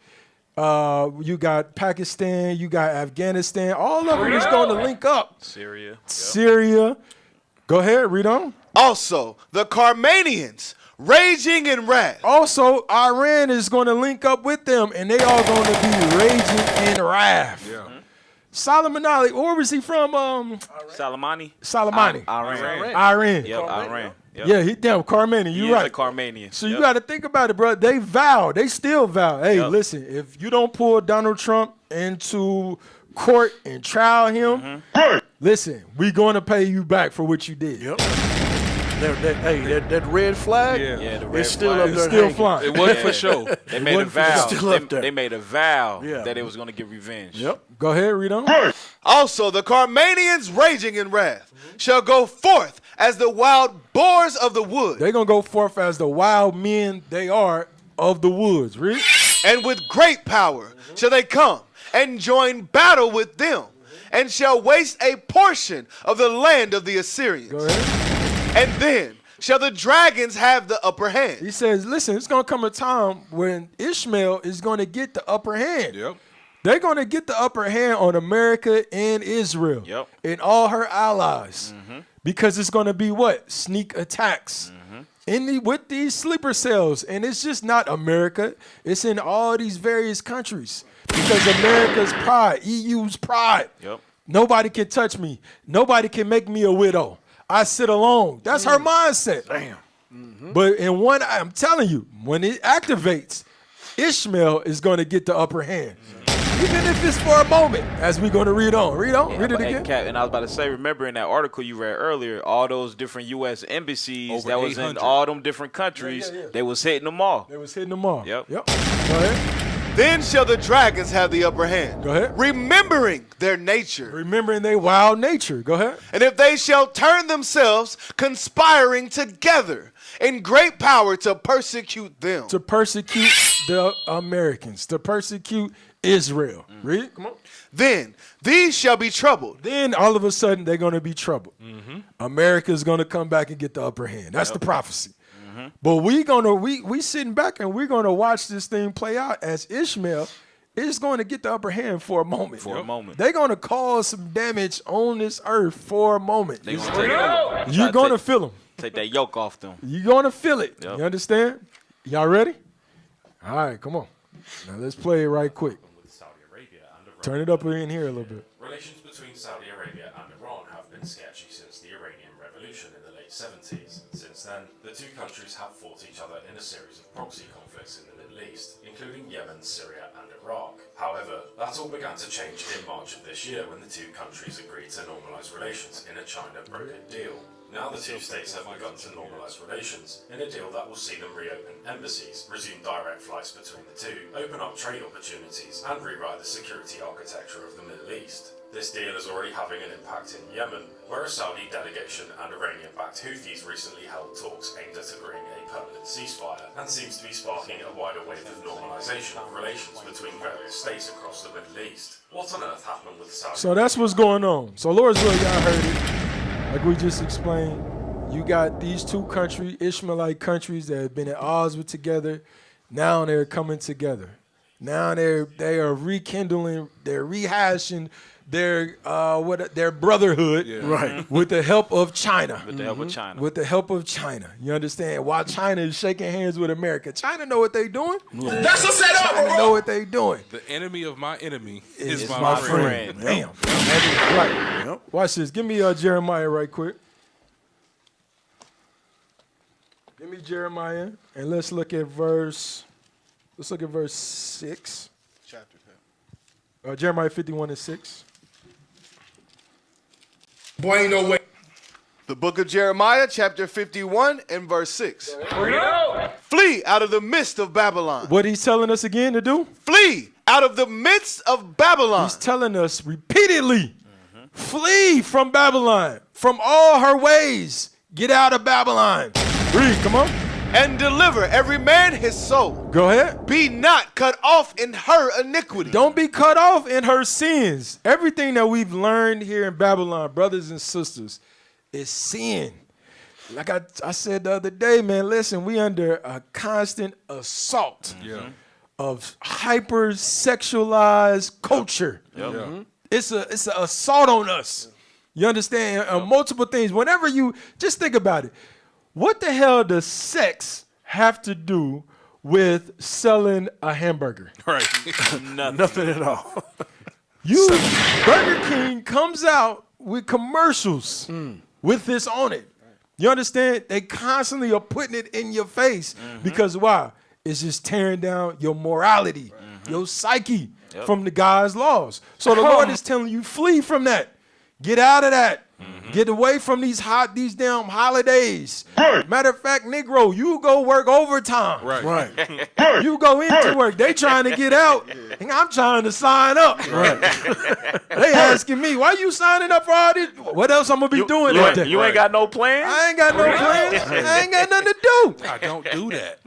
you got Pakistan, you got Afghanistan, all of them is going to link up. Syria. Yep. Syria. Go ahead, read on. Also, the Carmanians, raging in wrath. Also, Iran is going to link up with them, and they are going to be raging in wrath. Yeah. Solomon Ali, where was he from? Soleimani? Soleimani. Iran. Yep, Iran. Yep. Yeah, he damn Carmanian. He You is right. a Carmanian. So you got to think about it, bro. They still vow. Hey, listen, if you don't pull Donald Trump into court and trial him, listen, we going to pay you back for what you did. Yep. That red flag, the red it's still flag. up there. It's still hanging. flying. It wasn't for show. They made a vow. Still up there. They made a vow Yeah. that it was going to get revenge. Yep. Go ahead, read on. Also, the Carmanians, raging in wrath, shall go forth as the wild boars of the wood. They're going to go forth as the wild men they are of the woods. Read. And with great power shall they come and join battle with them, and shall waste a portion of the land of the Assyrians. Go ahead. And then shall the dragons have the upper hand. He says, listen, it's going to come a time when Ishmael is going to get the upper hand. Yep. They're going to get the upper hand on America and Israel and all her allies because it's going to be what? Sneak attacks with these sleeper cells. And it's just not America. It's in all these various countries because America's pride, EU's pride. Yep. Nobody can touch me. Nobody can make me a widow. I sit alone. That's her mindset. Damn. But I'm telling you, when it activates, Ishmael is going to get the upper hand. Even if it's for a moment, as we're going to read on. Read on. Read it again. Cap, and I was about to say, remember in that article you read earlier, all those different U.S. embassies Over that was in 800. all them different countries, they was hitting them all. They was hitting them all. Yep. Go ahead. Then shall the dragons have the upper hand. Go ahead. Remembering their nature. Remembering their wild nature. Go ahead. And if they shall turn themselves, conspiring together in great power to persecute them. To persecute the Americans. To persecute Israel. Read. Come on. Then these shall be troubled. Then all of a sudden they're going to be troubled. America's going to come back and get the upper hand. That's the prophecy. But we sitting back and we're gonna watch this thing play out as Ishmael is going to get the upper hand for a moment. For a moment. They're gonna cause some damage on this earth for a moment. They gonna take You're gonna feel them. Take that yoke off them. You're gonna feel it. Yep. You understand? Y'all ready? All right, come on. Now let's play it right quick. Turn it up in here a little bit. Relations between Saudi Arabia and Iran have been sketchy since the Iranian Revolution in the late 70s. Since then, the two countries have fought each other in a series of proxy conflicts in the Middle Middle East, including Yemen, Syria and Iraq. However, that all began to change in March of this year when the two countries agreed to normalise relations in a China-brokered deal. Now the two states have begun to normalise relations in a deal that will see them reopen embassies, resume direct flights between the two, open up trade opportunities and rewrite the security architecture of the Middle East. This deal is already having an impact in Yemen, where a Saudi delegation and Iranian-backed Houthis recently held talks aimed at agreeing a permanent ceasefire, and seems to be sparking a wider wave of normalisation of relations between various states across the Middle East. What on earth happened with Saudi? So that's what's going on. So Lordsville, y'all heard it. Like we just explained, you got these two countries, Ishmaelite countries that have been at odds with together. Now they're coming together. Now they are rekindling, they're rehashing their brotherhood, Right, with the help of China. With the help of China. With the help of China. You understand? While China is shaking hands with America. China know what they doing. That's a setup, China know what they doing. The enemy of my enemy Is is my friend. Damn. Right. Yep. Watch this. Give me Jeremiah right quick. Give me Jeremiah, and let's look at verse 6. Chapter 10. Jeremiah 51:6. Boy, ain't no way. The book of Jeremiah, chapter 51 and verse 6. Flee out of the midst of Babylon. What he's telling us again to do? Flee out of the midst of Babylon. He's telling us repeatedly, flee from Babylon, from all her ways. Get out of Babylon. Read, come on. And deliver every man his soul. Go ahead. Be not cut off in her iniquity. Don't be cut off in her sins. Everything that we've learned here in Babylon, brothers and sisters, is sin. Like I said the other day, man, listen, we under a constant assault of hyper-sexualized culture. It's an assault on us. You understand? Multiple things. Whenever you, just think about it. What the hell does sex have to do with selling a hamburger? Right. Nothing at all. Burger King comes out with commercials with this on it. You understand? They constantly are putting it in your face because why? It's just tearing down your morality, your psyche from the God's laws. So the Lord is telling you, flee from that. Get out of that. Get away from these damn holidays. Matter of fact, Negro, you go work overtime. Right. You go into work. They trying to get out. And I'm trying to sign up. They asking me, why you signing up for all this? What else I'm going to be doing that day? You ain't got no plans? I ain't got no plans. I ain't got nothing to do. I don't do that.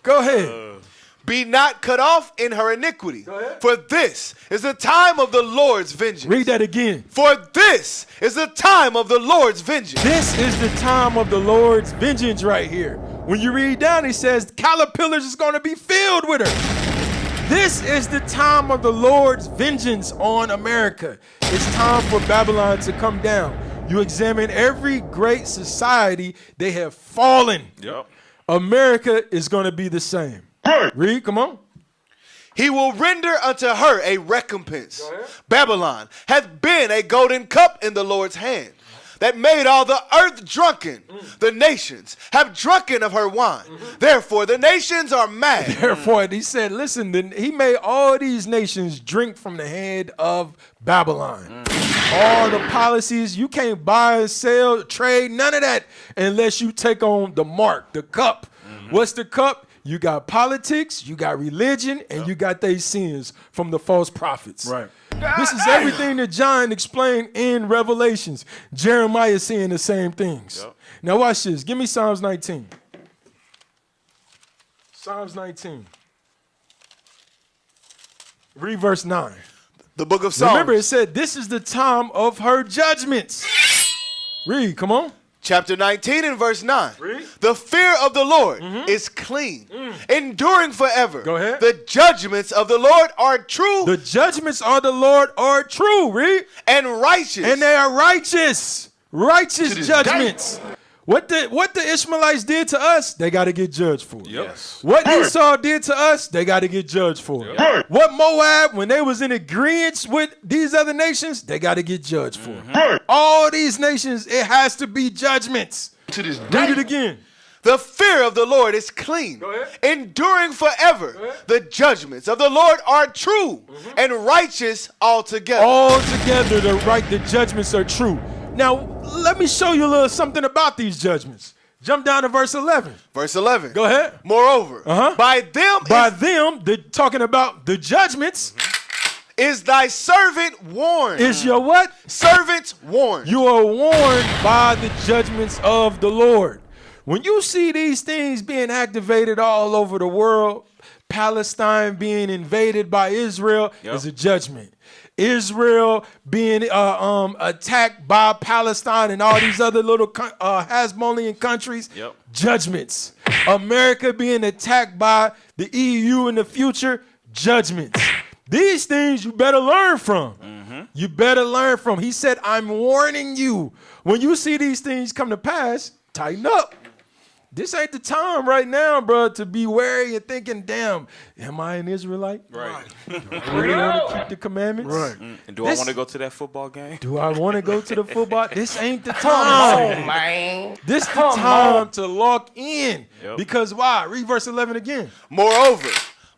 Go ahead. Be not cut off in her iniquity. For this is the time of the Lord's vengeance. Read that again. For this is the time of the Lord's vengeance. This is the time of the Lord's vengeance right here. When you read down, he says, caterpillars is going to be filled with her. This is the time of the Lord's vengeance on America. It's time for Babylon to come down. You examine every great society, they have fallen. Yep. America is going to be the same. Read, come on. He will render unto her a recompense. Babylon hath been a golden cup in the Lord's hand, that made all the earth drunken. The nations have drunken of her wine. Therefore, the nations are mad. Therefore, he said, listen, he made all these nations drink from the hand of Babylon. All the policies, you can't buy, sell, trade, none of that unless you take on the mark, the cup. What's the cup? You got politics, you got religion, and you got their sins from the false prophets. Right. This is everything that John explained in Revelations. Jeremiah is saying the same things. Now watch this. Give me Psalms 19. Psalms 19. Read verse 9. The book of Psalms. Remember, it said, this is the time of her judgments. Read, come on. Chapter 19 and verse 9. Read. The fear of the Lord is clean, enduring forever. Go ahead. The judgments of the Lord are true. The judgments of the Lord are true. Read. And righteous. And they are righteous. Righteous judgments. What the Ishmaelites did to us, they got to get judged for. Yes. What Esau did to us, they got to get judged for. What Moab, when they was in agreement with these other nations, they got to get judged for. All these nations, it has to be judgments. Read it again. The fear of the Lord is clean, enduring forever. The judgments of the Lord are true and righteous altogether. Altogether, the judgments are true. Now, let me show you a little something about these judgments. Jump down to verse 11. Verse 11. Go ahead. Moreover, by them, they're talking about the judgments. Is thy servant warned? Is your what? Servant warned. You are warned by the judgments of the Lord. When you see these things being activated all over the world, Palestine being invaded by Israel is a judgment. Israel being attacked by Palestine and all these other little Hasmonean countries, judgments. America being attacked by the EU in the future, judgments. These things you better learn from. You better learn from. He said, I'm warning you. When you see these things come to pass, tighten up. This ain't the time right now, bro, to be wary and thinking, damn, am I an Israelite? Right. Do I really want to keep the commandments? Right. And do I want to go to that football game? Do I want to go to the football? This ain't the time. man. This the time to lock in. Because why? Read verse 11 again. Moreover,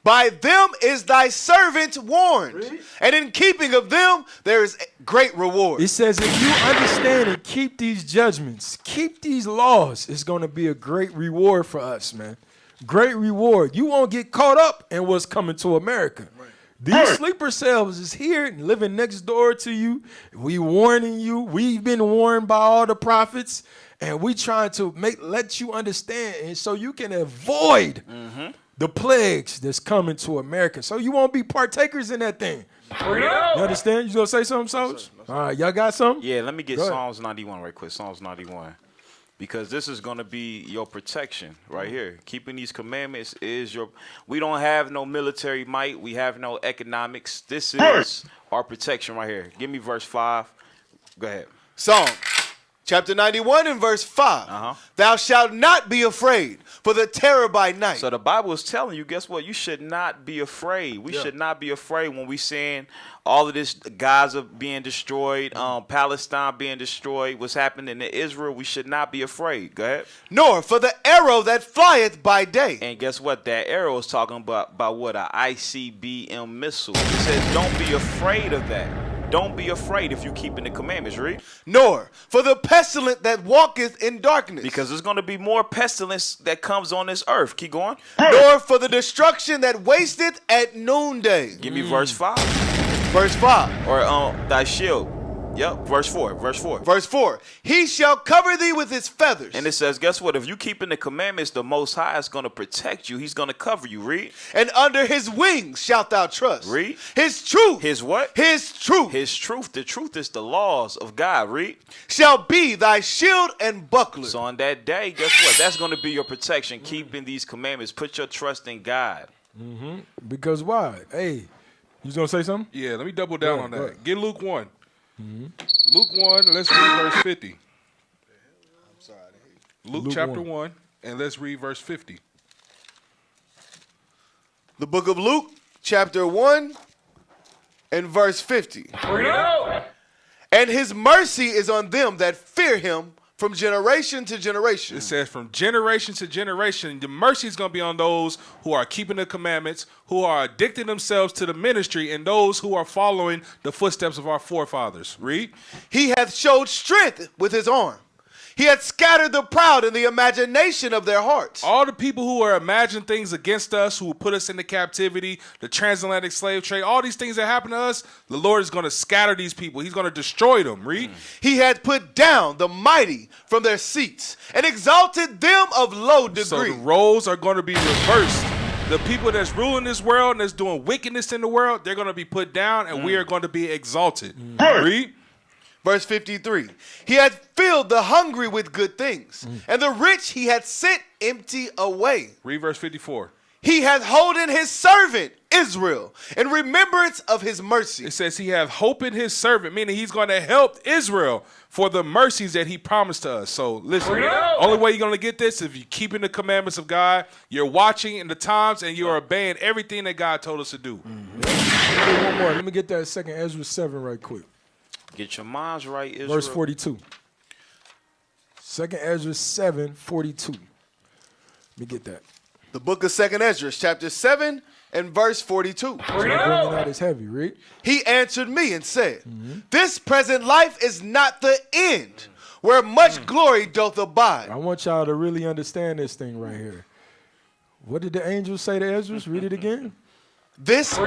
by them is thy servant warned, and in keeping of them there is great reward. It says if you understand and keep these judgments, keep these laws, it's going to be a great reward for us, man. Great reward. You won't get caught up in what's coming to America. These sleeper cells is here and living next door to you. We warning you. We've been warned by all the prophets, and we trying to let you understand, and so you can avoid the plagues that's coming to America. So you won't be partakers in that thing. You understand? You gonna say something, Soldier? All right, y'all got something? Yeah, let me get Psalms 91 right quick. Psalms 91. Because this is going to be your protection right here. Keeping these commandments is your... We don't have no military might. We have no economics. This is our protection right here. Give me verse 5. Go ahead. Psalm chapter 91 and verse 5. Thou shalt not be afraid for the terror by night. So the Bible is telling you, guess what? You should not be afraid. We should not be afraid when we seeing all of this Gaza being destroyed, Palestine being destroyed, what's happening in Israel. We should not be afraid. Go ahead. Nor for the arrow that flieth by day. And guess what? That arrow is talking about what? An ICBM missile. It says don't be afraid of that. Don't be afraid if you keeping the commandments, read. Nor for the pestilence that walketh in darkness. Because there's going to be more pestilence that comes on this earth. Keep going. Nor for the destruction that wasteth at noonday. Give me verse 5. Verse 5. Or thy shield. Yep, verse 4. Verse 4. Verse 4. He shall cover thee with his feathers. And it says, guess what? If you keeping the commandments, the Most High is going to protect you. He's going to cover you. Read. And under his wings shalt thou trust. Read. His truth. His what? His truth. His truth. The truth is the laws of God. Read. Shall be thy shield and buckler. So on that day, guess what? That's going to be your protection. Keeping these commandments. Put your trust in God. Because why? Hey, you going to say something? Yeah, let me double down on that. Get Luke 1. Luke 1, let's read verse 50. Luke chapter 1, and let's read verse 50. The book of Luke, chapter 1, and verse 50. And his mercy is on them that fear him from generation to generation. It says from generation to generation, the mercy is going to be on those who are keeping the commandments, who are addicting themselves to the ministry, and those who are following the footsteps of our forefathers. Read. He hath showed strength with his arm. He hath scattered the proud in the imagination of their hearts. All the people who are imagining things against us, who put us into captivity, the transatlantic slave trade, all these things that happen to us, the Lord is going to scatter these people. He's going to destroy them. Read. He had put down the mighty from their seats and exalted them of low degree. So the roles are going to be reversed. The people that's ruling this world and that's doing wickedness in the world, they're going to be put down, and we are going to be exalted. Read. Verse 53, he had filled the hungry with good things, and the rich he had sent empty away. Read verse 54. He hath holden his servant Israel in remembrance of his mercy. It says he hath hope in his servant, meaning he's going to help Israel for the mercies that he promised to us. So listen, only way you're going to get this is if you're keeping the commandments of God, you're watching in the times, and you're obeying everything that God told us to do. One more. Let me get that 2 Ezra 7 right quick. Get your minds right, Israel. Verse 42. 2 Ezra 7:42. Let me get that. The book of 2nd Ezra, chapter 7 and verse 42. So bringing out is heavy, read. He answered me and said, this present life is not the end, where much glory doth abide. I want y'all to really understand this thing right here. What did the angel say to Ezra? Read it again. This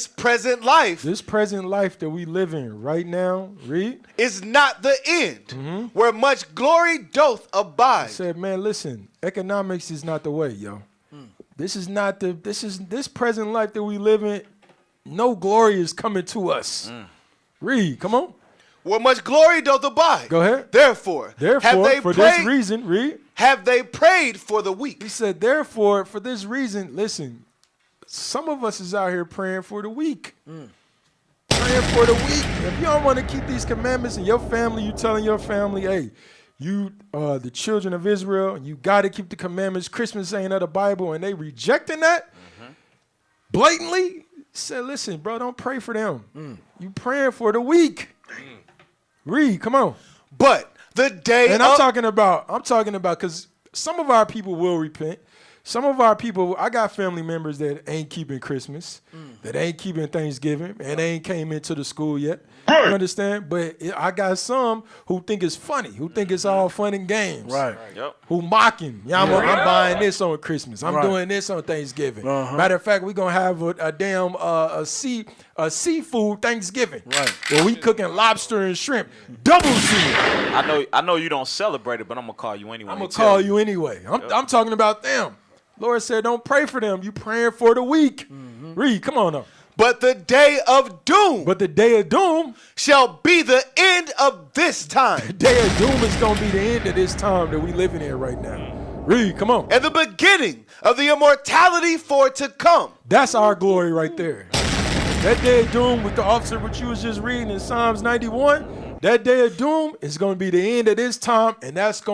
present life. This present life that we live in right now, read. Is not the end, where much glory doth abide. I said, man, listen, economics is not the way, yo. This is not this present life that we live in. No glory is coming to us. Read, come on. Where much glory doth abide. Go ahead. Therefore, have they for prayed, this reason, read. Have they prayed for the weak? He said, therefore, for this reason, listen, some of us is out here praying for the weak. Praying for the weak. If you don't want to keep these commandments in your family, you telling your family, hey, you the children of Israel, you got to keep the commandments. Christmas ain't of the Bible, and they rejecting that blatantly. Said, listen, bro, don't pray for them. You praying for the weak. Read, come on. But the day and I'm talking about because some of our people will repent. Some of our people, I got family members that ain't keeping Christmas, that ain't keeping Thanksgiving, and they ain't came into the school yet. You understand? But I got some who think it's funny, who think it's all fun and games. Right. Yep. Who mocking. Yeah, I'm buying this on Christmas. I'm doing this on Thanksgiving. Matter of fact, we're going to have a damn seafood Thanksgiving. Right. Where we cooking lobster and shrimp. Double C. I know you don't celebrate it, but I'm going to call you anyway. I'm going to call you anyway. I'm talking about them. Lord said, don't pray for them. You praying for the weak. Read, come on up. But the day of doom. But the day of doom shall be the end of this time. The day of doom is going to be the end of this time that we living in right now. Read, come on. And the beginning of the immortality for to come. That's our glory right there. That day of doom with the officer what you was just reading in Psalms 91, that day of doom is going to be the end of this time, and that's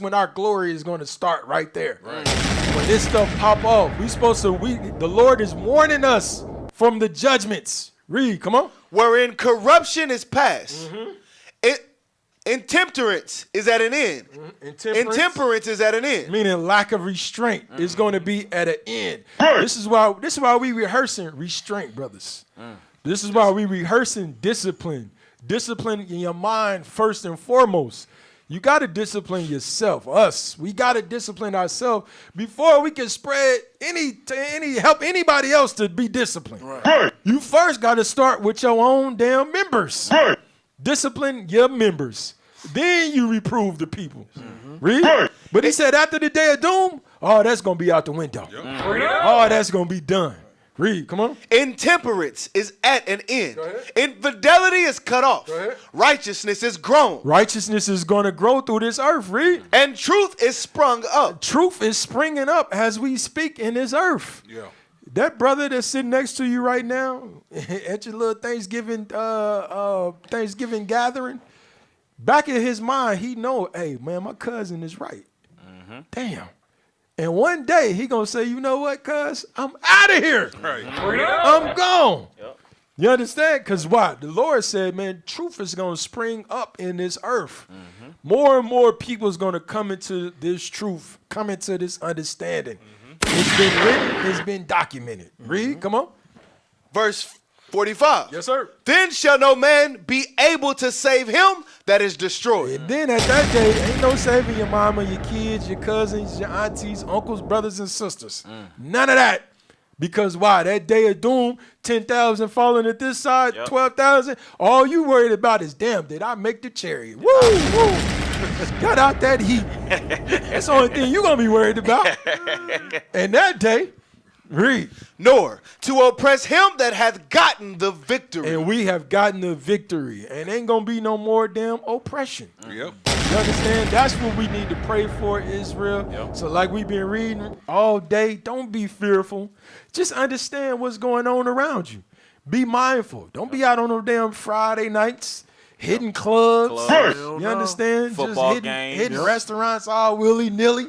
when our glory is going to start right there. Right. When this stuff pop off, the Lord is warning us from the judgments. Read, come on. Wherein corruption is past. Intemperance is at an end. Intemperance is at an end. Meaning lack of restraint is going to be at an end. This is why we rehearsing restraint, brothers. This is why we rehearsing discipline. Discipline in your mind first and foremost. You got to discipline yourself. We got to discipline ourselves before we can spread help anybody else to be disciplined. Right. You first got to start with your own damn members. Right. Discipline your members. Then you reprove the people. Read? But he said after the day of doom, that's going to be out the window. That's going to be done. Read, come on. Intemperance is at an end. Infidelity is cut off. Righteousness is grown. Righteousness is going to grow through this earth. Read. And truth is sprung up. Truth is springing up as we speak in this earth. Yeah. That brother that's sitting next to you right now at your little Thanksgiving gathering, back in his mind, he know, hey, man, my cousin is right. Damn. And one day he gonna say, you know what, cuz? I'm out of here. Right. I'm gone. Yep. You understand? Because why? The Lord said, man, truth is gonna spring up in this earth. More and more people is gonna come into this truth, come into this understanding. It's been written, it's been documented. Read, come on. Verse 45. Yes, sir. Then shall no man be able to save him that is destroyed. And then at that day, ain't no saving your mama, your kids, your cousins, your aunties, uncles, brothers, and sisters. None of that. Because why? That day of doom, 10,000 falling at this side, 12,000. All you worried about is, damn, did I make the chariot? Woo, woo. Got out that heat. That's the only thing you're going to be worried about. And that day, read. Nor to oppress him that hath gotten the victory. And we have gotten the victory. And ain't going to be no more damn oppression. Yep. You understand? That's what we need to pray for, Israel. Yep. So like we've been reading all day, don't be fearful. Just understand what's going on around you. Be mindful. Don't be out on no damn Friday nights. Hitting clubs. You understand? Football just games. Hitting restaurants all willy-nilly.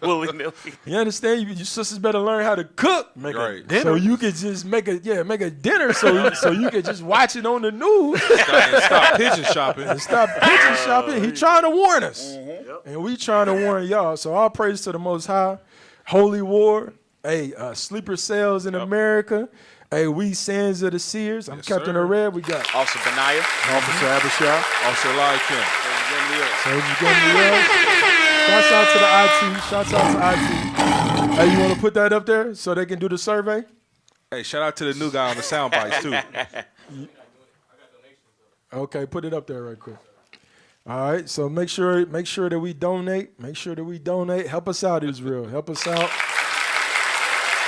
Willy-nilly. You understand? Your sisters better learn how to cook. Make a dinner. So you could just make a dinner so you could just watch it on the news. Stop pigeon shopping. Stop pigeon shopping. He trying to warn us. And we trying to warn y'all. So all praise to the Most High. Holy War. Hey, sleeper cells in America. Hey, we Sons of the Seers. I'm Captain of Red. We got Officer Benaya. Officer Abishai. Officer Eliakim. Shouts out to the IT. Shouts out to IT. Hey, you want to put that up there so they can do the survey? Hey, shout out to the new guy on the sound bites, too. Okay, put it up there right quick. All right, so make sure that we donate. Make sure that we donate. Help us out, Israel. Help us out.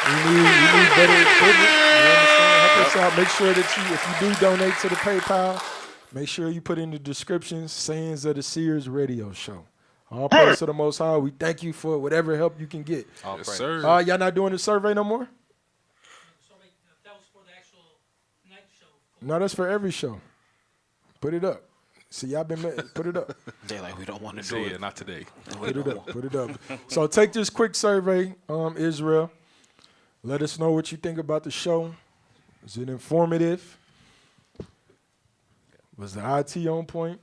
We need better equipment. You understand? Help us out. Make sure that if you do donate to the PayPal, make sure you put in the description, Sons of the Seers radio show. All praise to the Most High. We thank you for whatever help you can get. Yes, sir. Y'all not doing the survey no more? That was for the actual night show. No, that's for every show. Put it up. See, y'all been put it up. They like, we don't want to do it. Yeah, not today. Put it up. Put it up. So take this quick survey, Israel. Let us know what you think about the show. Is it informative? Was the IT on point?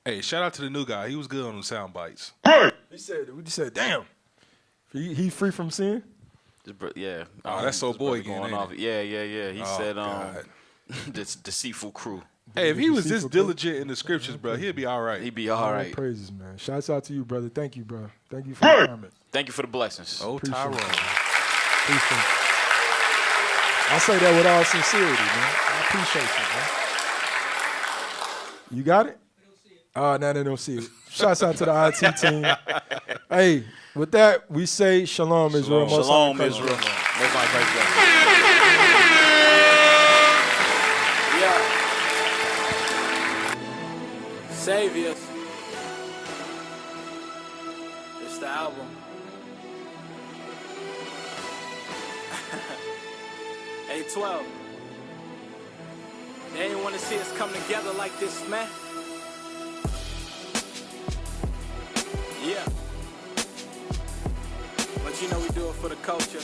Hey, shout out to the new guy. He was good on the sound bites. He said, damn. He free from sin? Yeah. Oh, that's so boy again, going ain't off. it? Yeah. He said, God. this deceitful crew. Hey, if he was this diligent in the scriptures, bro, he'd be all right. He'd be all right. Praises, man. Shouts out to you, brother. Thank you, bro. Thank you for the comment. Thank you for the blessings. Oh, Tyrone. Appreciate it. I say that with all sincerity, man. I appreciate you, man. You got it? Oh, now they don't see it. Shouts out to the IT team. Hey, with that, we say shalom, Israel. Shalom, Israel. Most high praise God. Saviors. It's the album. A12. They ain't want to see us come together like this, man. Yeah. But you know we do it for the culture.